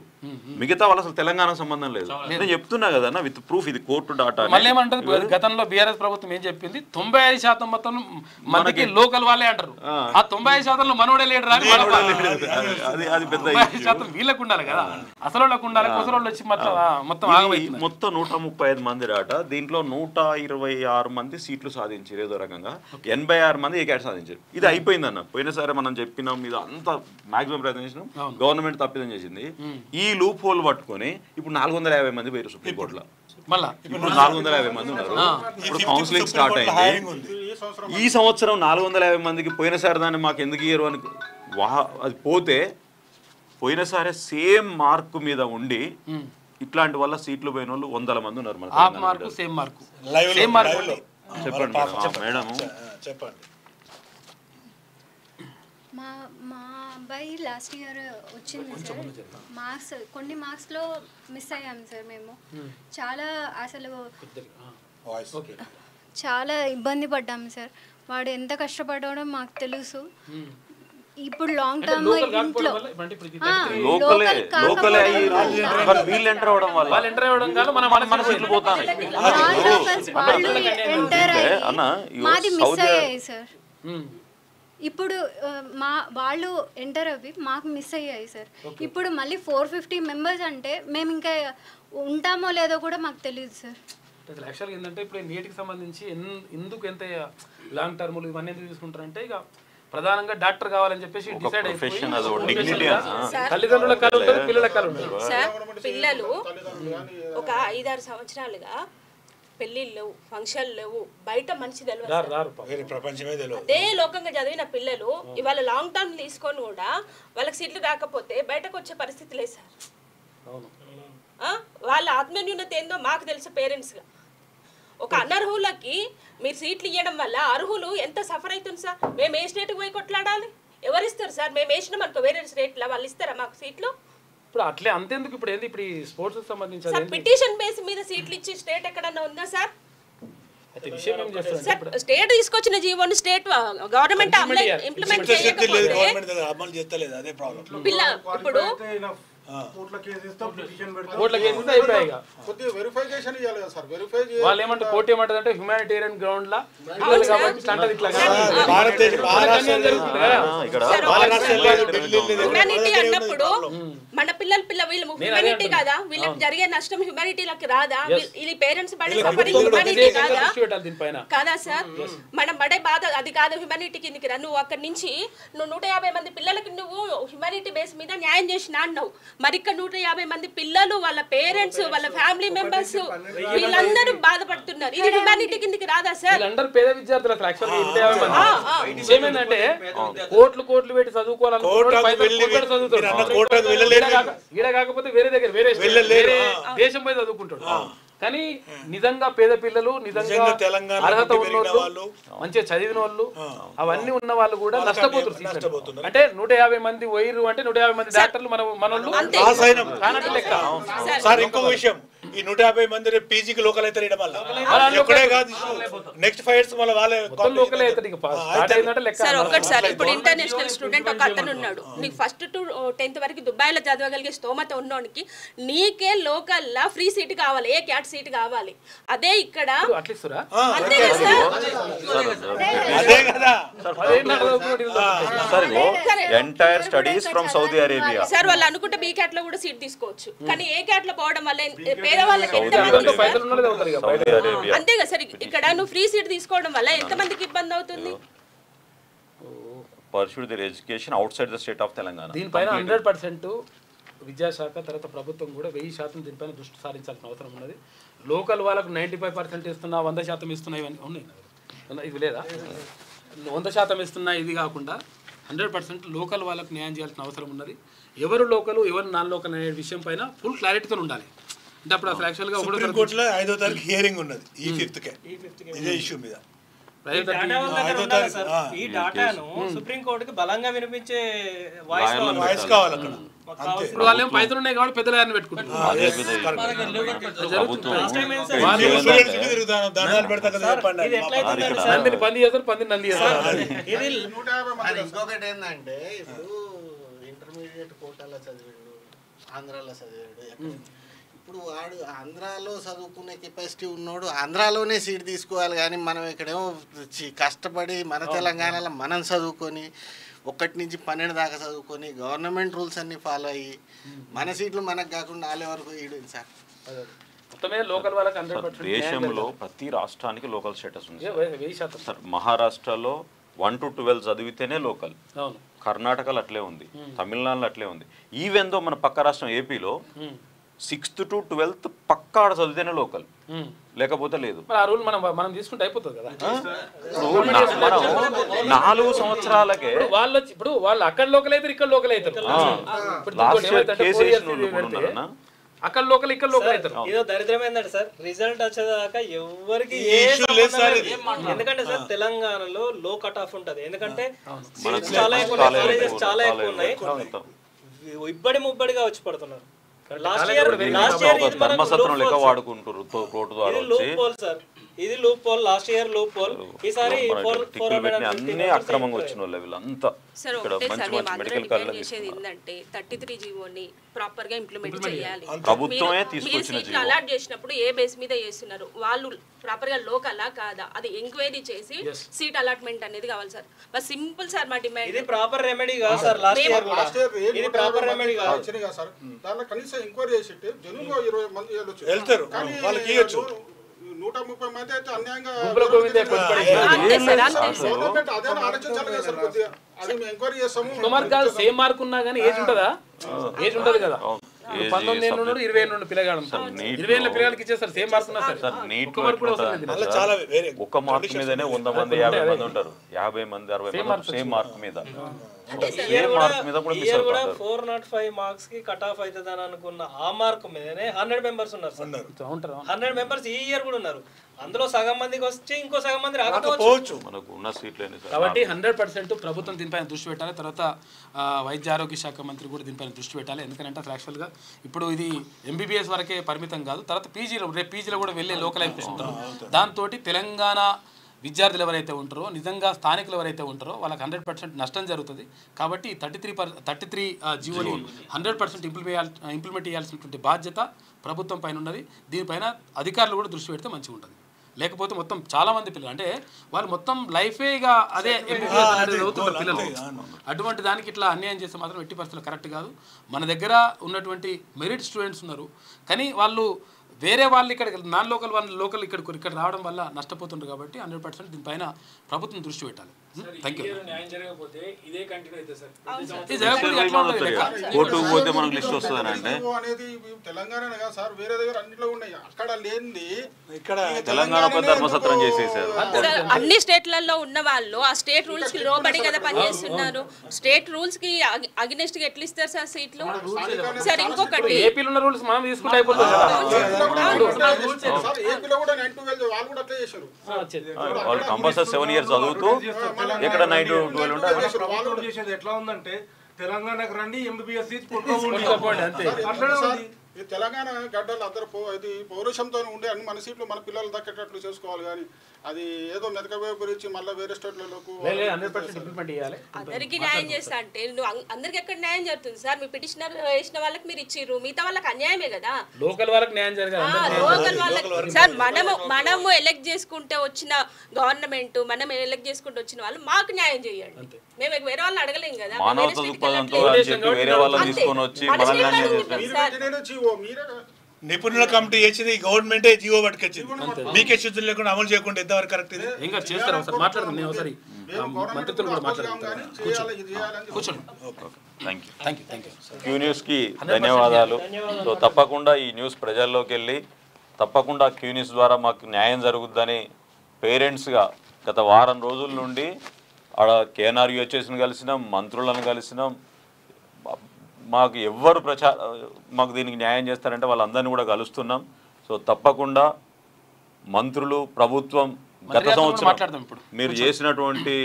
మిగతా వాళ్ళు అసలు తెలంగాణకు సంబంధం లేదు. నేను చెప్తున్నా కదా విత్ ప్రూఫ్, ఇది కోర్టు డాటా. మళ్ళీ ఏమంటారు, గతంలో బీఆర్ఎస్ ప్రభుత్వం ఏం చెప్పింది, 95% మొత్తం మనకి లోకల్ వాళ్ళే అంటారు. ఆ 95%లో మనోడే లీడర్ అని అది పెద్ద 95% వీళ్ళకు ఉండాలి కదా, అసలు వాళ్ళకు ఉండాలి. కొసరోళ్ళు వచ్చి మొత్తం 135 మంది డాటా. దీంట్లో 126 మంది సీట్లు సాధించారు ఏదో రకంగా, 86 మంది ఏ క్యాట్ సాధించారు. ఇది అయిపోయిందన్న. పోయినసారి మనం చెప్పినాం, మీద అంత మాక్సిమం ప్రయత్నం చేసినాం, గవర్నమెంట్ తప్పిదం చేసింది. ఈ లూప్ హోల్ పట్టుకొని ఇప్పుడు 450 మంది పోయారు సుప్రీంకోర్టులో. ఇప్పుడు 450 మంది ఉన్నారు. ఇప్పుడు కౌన్సిలింగ్ స్టార్ట్ అయింది. ఈ సంవత్సరం 450 మందికి పోయినసారి దాన్ని మాకు ఎందుకు ఇయ్యరు అని అది పోతే, పోయినసారి సేమ్ మార్కు మీద ఉండి ఇట్లాంటి వల్ల సీట్లు పోయిన వాళ్ళు 100 మంది ఉన్నారు. చెప్పండి మేడం. చెప్పండి. మా అబ్బాయి లాస్ట్ ఇయర్ వచ్చింది సార్, కొన్ని మార్క్స్లో మిస్ అయ్యాం సార్. మేము చాలా ఇబ్బంది పడ్డాము సార్. వాడు ఎంత కష్టపడ్డాడో మాకు తెలుసు. ఇప్పుడు లాంగ్ టర్మ్ ఇంట్లో మాది మిస్ అయ్యాయి సార్. ఇప్పుడు వాళ్ళు ఎంటర్ అవి మాకు మిస్ అయ్యాయి సార్. ఇప్పుడు మళ్ళీ 450 మెంబర్స్ అంటే మేము ఇంకా ఉంటామో లేదో కూడా మాకు తెలియదు సార్. అసలు యాక్చువల్గా ఏంటంటే ఇప్పుడు నీటికి సంబంధించి ఎందుకు ఎంత లాంగ్ టర్మ్లు ఇవన్నీ ఎందుకు తీసుకుంటారంటే ఇక ప్రధానంగా డాక్టర్ కావాలని చెప్పేసి డిసైడ్ అయిపోయి తల్లిదండ్రుల కళ ఉంటుంది, పిల్లల కళ ఉంటుంది. సార్ పిల్లలు ఒక 5-6 సంవత్సరాలుగా పెళ్ళిళ్ళు ఫంక్షన్లు లేవు, బయట మనిషి తెలియదు, ప్రపంచమే తెలియదు. అదే లోకంగా చదివిన పిల్లలు ఇవాళ లాంగ్ టర్మ్ తీసుకొని కూడా వాళ్ళకి సీట్లు రాకపోతే బయటకు వచ్చే పరిస్థితి లేదు సార్. వాళ్ళ ఆత్మన్యూనత ఏందో మాకు తెలుసు పేరెంట్స్గా. ఒక అనర్హులకి మీరు సీట్లు ఇవ్వడం వల్ల అర్హులు ఎంత సఫర్ అవుతుంది సార్. మేము ఏ స్టేట్కి పోయి కొట్లాడాలి? ఎవరు ఇస్తారు సార్? మేము వేసినాం అనుకో వేరే స్టేట్లో, వాళ్ళు ఇస్తారా మాకు సీట్లు? ఇప్పుడు అట్లే అంతేందుకు ఇప్పుడు ఏంది ఇప్పుడు ఈ స్పోర్ట్స్ సంబంధించి సార్ పిటిషన్ బేస్ మీద సీట్లు ఇచ్చి స్టేట్ ఎక్కడన్నా ఉందా సార్? అయితే విషయం ఏం చేస్తారు, స్టేట్ తీసుకొచ్చిన జీవోని స్టేట్ గవర్నమెంట్ ఇంప్లిమెంట్ చేయకపోతే అమలు చేస్తలేదు, అదే ప్రాబ్లం. పిల్ల ఇప్పుడు వాళ్ళు ఏమంటారు కోర్టు ఏమంటారు అంటే హ్యూమానిటేరియన్ గ్రౌండ్ లా కాబట్టి ఇట్లా హ్యూమానిటీ అన్నప్పుడు మన పిల్లలు వీళ్ళు హ్యూమానిటీ కాదా? వీళ్ళకి జరిగే నష్టం హ్యూమానిటీలకి రాదా? ఇది పేరెంట్స్ పడే సఫరింగ్ హ్యూమానిటీ కాదా? కాదా సార్? మనం పడే బాధ అది కాదు హ్యూమానిటీ కిందకి రా. నువ్వు అక్కడి నుంచి నువ్వు 150 మంది పిల్లలకి నువ్వు హ్యూమానిటీ బేస్ మీద న్యాయం చేసినా అన్నావు. మరి ఇక్కడ 150 మంది పిల్లలు వాళ్ళ పేరెంట్స్ వాళ్ళ ఫ్యామిలీ మెంబర్స్ వీళ్ళందరూ బాధపడుతున్నారు. ఇది హ్యూమానిటీ కిందకి రాదా సార్? అందరూ పేద విద్యార్థులు అసలు యాక్చువల్గా ఏమైందంటే కోట్లు పెట్టి ఈడ కాకపోతే వేరే దగ్గర వేరే దేశం పోయి చదువుకుంటాడు. కానీ నిజంగా పేద పిల్లలు నిజంగా అర్హత ఉన్న వాళ్ళు మంచిగా చదివిన వాళ్ళు అవన్నీ ఉన్న వాళ్ళు కూడా నష్టపోతున్నారు. అంటే 150 మంది వైరు అంటే 150 మంది డాక్టర్లు మనోళ్ళు కానట్టు లెక్క. సార్ ఇంకో విషయం, ఈ 150 మంది రేపు పీజీకి లోకల్ అవుతారు ఇవ్వడం వల్ల ఎక్కడే కాదు నెక్స్ట్ 5 years మళ్ళీ వాళ్ళే లోకల్ అవుతారు లెక్క. సార్ ఒకటి ఇప్పుడు ఇంటర్నేషనల్ స్టూడెంట్ ఒక అతను ఉన్నాడు, నీకు ఫస్ట్ టు 10th వరకు దుబాయ్లో చదవగలిగే స్తోమత ఉన్నోనికి నీకే లోకల్లా ఫ్రీ సీట్ కావాలి, ఏ క్యాట్ సీట్ కావాలి. అదే ఇక్కడ అంతే కదా sir entire studies from Saudi Arabia. Sir వాళ్ళు అనుకుంటే బీ క్యాట్ లో కూడా సీట్ తీసుకోవచ్చు, కానీ ఏ క్యాట్ లో పోవడం వల్ల పేదవాళ్ళకి అంతేగా సార్. ఇక్కడ నువ్వు ఫ్రీ సీట్ తీసుకోవడం వల్ల ఎంత మందికి ఇబ్బంది అవుతుంది? Pursue their education outside the state of Telangana. దీనిపైన 100% విద్యాశాఖ తర్వాత ప్రభుత్వం కూడా 1000% దీనిపైన దృష్టి సారించాల్సిన అవసరం ఉన్నది. లోకల్ వాళ్ళకు 95% ఇస్తున్నా 100% ఇస్తున్నా ఇవన్నీ ఉన్నాయి, ఇది లేదా 100% ఇస్తున్నా ఇది కాకుండా 100% లోకల్ వాళ్ళకు న్యాయం చేయాల్సిన అవసరం ఉన్నది. ఎవరు లోకల్ ఎవరు నాన్ లోకల్ అనే విషయం పైన ఫుల్ క్లారిటీతో ఉండాలి. అంటే అప్పుడు అసలు యాక్చువల్గా సుప్రీంకోర్టులో 5వ తారీఖు హియరింగ్ ఉన్నది ఈ 5th ఇదే ఇష్యూ మీద. ఈ డాటాను సుప్రీంకోర్టుకి బలంగా వినిపించే వాయిస్ కావాలి అక్కడ. ఇప్పుడు వాళ్ళు ఏమో పైసలు ఉన్నాయి కాబట్టి పెద్దలు ఆయన పెట్టుకుంటారు. పంది చేస్తారు, పంది నంది చేస్తారు. ఇంకొకటి ఏంటంటే ఇప్పుడు ఇంటర్మీడియట్ కోటాలో చదివాడు, ఆంధ్రాలో చదివాడు. ఇప్పుడు వాడు ఆంధ్రాలో చదువుకునే కెపాసిటీ ఉన్నోడు ఆంధ్రాలోనే సీట్ తీసుకోవాలి, కానీ మనం ఇక్కడేమో కష్టపడి మన తెలంగాణలో మనం చదువుకొని 1 నుంచి 12 దాకా చదువుకొని గవర్నమెంట్ రూల్స్ అన్ని ఫాలో అయ్యి మన సీట్లు మనకు కాకుండా వాళ్ళే వరకు ఇడు సార్. దేశంలో ప్రతి రాష్ట్రానికి లోకల్ స్టేటస్ ఉంది సార్. మహారాష్ట్రలో 1 to 12 చదివితేనే లోకల్, కర్ణాటకలో అట్లే ఉంది, తమిళనాడులో అట్లే ఉంది. ఈవెన్ దో మన పక్క రాష్ట్రం ఏపీలో 6th to 12th పక్కా చదివితేనే లోకల్, లేకపోతే లేదు. మనం తీసుకుంటే అయిపోతుంది కదా. మనం 4 సంవత్సరాలకే ఇప్పుడు వాళ్ళు అక్కడ లోకల్ అవుతారు, ఇక్కడ లోకల్ అవుతారు. అక్కడ లోకల్ ఇక్కడ లోకల్ అవుతారు. ఏదో దరిద్రం ఏంటంటే సార్ రిజల్ట్ వచ్చేదాకా ఎవరికి ఎందుకంటే సార్ తెలంగాణలో లో కట్ ఆఫ్ ఉంటది. ఎందుకంటే చాలా ఎక్కువ ఉన్నాయి, ముబ్బడిగా వచ్చి పడుతున్నారు. ఇది loop whole, last year loop whole, ఈసారి అన్ని అక్రమంగా వచ్చిన వాళ్ళు వీళ్ళంతా. సార్ ఒకటే సార్ మేము అందరం డిమాండ్ చేసేది ఏంటంటే 33 జీవోని ప్రాపర్ గా ఇంప్లిమెంట్ చేయాలి. ప్రభుత్వమే తీసుకొచ్చిన జీవో అలాట్ చేసినప్పుడు ఏ బేస్ మీద చేస్తున్నారు, వాళ్ళు ప్రాపర్ గా లోకలా కాదా అది ఎంక్వైరీ చేసి సీట్ అలాట్మెంట్ అనేది కావాలి సార్. బస్ సింపుల్ సార్ మా డిమాండ్. ఇది ప్రాపర్ రెమెడీ కాదు సార్. లాస్ట్ ఇయర్ కూడా ఇది ప్రాపర్ రెమెడీ కాదు సార్. దానిలో కనీసం ఎంక్వైరీ చేసి జనంలో 20 మంది వెళ్తారు, వాళ్ళకి ఇవ్వచ్చు. 130 మంది అయితే అన్యాయంగా గుంపుల గోవిందే కొట్టుపడి గవర్నమెంట్ అదే ఆలోచించాలి కదా సార్ కొద్దిగా. అది మేము ఎంక్వైరీ చేస్తాము. కుమార్ కాదు సేమ్ మార్క్ ఉన్నా కానీ ఏజ్ ఉంటుందా? ఏజ్ ఉండదు కదా. 19 ఏళ్ళు ఉన్నాడు, 20 ఏళ్ళు పిల్లగాడు 20 ఏళ్ళ పిల్లలకి ఇచ్చేస్తారు సేమ్ మార్క్ ఉన్నా సార్. చాలా ఒక్క మార్క్ మీదనే 100 మంది 50 మంది ఉంటారు, 50 మంది 60 మంది సేమ్ మార్క్ మీద. సేమ్ మార్క్ మీద కూడా మిస్ అవుతారు. 405 మార్క్స్ కి కట్ ఆఫ్ అవుతుందని అనుకున్న ఆ మార్క్ మీదనే 100 మెంబర్స్ ఉన్నారు సార్. 100 మెంబర్స్ ఈ ఇయర్ కూడా ఉన్నారు. అందులో సగం మందికి వచ్చి ఇంకో సగం మంది రాకపోవచ్చు. మనకు ఉన్న సీట్లే కాబట్టి 100% ప్రభుత్వం దీనిపైన దృష్టి పెట్టాలి. తర్వాత వైద్య ఆరోగ్య శాఖ మంత్రి కూడా దీనిపైన దృష్టి పెట్టాలి. ఎందుకంటే యాక్చువల్గా ఇప్పుడు ఇది ఎంబీబీఎస్ వరకే పరిమితం కాదు, తర్వాత పీజీలో రేపు పీజీలో కూడా వెళ్ళే లోకలైజేషన్ ఉంటారు. దాంతో తెలంగాణ విద్యార్థులు ఎవరైతే ఉంటారో, నిజంగా స్థానికులు ఎవరైతే ఉంటారో వాళ్ళకి 100% నష్టం జరుగుతుంది. కాబట్టి 33 జీవోని 100% ఇంప్లిమెంట్ చేయాల్సినటువంటి బాధ్యత ప్రభుత్వం పైన ఉన్నది. దీనిపైన అధికారులు కూడా దృష్టి పెడితే మంచిగా ఉంటుంది. లేకపోతే మొత్తం చాలా మంది పిల్లలు అంటే వాళ్ళు మొత్తం లైఫేగా అదే చదువుతున్న పిల్లలు. అటువంటి దానికి ఇట్లా అన్యాయం చేస్తే మాత్రం ఎట్టి పరిస్థితులు కరెక్ట్ కాదు. మన దగ్గర ఉన్నటువంటి మెరిట్ స్టూడెంట్స్ ఉన్నారు, కానీ వాళ్ళు వేరే వాళ్ళు ఇక్కడ నాన్ లోకల్ వాళ్ళు లోకల్ ఇక్కడ రావడం వల్ల నష్టపోతుండ్రు. కాబట్టి 100% దీనిపైన ప్రభుత్వం దృష్టి పెట్టాలి. తెలంగాణ సార్ వేరే దగ్గర అన్నిట్లో ఉన్నాయి, అక్కడ లేనిది ఇక్కడ తెలంగాణ ధర్మసత్రం చేసేసారు. అన్ని స్టేట్లలో ఉన్న వాళ్ళు ఆ స్టేట్ రూల్స్ కి లోబడి కదా పనిచేస్తున్నారు. స్టేట్ రూల్స్ కి అగెనిస్ట్ గా ఎట్లా ఇస్తారు సార్ సీట్లు? సార్ ఇంకొకటి ఏపీలో ఉన్న రూల్స్ మనం తీసుకుంటే అయిపోతుంది. వాళ్ళు కంపల్సరీ 7 years చదువుతూ ఇక్కడ 9 to 12 ఉంటారు. ఎట్లా ఉందంటే తెలంగాణకు రండి ఎంబీబీఎస్ ఈ తెలంగాణ గడ్డలు అందరూ ఇది పౌరుషంతో ఉండే అన్ని మన సీట్లు మన పిల్లలు దక్కేటట్లు చేసుకోవాలి. కానీ అది ఏదో మెదకబోయే గురించి మళ్ళీ వేరే స్టేట్లకు అందరికి న్యాయం చేస్తా అంటే నువ్వు అందరికి ఎక్కడ న్యాయం జరుగుతుంది సార్? మీ పిటిషనర్ వేసిన వాళ్ళకి మీరు ఇచ్చిర్రు, మిగతా వాళ్ళకి అన్యాయమే కదా. లోకల్ వాళ్ళకి న్యాయం జరగాలి. లోకల్ వాళ్ళకి సార్ మనము ఎలక్ట్ చేసుకుంటే వచ్చిన గవర్నమెంట్, మనం ఎలక్ట్ చేసుకుంటే వచ్చిన వాళ్ళు మాకు న్యాయం చేయండి. మేము వేరే వాళ్ళని అడగలేం కదా. నిపుణుల కమిటీ చేసింది గవర్నమెంటే జీవో పట్టుకొచ్చింది. మీకే శుద్ధులు లేకుండా అమలు చేయకుండా ఎంతవరకు కరెక్ట్? ఇంకా చేస్తారు మాట్లాడుతుంది ఒకసారి మంత్రితో కూడా మాట్లాడుతారు. క్యూ న్యూస్కి ధన్యవాదాలు. సో తప్పకుండా ఈ న్యూస్ ప్రజల్లోకి వెళ్ళి తప్పకుండా క్యూ న్యూస్ ద్వారా మాకు న్యాయం జరుగుద్దని పేరెంట్స్గా గత వారం రోజుల నుండి ఆడ కేఎన్ఆర్యుహెచ్ఎస్ని కలిసినాం, మంత్రులను కలిసినాం. మాకు ఎవ్వరు మాకు దీనికి న్యాయం చేస్తారంటే వాళ్ళందరినీ కూడా కలుస్తున్నాం. సో తప్పకుండా మంత్రులు, ప్రభుత్వం గత సంవత్సరం మీరు చేసినటువంటి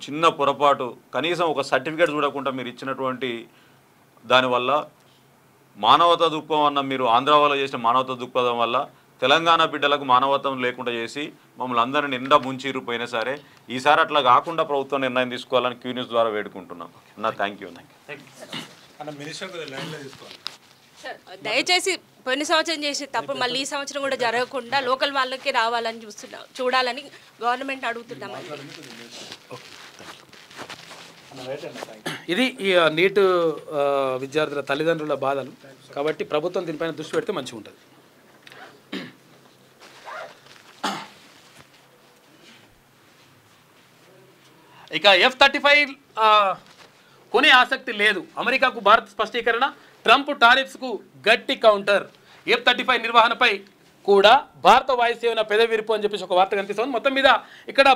చిన్న పొరపాటు, కనీసం ఒక సర్టిఫికేట్ చూడకుండా మీరు ఇచ్చినటువంటి దానివల్ల మానవతా దృక్పథం అన్న మీరు ఆంధ్ర వాళ్ళు చేసిన మానవతా దృక్పథం వల్ల తెలంగాణ బిడ్డలకు మానవత్వం లేకుండా చేసి మమ్మల్ని అందరినీ నిండా ముంచిరు. పోయినా సరే ఈసారి అట్లా కాకుండా ప్రభుత్వం నిర్ణయం తీసుకోవాలని క్యూ న్యూస్ ద్వారా వేడుకుంటున్నాం. Thank you. దయచేసి పోయిన సంవత్సరం చేసే తప్పు మళ్ళీ ఈ సంవత్సరం కూడా జరగకుండా లోకల్ వాళ్ళకి రావాలని చూడాలని గవర్నమెంట్ అడుగుతున్నాం. ఇది ఈ నీట్ విద్యార్థుల తల్లిదండ్రుల బాధలు. కాబట్టి ప్రభుత్వం దీనిపైన దృష్టి పెడితే మంచిగా ఉంటుంది. ఇక F-35 కొనే ఆసక్తి లేదు, అమెరికాకు భారత్ స్పష్టీకరణ. ట్రంప్ టారిఫ్స్కు గట్టి కౌంటర్. F-35 నిర్వహణపై కూడా భారత వాయుసేన పెదవిరుపు అని చెప్పేసి ఒక వార్త కనిపిస్తుంది. మొత్తం మీద ఇక్కడ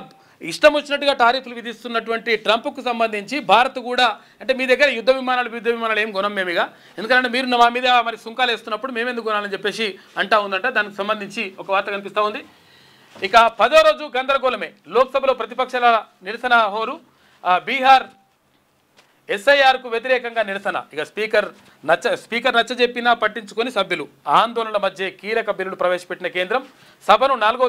ఇష్టం వచ్చినట్టుగా టారిఫ్లు విధిస్తున్నటువంటి ట్రంప్కు సంబంధించి భారత్ కూడా అంటే మీ దగ్గర యుద్ధ విమానాలు ఏం కొనం మేమిగా, ఎందుకంటే మీరు మా మీద మరి సుంకాలు వేస్తున్నప్పుడు మేమెందుకు కొనాలని చెప్పేసి అంటా ఉందంట. దానికి సంబంధించి ఒక వార్త కనిపిస్తూ ఉంది. ఇక 10వ రోజు గందరగోళమే, లోక్సభలో ప్రతిపక్షాల నిరసన హోరు. బీహార్ SIRకు వ్యతిరేకంగా నిరసన. ఇక స్పీకర్ నచ్చజెప్పినా పట్టించుకొని సభ్యులు. ఆందోళనల మధ్య కీలక బిల్లులు ప్రవేశపెట్టిన కేంద్రం. సభను 4వ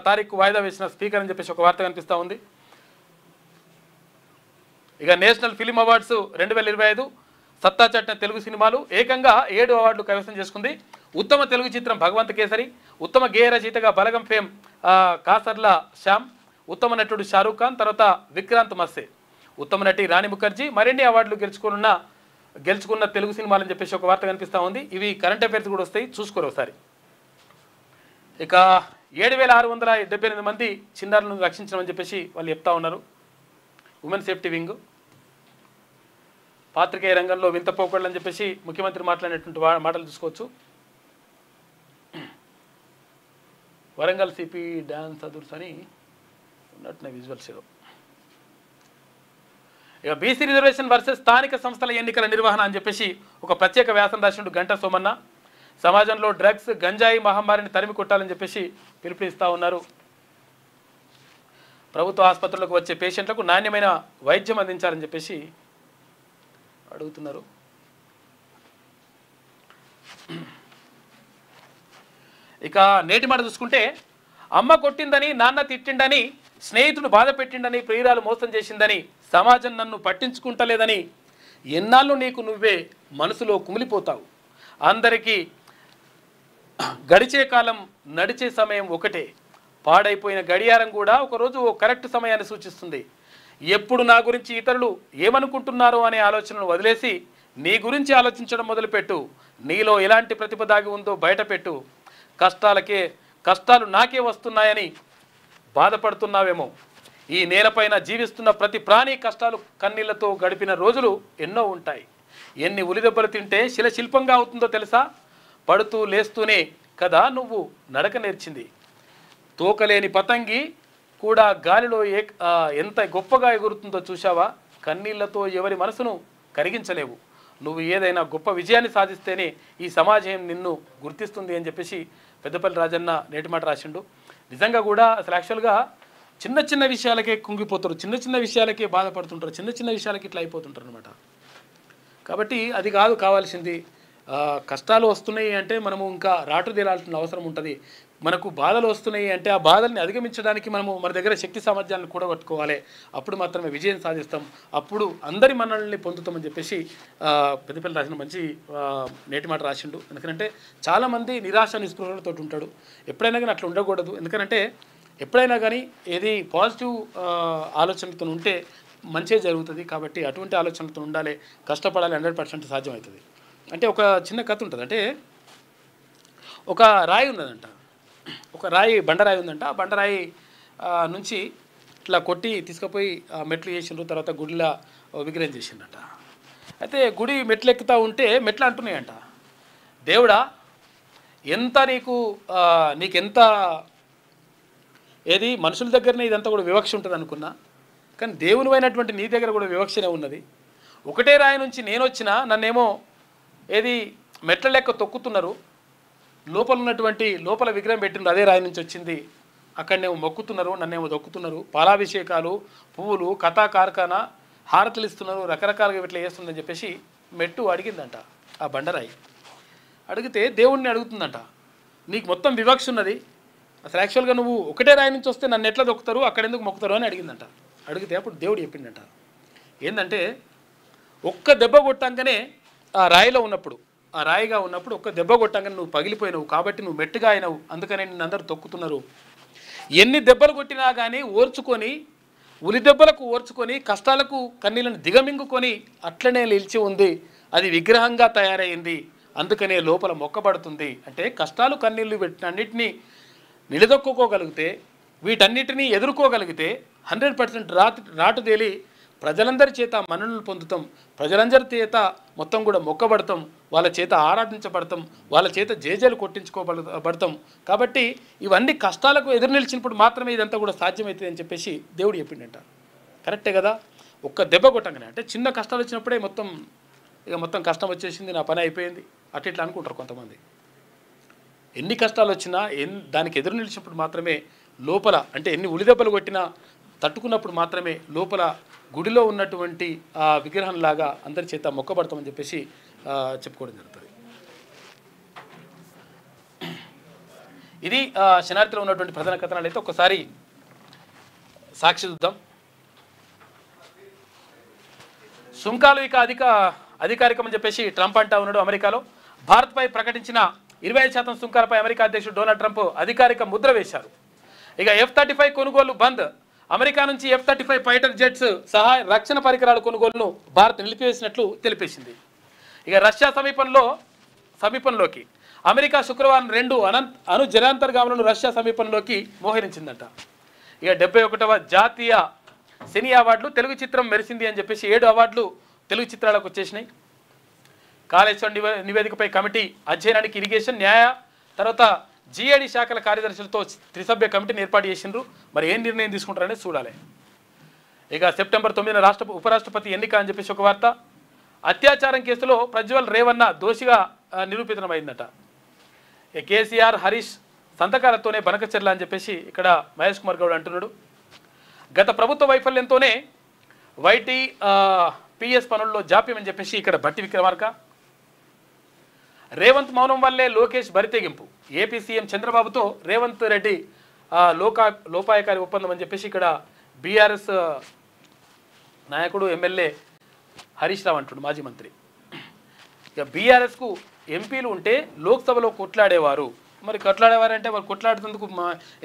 తారీఖు వాయిదా వేసిన స్పీకర్ అని చెప్పేసి ఒక వార్త కనిపిస్తూ ఉంది. ఇక నేషనల్ ఫిలిం అవార్డ్స్ 2025 సత్తా చాటిన తెలుగు సినిమాలు ఏకంగా 7 అవార్డులు కైవసం చేసుకుంది. ఉత్తమ తెలుగు చిత్రం భగవంత్ కేసరి, ఉత్తమ గేయ రచయితగా బలగం ఫేమ్ కాసర్ల శ్యామ్, ఉత్తమ నటుడు షారూక్ ఖాన్, తర్వాత విక్రాంత్ మస్సే, ఉత్తమ నటి రాణి ముఖర్జీ మరిన్ని అవార్డులు గెలుచుకున్న తెలుగు సినిమాలని చెప్పేసి ఒక వార్త కనిపిస్తూ ఉంది. ఇవి కరెంట్ అఫైర్స్ కూడా వస్తాయి, చూసుకోరు ఒకసారి. ఇక 7678 మంది చిన్నారులను రక్షించమని చెప్పేసి వాళ్ళు చెప్తా ఉన్నారు. Women safety wing. పాత్రికేయ రంగంలో వింత పోకడలు అని చెప్పేసి ముఖ్యమంత్రి మాట్లాడినటువంటి మాటలు చూసుకోవచ్చు. వరంగల్ సిపి డాన్స్ అదుర్స్ అని ఉన్నట్టున్న విజువల్స్ ఏదో. ఇక బీసీ రిజర్వేషన్ వర్సెస్ స్థానిక సంస్థల ఎన్నికల నిర్వహణ అని చెప్పేసి ఒక ప్రత్యేక వ్యాసం రాసినట్టు గంటా సోమన్న. సమాజంలో డ్రగ్స్ గంజాయి మహమ్మారిని తరిమి కొట్టాలని చెప్పేసి పిలుపునిస్తూ ఉన్నారు. ప్రభుత్వ ఆసుపత్రులకు వచ్చే పేషెంట్లకు నాణ్యమైన వైద్యం అందించాలని చెప్పేసి అడుగుతున్నారు. ఇక నేటి మాట చూసుకుంటే, అమ్మ కొట్టిందని, నాన్న తిట్టిండని, స్నేహితుడు బాధ పెట్టిండని, ప్రియురాలు మోసం చేసిందని, సమాజం నన్ను పట్టించుకుంటలేదని ఎన్నాళ్ళు నీకు నువ్వే మనసులో కుమిలిపోతావు. అందరికీ గడిచే కాలం నడిచే సమయం ఒకటే. పాడైపోయిన గడియారం కూడా ఒకరోజు ఓ కరెక్ట్ సమయాన్ని సూచిస్తుంది. ఎప్పుడు నా గురించి ఇతరులు ఏమనుకుంటున్నారో అనే ఆలోచనను వదిలేసి నీ గురించి ఆలోచించడం మొదలుపెట్టు. నీలో ఎలాంటి ప్రతిభ దాగి ఉందో బయటపెట్టు. కష్టాలు నాకే వస్తున్నాయని బాధపడుతున్నావేమో. ఈ నేలపైన జీవిస్తున్న ప్రతి ప్రాణి కష్టాలు కన్నీళ్లతో గడిపిన రోజులు ఎన్నో ఉంటాయి. ఎన్ని ఉలిదెబ్బలు తింటే శిల్పంగా అవుతుందో తెలుసా? పడుతూ లేస్తూనే కదా నువ్వు నడక నేర్చింది. తోకలేని పతంగి కూడా గాలిలో ఎంత గొప్పగా ఎగురుతుందో చూశావా? కన్నీళ్లతో ఎవరి మనసును కరిగించలేవు. నువ్వు ఏదైనా గొప్ప విజయాన్ని సాధిస్తేనే ఈ సమాజం నిన్ను గుర్తిస్తుంది అని చెప్పేసి పెద్దపల్లి రాజన్న నేటి మాట రాసిండు. నిజంగా కూడా అసలు యాక్చువల్గా చిన్న చిన్న విషయాలకే కుంగిపోతారు, చిన్న చిన్న విషయాలకే బాధపడుతుంటారు, చిన్న చిన్న విషయాలకి ఇట్లా అయిపోతుంటారు అనమాట. కాబట్టి అది కాదు కావాల్సింది. కష్టాలు వస్తున్నాయి అంటే మనము ఇంకా రాటు తేలాల్సిన అవసరం ఉంటుంది. మనకు బాధలు వస్తున్నాయి అంటే ఆ బాధల్ని అధిగమించడానికి మనము మన దగ్గర శక్తి సామర్థ్యాలను కూడా పట్టుకోవాలి. అప్పుడు మాత్రమే విజయం సాధిస్తాం. అప్పుడు అందరి మనల్ని పొందుతామని చెప్పేసి పెద్దపల్లి రాసిన మంచి నేటి మాట రాసిండు. ఎందుకంటే చాలామంది నిరాశ నిస్పృహలతో ఉంటాడు. ఎప్పుడైనా కానీ అట్లా ఉండకూడదు. ఎందుకంటే ఎప్పుడైనా కానీ ఏది పాజిటివ్ ఆలోచనలతో ఉంటే మంచిగా జరుగుతుంది. కాబట్టి అటువంటి ఆలోచనలతో ఉండాలి, కష్టపడాలి. 100% సాధ్యమవుతుంది. అంటే ఒక చిన్న కథ ఉంటుంది. అంటే ఒక రాయి ఉన్నదంట, ఒక రాయి బండరాయి ఉందంట. ఆ బండరాయి నుంచి ఇట్లా కొట్టి తీసుకుపోయి మెట్లు చేసిండ్రు. తర్వాత గుడిలో విగ్రహం చేసిండట. అయితే గుడి మెట్లు ఎక్కుతూ ఉంటే మెట్లు అంటున్నాయంట, దేవుడా ఎంత నీకెంత ఏది మనుషుల దగ్గరనే ఇదంతా కూడా వివక్ష ఉంటుంది అనుకున్నా, కానీ దేవుని అయినటువంటి నీ దగ్గర కూడా వివక్షనే ఉన్నది. ఒకటే రాయి నుంచి నేను వచ్చినా నన్నేమో ఏది మెట్ల లెక్క తొక్కుతున్నారు, లోపల విగ్రహం పెట్టిండ్రు, అదే రాయి నుంచి వచ్చింది, అక్కడనేమో మొక్కుతున్నారు, నన్నేమో దొక్కుతున్నారు, పాలాభిషేకాలు, పువ్వులు, కథా కార్ఖానా, హారతులు ఇస్తున్నారు, రకరకాలుగా ఇట్లా చేస్తుందని చెప్పేసి మెట్టు అడిగిందంట. ఆ బండరాయి అడిగితే దేవుడిని అడుగుతుందంట, నీకు మొత్తం వివక్ష ఉన్నది, అసలు యాక్చువల్గా నువ్వు ఒకటే రాయి నుంచి వస్తే నన్ను ఎట్లా దొక్కుతారు, అక్కడ ఎందుకు మొక్కుతారు అని అడిగిందంట. అడిగితే అప్పుడు దేవుడు చెప్పిందంట, ఏంటంటే ఒక్క దెబ్బ కొట్టంగానే ఆ రాయిలో ఉన్నప్పుడు, ఆ రాయిగా ఉన్నప్పుడు ఒక్క దెబ్బ కొట్టంగానే నువ్వు పగిలిపోయినావు, కాబట్టి నువ్వు మెట్టుగా అయినావు, అందుకనే నిన్ను అందరూ తొక్కుతున్నారు. ఎన్ని దెబ్బలు కొట్టినా కానీ ఓర్చుకొని, ఉలి దెబ్బలకు ఓర్చుకొని, కష్టాలకు కన్నీళ్ళను దిగమింగుకొని అట్లనే నిలిచి ఉంది, అది విగ్రహంగా తయారైంది, అందుకనే లోపల మొక్కబడుతుంది. అంటే కష్టాలు కన్నీళ్ళు అన్నిటినీ నిలదొక్కుకోగలిగితే, వీటన్నిటినీ ఎదుర్కోగలిగితే 100% రాటు తేలి ప్రజలందరి చేత మన్ననలు పొందుతాం, ప్రజలందరి చేత మొత్తం కూడా మొక్కబడతాం, వాళ్ళ చేత ఆరాధించబడతాం, వాళ్ళ చేత జేజేలు కొట్టించుకోబడతాం. కాబట్టి ఇవన్నీ కష్టాలకు ఎదురు నిలిచినప్పుడు మాత్రమే ఇదంతా కూడా సాధ్యమవుతుంది అని చెప్పేసి దేవుడు చెప్పిండంట. కరెక్టే కదా. ఒక్క దెబ్బ కొట్టంగానే, అంటే చిన్న కష్టాలు వచ్చినప్పుడే మొత్తం కష్టం వచ్చేసింది, నా పని అయిపోయింది అట్లా అనుకుంటారు కొంతమంది. ఎన్ని కష్టాలు వచ్చినా దానికి ఎదురు నిలిచినప్పుడు మాత్రమే లోపల, అంటే ఎన్ని ఉలిదెబ్బలు కొట్టినా తట్టుకున్నప్పుడు మాత్రమే లోపల గుడిలో ఉన్నటువంటి ఆ విగ్రహంలాగా అందరి చేత మొక్కబడతామని చెప్పేసి చెప్పుకోవడం జరుగుతుంది. ఇది శనార్థిలో ఉన్నటువంటి ప్రధాన కథనాలు. అయితే ఒక్కసారి సాక్షి చూద్దాం. సుంకాలు ఇక అధికారికమని చెప్పేసి ట్రంప్ అంటా ఉన్నాడు. అమెరికాలో భారత్పై ప్రకటించిన 25% సుంకాలపై అమెరికా అధ్యక్షుడు డొనాల్డ్ ట్రంప్ అధికారిక ముద్ర వేశారు. ఇక F-35 కొనుగోలు బంద్. అమెరికా నుంచి F-35 ఫైటర్ జెట్స్ సహా రక్షణ పరికరాల కొనుగోలును భారత్ నిలిపివేసినట్లు తెలిపేసింది. ఇక రష్యా సమీపంలోకి అమెరికా శుక్రవారం 2 అణు జలాంతర్గాములను రష్యా సమీపంలోకి మోహరించిందట. ఇక 71వ జాతీయ సినీ అవార్డులు తెలుగు చిత్రం మెరిసింది అని చెప్పేసి 7 అవార్డులు తెలుగు చిత్రాలకు వచ్చేసినాయి. కాళేశ్వరం నివేదికపై కమిటీ అధ్యయనానికి ఇరిగేషన్, న్యాయ, తర్వాత జిఏడి శాఖల కార్యదర్శులతో త్రిసభ్య కమిటీని ఏర్పాటు చేసిండ్రు. మరి ఏం నిర్ణయం తీసుకుంటారనేది చూడాలి. ఇక సెప్టెంబర్ 9న ఉపరాష్ట్రపతి ఎన్నిక అని చెప్పేసి ఒక వార్త. అత్యాచారం కేసులో ప్రజ్వల్ రేవన్న దోషిగా నిరూపితమైందట. కేసీఆర్, హరీష్ సంతకాలతోనే బనకచెర్ల అని చెప్పేసి ఇక్కడ మహేష్ కుమార్ గౌడ్ అంటున్నాడు. గత ప్రభుత్వ వైఫల్యంతోనే వైటీ పిఎస్ పనుల్లో జాప్యం అని చెప్పేసి ఇక్కడ భట్టి విక్రమార్క. రేవంత్ మౌనం వల్లే లోకేష్ బరితెగింపు, ఏపీ సీఎం చంద్రబాబుతో రేవంత్ రెడ్డి లోపాయకారి ఒప్పందం అని చెప్పేసి ఇక్కడ బీఆర్ఎస్ నాయకుడు ఎమ్మెల్యే హరీష్ రావు అంటుడు, మాజీ మంత్రి. ఇక బీఆర్ఎస్కు ఎంపీలు ఉంటే లోక్సభలో కొట్లాడేవారు. మరి కొట్లాడేవారంటే మరి కొట్లాడుతందుకు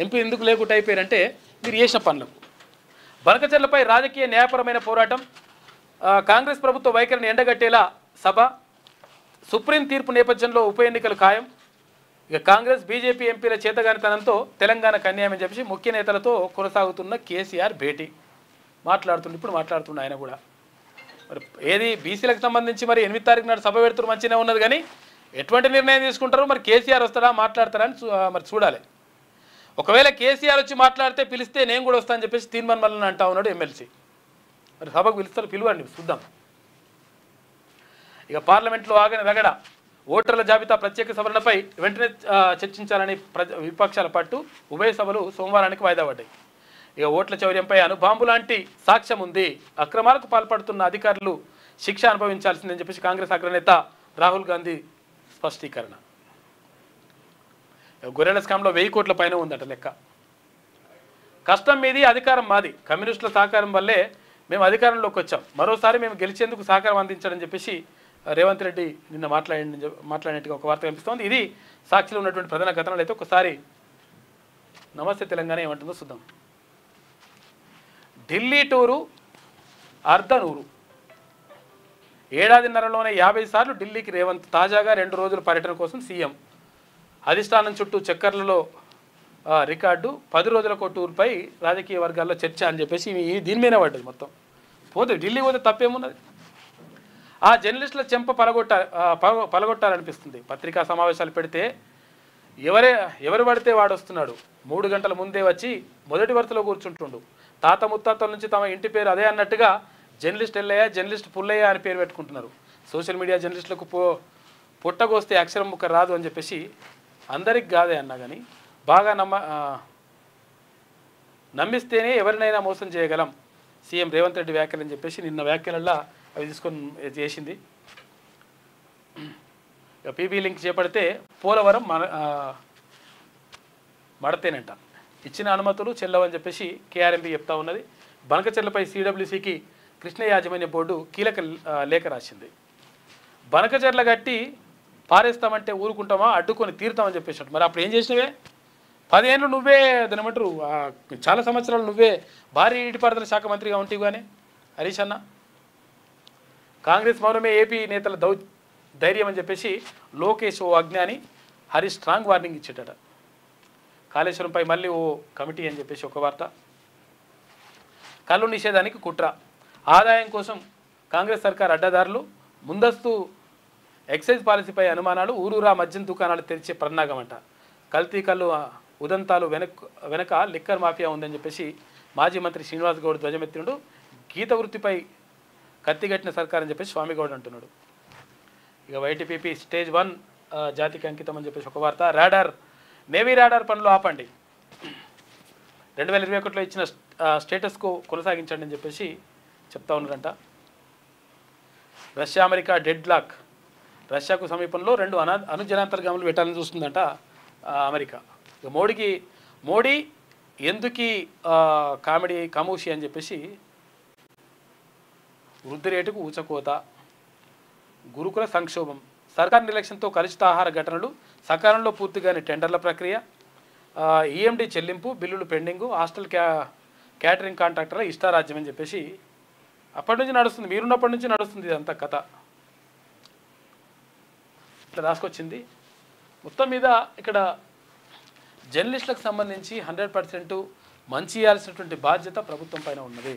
ఎంపీ ఎందుకు లేకుండా అయిపోయారంటే మీరు చేసిన పనులకు. బనకచెర్లపై రాజకీయ న్యాయపరమైన పోరాటం, కాంగ్రెస్ ప్రభుత్వ వైఖరిని ఎండగట్టేలా సభ, సుప్రీం తీర్పు నేపథ్యంలో ఉప ఎన్నికలు ఖాయం. ఇక కాంగ్రెస్ బీజేపీ ఎంపీల చేతగానితనంతో తెలంగాణకు అన్యాయం అని చెప్పేసి ముఖ్య నేతలతో కొనసాగుతున్న కేసీఆర్ భేటీ ఇప్పుడు మాట్లాడుతున్న ఆయన కూడా. మరి ఏది బీసీలకు సంబంధించి మరి 8వ తారీఖు నాడు సభ పెడుతున్నారు, మంచిగానే ఉన్నది. కానీ ఎటువంటి నిర్ణయం తీసుకుంటారు, మరి కేసీఆర్ వస్తారా మాట్లాడతారా అని మరి చూడాలి. ఒకవేళ కేసీఆర్ వచ్చి మాట్లాడితే పిలిస్తే నేను కూడా వస్తానని చెప్పేసి తీర్మాన్ మల్లన్న అంటా ఉన్నాడు ఎమ్మెల్సీ. మరి సభకు పిలుస్తారు, పిలువండి చూద్దాం. ఇక పార్లమెంట్లో ఆగని రగడ, ఓటర్ల జాబితా ప్రత్యేక సవరణపై వెంటనే చర్చించాలని విపక్షాల పట్టు, ఉభయ సభలు సోమవారానికి వాయిదా పడ్డాయి. ఇక ఓట్ల చౌర్యంపై అణుబాంబు లాంటి సాక్ష్యం ఉంది, అక్రమాలకు పాల్పడుతున్న అధికారులు శిక్ష అనుభవించాల్సిందని చెప్పేసి కాంగ్రెస్ అగ్రనేత రాహుల్ గాంధీ స్పష్టీకరణ. గొర్రెల స్కామ్లో 1000 కోట్ల పైన ఉందట లెక్క. కష్టం మీది, అధికారం మాది, కమ్యూనిస్టుల సహకారం వల్లే మేము అధికారంలోకి వచ్చాం, మరోసారి మేము గెలిచేందుకు సహకారం అందించాలని చెప్పేసి రేవంత్ రెడ్డి నిన్న మాట్లాడినట్టుగా ఒక వార్త కనిపిస్తోంది. ఇది సాక్షిలో ఉన్నటువంటి ప్రధాన కథనాలు. అయితే ఒకసారి నమస్తే తెలంగాణ ఏమంటుందో చూద్దాం. ఢిల్లీ టూరు అర్ధనూరు, ఏడాదిన్నరలోనే 50 సార్లు ఢిల్లీకి రేవంత్. తాజాగా 2 రోజుల పర్యటన కోసం సీఎం. అధిష్టానం చుట్టూ చక్కర్లలో రికార్డు, 10 రోజుల టూర్పై రాజకీయ వర్గాల్లో చర్చ అని చెప్పేసి దీని మీదనే పడ్డది మొత్తం. పోతే ఢిల్లీ పోతే తప్పేమున్నది. ఆ జర్నలిస్టుల చెంప పలగొట్టాలనిపిస్తుంది. పత్రికా సమావేశాలు పెడితే ఎవరు పడితే వాడు వస్తున్నాడు. 3 గంటల ముందే వచ్చి మొదటి వరుసలో కూర్చుంటుండు. తాత ముత్తాతల నుంచి తమ ఇంటి పేరు అదే అన్నట్టుగా జర్నలిస్ట్ ఎల్లయ్య, జర్నలిస్ట్ పుల్లయ్య అని పేరు పెట్టుకుంటున్నారు. సోషల్ మీడియా జర్నలిస్టులకు పుట్టగోస్తే అక్షరం ముక్క రాదు అని చెప్పేసి అందరికి కాదే అన్నా కానీ బాగా నమ్మిస్తేనే ఎవరినైనా మోసం చేయగలం సీఎం రేవంత్ రెడ్డి వ్యాఖ్యలు అని చెప్పేసి నిన్న వ్యాఖ్యలల్లో అవి తీసుకొని చేసింది. పీబీ లింక్ చేపడితే పోలవరం మడతేనంట. ఇచ్చిన అనుమతులు చెల్లవని చెప్పేసి కేఆర్ఎంబీ చెప్తా ఉన్నది. బనకచెర్లపై సిడబ్ల్యూసీకి కృష్ణ యాజమాన్య బోర్డు కీలక లేఖ రాసింది. బనకచెర్ల గట్టి పారేస్తామంటే ఊరుకుంటామా, అడ్డుకొని తీరుతామని చెప్పేసి. మరి అప్పుడు ఏం చేసినవే? 10 ఏళ్ళు నువ్వే దానిమంటారు, చాలా సంవత్సరాలు నువ్వే భారీ నీటిపారుదల శాఖ మంత్రిగా ఉంటివి కానీ హరీష్ అన్న. కాంగ్రెస్ మౌనమే ఏపీ నేతల ధైర్యం అని చెప్పేసి లోకేష్ ఓ అజ్ఞాని, హరీష్ స్ట్రాంగ్ వార్నింగ్ ఇచ్చేటట. కాళేశ్వరంపై మళ్ళీ ఓ కమిటీ అని చెప్పేసి ఒక వార్త. కళ్ళు నిషేధానికి కుట్ర, ఆదాయం కోసం కాంగ్రెస్ సర్కార్ అడ్డదారులు, ముందస్తు ఎక్సైజ్ పాలసీపై అనుమానాలు, ఊరూరా మద్యం దుకాణాలు తెరిచే ప్రన్నాగమంట. కల్తీ కళ్ళు ఉదంతాలు వెనక లిక్కర్ మాఫియా ఉందని చెప్పేసి మాజీ మంత్రి శ్రీనివాస్ గౌడ్ ధ్వజమెత్తిండు. గీత వృత్తిపై కత్తిగట్టిన సర్కార్ అని చెప్పేసి స్వామిగౌడ్ అంటున్నాడు. ఇక వైటీపీపీ స్టేజ్ 1 జాతికి అంకితం అని చెప్పేసి ఒక వార్త. నేవీ రాడార్ పనులు ఆపండి, 2021లో ఇచ్చిన స్టేటస్కు కొనసాగించండి అని చెప్పేసి చెప్తా ఉన్నారంట. రష్యా అమెరికా డెడ్ లాక్, రష్యాకు సమీపంలో 2 అణు జలాంతర్గాములు పెట్టాలని చూస్తుందంట అమెరికా. ఇక మోడీ ఎందుకు కామెడీ కమూషి అని చెప్పేసి వృద్ధి రేటుకు ఊచకోత, గురుకుల సంక్షోభం, సర్కార్ నిర్లక్ష్యంతో కలుషిత ఆహార ఘటనలు, సకాలంలో పూర్తిగాని టెండర్ల ప్రక్రియ, ఈఎండి చెల్లింపు, బిల్లులు పెండింగు, హాస్టల్ క్యాటరింగ్ కాంట్రాక్టర్ల ఇష్టారాజ్యం అని చెప్పేసి అప్పటి నుంచి నడుస్తుంది, మీరున్నప్పటి నుంచి నడుస్తుంది ఇదంతా కథ. ఇట్లా రాసుకొచ్చింది. మొత్తం మీద ఇక్కడ జర్నలిస్టులకు సంబంధించి 100% మంచి చేయాల్సినటువంటి బాధ్యత ప్రభుత్వం పైన ఉన్నది.